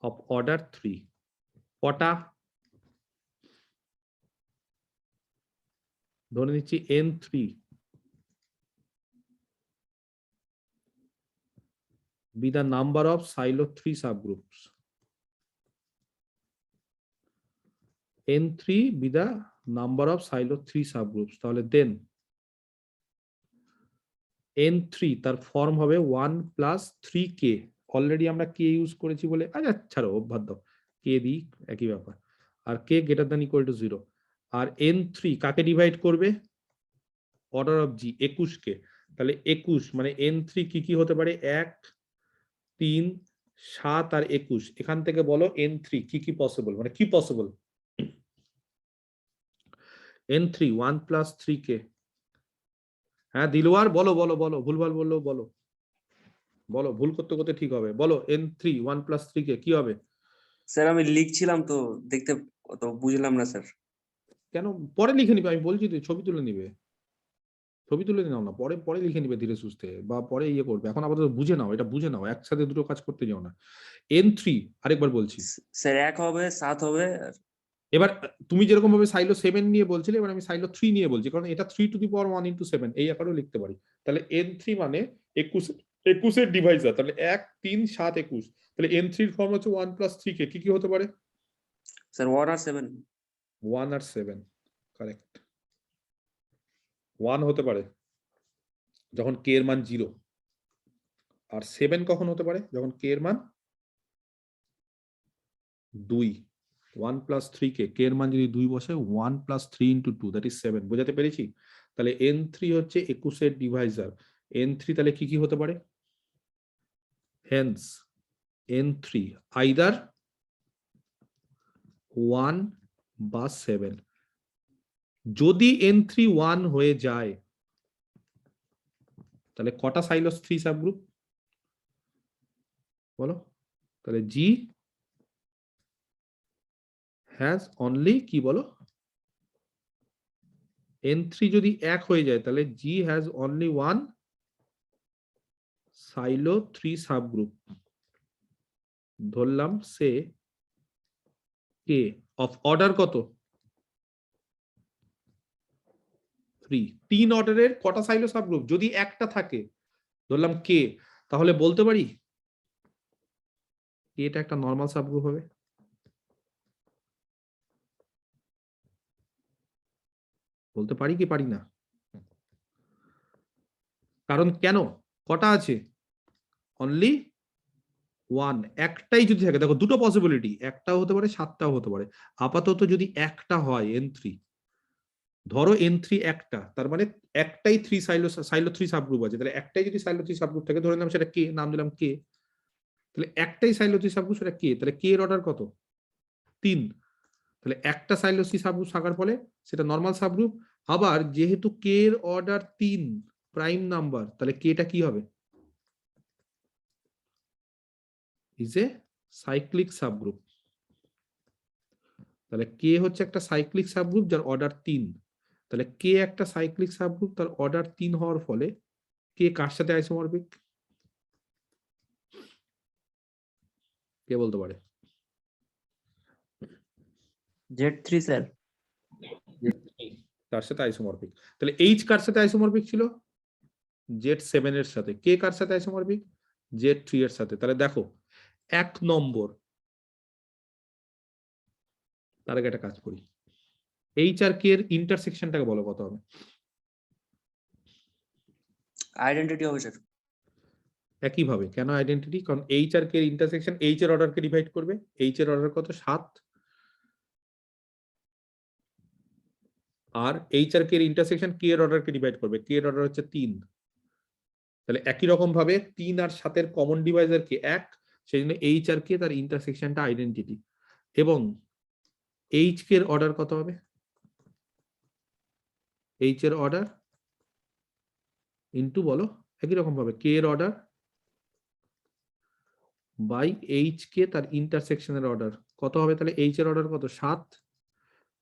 of order 3। কটা? ধরে নিচ্ছি n3 be the number of silo 3 subgroups. n3 be the number of silo 3 subgroups. তাহলে দেন n3 তার ফর্ম হবে 1 প্লাস 3k। অলরেডি আমরা k ইউজ করেছি বলে, আচ্ছা ছাড়ো, অভ্যাস দাও, k দিই, একই ব্যাপার। আর k greater than equal to 0। আর n3 কাকে ডিভাইড করবে? অর্ডার অফ জি, 21 কে। তাহলে 21 মানে n3 কি কি হতে পারে? 1 3 7 আর 21। এখান থেকে বলো n3 কি কি পসিবল, মানে কি পসিবল? n3 1 plus 3k। হ্যাঁ দিলওয়ার, বলো বলো বলো, ভুলভাল বললেও বলো, বলো, ভুল করতে করতে ঠিক হবে। বলো n3 1 প্লাস 3k কি হবে? স্যার আমি লিখছিলাম তো, দেখতে অত বুঝলাম না স্যার। কেন? পরে লিখে নিবে, আমি বলছি তো, ছবি তুলে নিবে। ছবি তুলে নাও না, পরে পরে লিখে নিবে ধীরে সুস্থে, বা পরে ইয়ে করবে। এখন আপাতত বুঝে নাও, এটা বুঝে নাও, একসাথে দুটো কাজ করতে যাও না। n3, আরেকবার বলছি। স্যার 1 হবে 7 হবে। এবার তুমি যেরকম ভাবে সাইলো 7 নিয়ে বলছিলে, এবার আমি সাইলো 3 নিয়ে বলছি, কারণ এটা 3 টু দি পাওয়ার 1 ইন্টু 7 এই আকারেও লিখতে পারি। তাহলে n3 মানে 21 এর ডিভাইজার। তাহলে 1 3 7 21। তাহলে n3 এর ফর্ম হচ্ছে 1 প্লাস 3k। কি কি হতে পারে? স্যার 1 আর 7। 1 আর 7, কারেক্ট। 1 হতে পারে যখন k এর মান 0, আর 7 কখন হতে পারে? যখন k এর মান 2। 1 প্লাস 3k, k এর মান যদি 2 বসে, 1 প্লাস 3 ইন্টু 2 দ্যাট ইজ 7। বোঝাতে পেরেছি? তাহলে n3 হচ্ছে 21 এর ডিভাইজার। n3 তাহলে কি কি হতে পারে? হেন্স n3 আইদার 1 বা 7। যদি n3 1 হয়ে যায় তাহলে কটা সাইলোস 3 সাবগ্রুপ বলো? তাহলে জি হ্যাজ অনলি কি বলো? N3 যদি 1 হয়ে যায় তাহলে G has only one silo 3 subgroup. ধরলাম সে K of order কত? 3. 3 অর্ডারের কটা সাইলো সাবগ্রুপ? যদি একটা থাকে, ধরলাম K, তাহলে বলতে পারি এটা একটা নরমাল সাবগ্রুপ হবে। বলতে পারি কি পারি না? কারণ কেন? কটা আছে? Only one. একটাই যদি থাকে, দেখো দুটো পসিবিলিটি, একটাও হতে পারে 7টাও হতে পারে। আপাতত যদি একটা হয় N3, ধরো N3 একটা, তার মানে একটাই সাইলো 3 সাবগ্রুপ আছে, তাহলে একটাই যদি সাইলো 3 সাবগ্রুপ থাকে, ধরে নিলাম সেটা কে, নাম দিলাম কে, তাহলে একটাই সাইলো 3 সাবগ্রুপ, সেটা কে, তাহলে কে এর অর্ডার কত? 3। তাহলে একটা সাইলো 3 সাবগ্রুপ থাকার ফলে সেটা নরমাল সাবগ্রুপ। আবার যেহেতু কে এর অর্ডার 3 প্রাইম নাম্বার, তাহলে কেটা কি হবে? Is a cyclic subgroup. তাহলে কে হচ্ছে একটা সাইক্লিক সাবগ্রুপ যার অর্ডার 3। তাহলে কে একটা সাইক্লিক সাবগ্রুপ, তার অর্ডার 3 হওয়ার ফলে কে কার সাথে আইসোমরফিক? কে বলতে পারে? Z3 sir. কার সাথে আইসোমরফিক? তাহলে H কার সাথে আইসোমরফিক ছিল? Z7 এর সাথে। কে কার সাথে আইসোমরফিক? Z3 এর সাথে। তাহলে দেখো 1 নম্বর, তার আগে একটা কাজ করি, H আর K এর ইন্টারসেকশনটাকে বলো কত হবে? আইডেন্টিটি হবে স্যার। একইভাবে কেন আইডেন্টিটি? কারণ H আর K এর ইন্টারসেকশন H এর অর্ডারকে ডিভাইড করবে। H এর অর্ডার কত? 7। আর H আর K এর ইন্টারসেকশন K এর অর্ডারকে ডিভাইড করবে। K এর অর্ডার হচ্ছে 3। তাহলে একই রকম ভাবে 3 আর 7 এর কমন ডিভাইজার কে 1, সেই জন্য H আর K তার ইন্টারসেকশনটা আইডেন্টিটি। এবং H কে এর অর্ডার কত হবে? H এর অর্ডার ইনটু বলো, একই রকম ভাবে K এর অর্ডার বাই H কে তার ইন্টারসেকশনের অর্ডার কত হবে? তাহলে H এর অর্ডার কত? 7,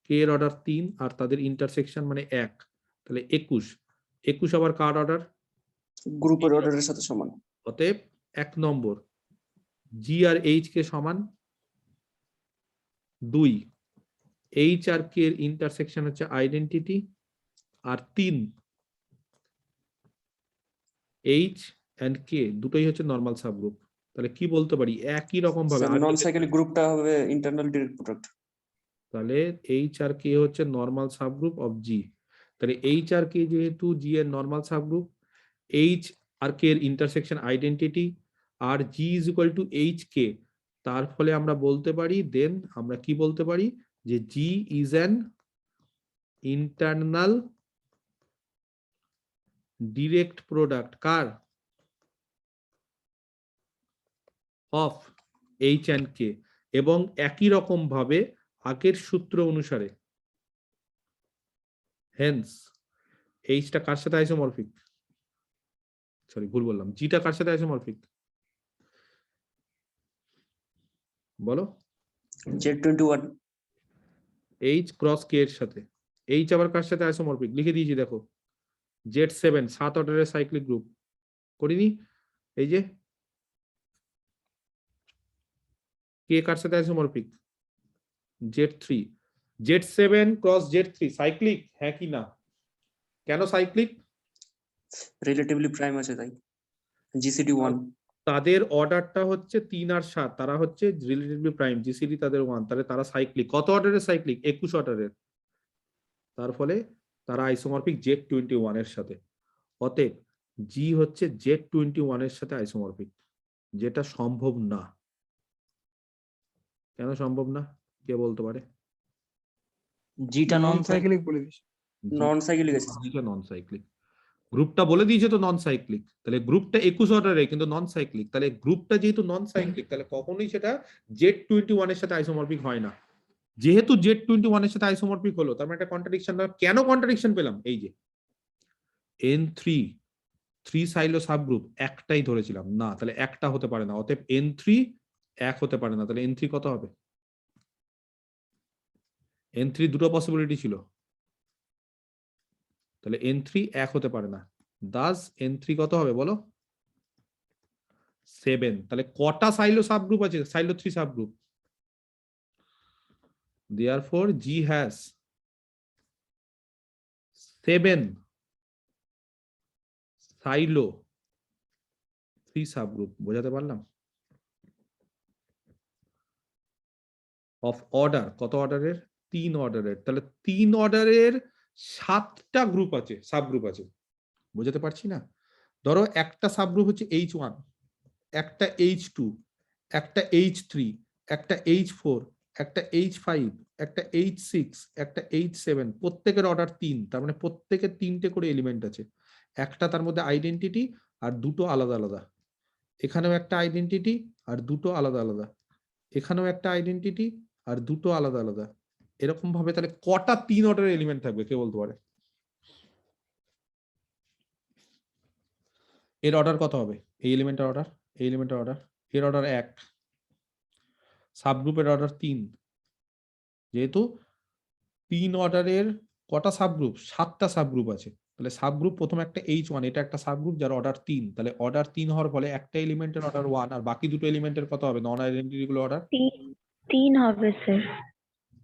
K এর অর্ডার 3, আর তাদের ইন্টারসেকশন মানে 1, তাহলে 21। 21 আবার কার অর্ডার? গ্রুপের অর্ডারের সাথে সমান। অতএব 1 নম্বর G আর H কে সমান 2। H আর K এর ইন্টারসেকশন হচ্ছে আইডেন্টিটি, আর 3 H এন্ড K দুটোই হচ্ছে নরমাল সাবগ্রুপ। তাহলে কি বলতে পারি? একই রকম ভাবে নন সাইক্লিক গ্রুপটা হবে ইন্টারনাল ডিরেক্ট প্রোডাক্ট। তাহলে H আর K হচ্ছে নরমাল সাবগ্রুপ অফ G। তাহলে H আর K যেহেতু G এর নরমাল সাবগ্রুপ, H আর K এর ইন্টারসেকশন আইডেন্টিটি, আর G is equal to HK, তার ফলে আমরা বলতে পারি, দেন আমরা কি বলতে পারি, যে G is an internal direct product car? Of H and K। এবং একই রকম ভাবে আগের সূত্র অনুসারে হেন্স H টা কার সাথে আইসোমরফিক? সরি ভুল বললাম, G টা কার সাথে আইসোমরফিক বলো? Z21 H ক্রস K এর সাথে। H আবার কার সাথে আইসোমরফিক? লিখে দিয়েছি দেখো, Z7 7 অর্ডারের সাইক্লিক গ্রুপ করিনি? এই যে K কার সাথে isomorphic? Z3। Z7 cross Z3 cyclic, হ্যাঁ কি না? কেন সাইক্লিক? রিলেটিভলি প্রাইম আছে তাই। GCD1 তাদের অর্ডারটা হচ্ছে 3 আর 7, তারা হচ্ছে রিলেটিভলি প্রাইম, জিসিডি তাদের 1, তাহলে তারা সাইক্লিক। কত অর্ডারের সাইক্লিক? 21 অর্ডারের। তার ফলে তারা আইসোমরফিক Z21 এর সাথে। অতএব G হচ্ছে Z21 এর সাথে আইসোমরফিক, যেটা সম্ভব না। কেন সম্ভব না? কে বলতে পারে? জিটা নন সাইক্লিক বলে দিস। নন সাইক্লিক আছে। নন সাইক্লিক। গ্রুপটা বলে দিয়েছে তো নন সাইক্লিক, তাহলে গ্রুপটা 21 অর্ডারে কিন্তু নন সাইক্লিক। তাহলে গ্রুপটা যেহেতু নন সাইক্লিক, তাহলে কখনোই সেটা Z21 এর সাথে আইসোমরফিক হয় না। যেহেতু Z21 এর সাথে আইসোমরফিক হলো, তার মানে একটা কন্ট্রাডিকশন। কেন কন্ট্রাডিকশন পেলাম? এই যে N3 3 সাইলো সাবগ্রুপ একটাই ধরেছিলাম না, তাহলে একটা হতে পারে না। অতএব N3 এক হতে পারে না। তাহলে N3 কত হবে? N3 দুটো পসিবিলিটি ছিল, তাহলে n3 এক হতে পারে না। দাস n3 কত হবে বলো? 7। তাহলে কটা সাইলো সাবগ্রুপ আছে? Silo 3 subgroup. Therefore G has 7 silo 3 subgroup. বোঝাতে পারলাম? অফ অর্ডার, কত অর্ডারের? 3 অর্ডারের। তাহলে 3 অর্ডারের 7টা গ্রুপ আছে, সাবগ্রুপ আছে। বোঝাতে পারছি না? ধরো একটা সাবগ্রুপ হচ্ছে H1, একটা H2, একটা H3, একটা H4, একটা H5, একটা H6, একটা H7, প্রত্যেকের অর্ডার 3। তার মানে প্রত্যেকের 3টে করে এলিমেন্ট আছে। একটা তার মধ্যে আইডেন্টিটি আর দুটো আলাদা আলাদা। এখানেও একটা আইডেন্টিটি আর দুটো আলাদা আলাদা। এখানেও একটা আইডেন্টিটি আর দুটো আলাদা আলাদা। এরকম ভাবে তাহলে কটা 3 অর্ডারের এলিমেন্ট থাকবে কে বলতে পারে? এর অর্ডার কত হবে? এই এলিমেন্টের অর্ডার, এই এলিমেন্টের অর্ডার, এর অর্ডার 1, সাবগ্রুপের অর্ডার 3। যেহেতু 3 অর্ডারের কটা সাবগ্রুপ? 7টা সাবগ্রুপ আছে। তাহলে সাবগ্রুপ প্রথম একটা H1, এটা একটা সাবগ্রুপ যার অর্ডার 3। তাহলে অর্ডার 3 হওয়ার ফলে একটা এলিমেন্টের অর্ডার 1 আর বাকি দুটো এলিমেন্টের কত হবে? নন আইডেন্টিটি গুলো অর্ডার 3 হবে স্যার।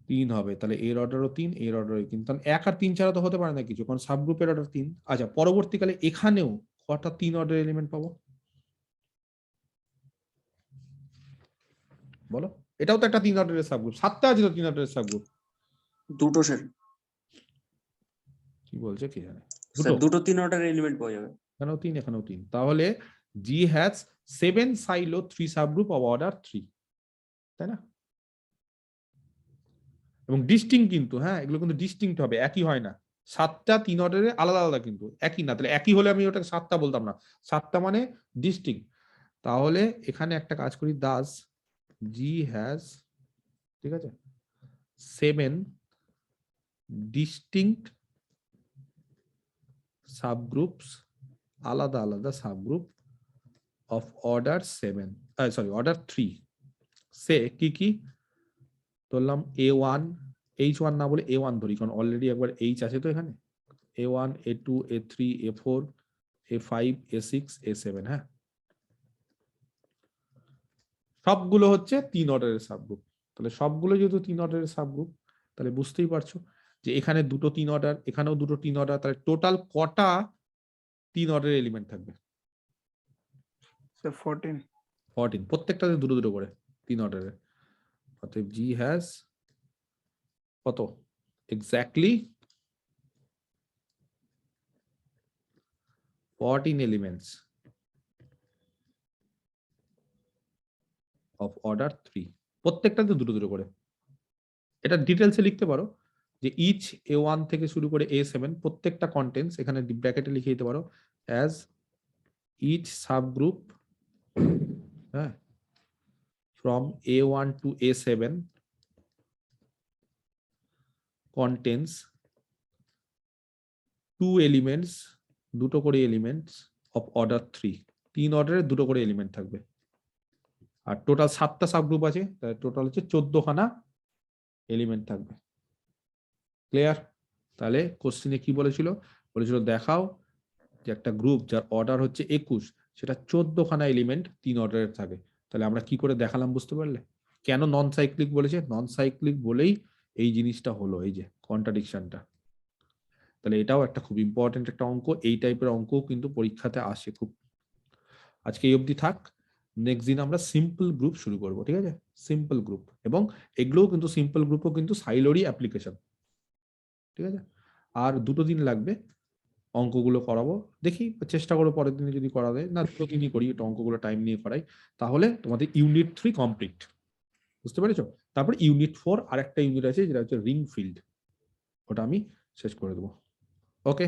3 হবে। তাহলে এর অর্ডারও 3, এর অর্ডারও 3। তাহলে 1 আর 3 ছাড়া তো হতে পারে না কিছু, কারণ সাবগ্রুপের অর্ডার 3। আচ্ছা, পরবর্তীকালে এখানেও কটা 3 অর্ডার এলিমেন্ট পাবো বলো? এটাও তো একটা 3 অর্ডারের সাবগ্রুপ। 7টা আছে তো 3 অর্ডারের সাবগ্রুপ। দুটো স্যার। কি বলছে কি জানে? স্যার দুটো 3 অর্ডার এলিমেন্ট পাওয়া যাবে। এখানেও 3, এখানেও 3। তাহলে G has 7 silo 3 subgroup of order 3, তাই না? এবং ডিস্টিংক্ট কিন্তু, হ্যাঁ, এগুলো কিন্তু ডিস্টিংক্ট হবে, একই হয় না। 7টা 3 অর্ডারে আলাদা আলাদা, কিন্তু একই না। তাহলে একই হলে আমি ওটাকে 7টা বলতাম না। 7টা মানে ডিস্টিংক্ট। তাহলে এখানে একটা কাজ করি, দাস G has, ঠিক আছে, 7 ডিস্টিংক্ট সাবগ্রুপস, আলাদা আলাদা subgroup of order 7, sorry order 3। সে কি কি ধরলাম? A1, H1 না বলে A1 ধরি, কারণ অলরেডি একবার H আছে তো এখানে। A1, A2, A3, A4, A5, A6, A7, হ্যাঁ, সবগুলো হচ্ছে 3 অর্ডারের সাবগ্রুপ। তাহলে সবগুলো যেহেতু 3 অর্ডারের সাবগ্রুপ, তাহলে বুঝতেই পারছো যে এখানে দুটো 3 অর্ডার, এখানেও দুটো 3 অর্ডার, তাহলে টোটাল কটা 3 অর্ডারের এলিমেন্ট থাকবে? স্যার 14। 14, প্রত্যেকটাতে দুটো দুটো করে 3 অর্ডারের। অতএব G has কত? এক্স্যাক্টলি 14 elements of order 3, প্রত্যেকটাতে দুটো দুটো করে। এটা ডিটেলসে লিখতে পারো যে ইচ A1 থেকে শুরু করে A7 প্রত্যেকটা কন্টেন্টস এখানে ব্র্যাকেটে লিখে দিতে পারো অ্যাজ ইচ সাবগ্রুপ, হ্যাঁ, from A1 to A7 contains 2 elements, দুটো করে এলিমেন্টস অফ অর্ডার 3, 3 অর্ডারে দুটো করে এলিমেন্ট থাকবে। আর টোটাল 7টা সাবগ্রুপ আছে, তাহলে টোটাল হচ্ছে 14খানা এলিমেন্ট থাকবে। ক্লিয়ার? তাহলে কোশ্চেনে কি বলেছিল? বলেছিল দেখাও যে একটা গ্রুপ যার অর্ডার হচ্ছে 21, সেটা 14খানা এলিমেন্ট 3 অর্ডারের থাকে। তাহলে আমরা কি করে দেখালাম বুঝতে পারলে? কেন নন সাইক্লিক বলেছে? নন সাইক্লিক বলেই এই জিনিসটা হলো, এই যে কন্ট্রাডিকশনটা। তাহলে এটাও একটা খুব ইম্পর্টেন্ট একটা অঙ্ক। এই টাইপের অঙ্কও কিন্তু পরীক্ষাতে আসে খুব। আজকে এই অবধি থাক। নেক্সট দিন আমরা সিম্পল গ্রুপ শুরু করব, ঠিক আছে? সিম্পল গ্রুপ, এবং এগুলোও কিন্তু সিম্পল গ্রুপও কিন্তু সাইলোরই অ্যাপ্লিকেশন, ঠিক আছে? আর 2 দিন লাগবে অঙ্কগুলো করাবো। দেখি চেষ্টা করো পরের দিনে যদি করা যায়, না প্রতিদিনই করি, এটা অঙ্কগুলো টাইম নিয়ে করাই। তাহলে তোমাদের ইউনিট 3 কমপ্লিট, বুঝতে পেরেছো? তারপর ইউনিট 4 আরেকটা ইউনিট আছে যেটা হচ্ছে রিং ফিল্ড, ওটা আমি শেষ করে দেবো। ওকে।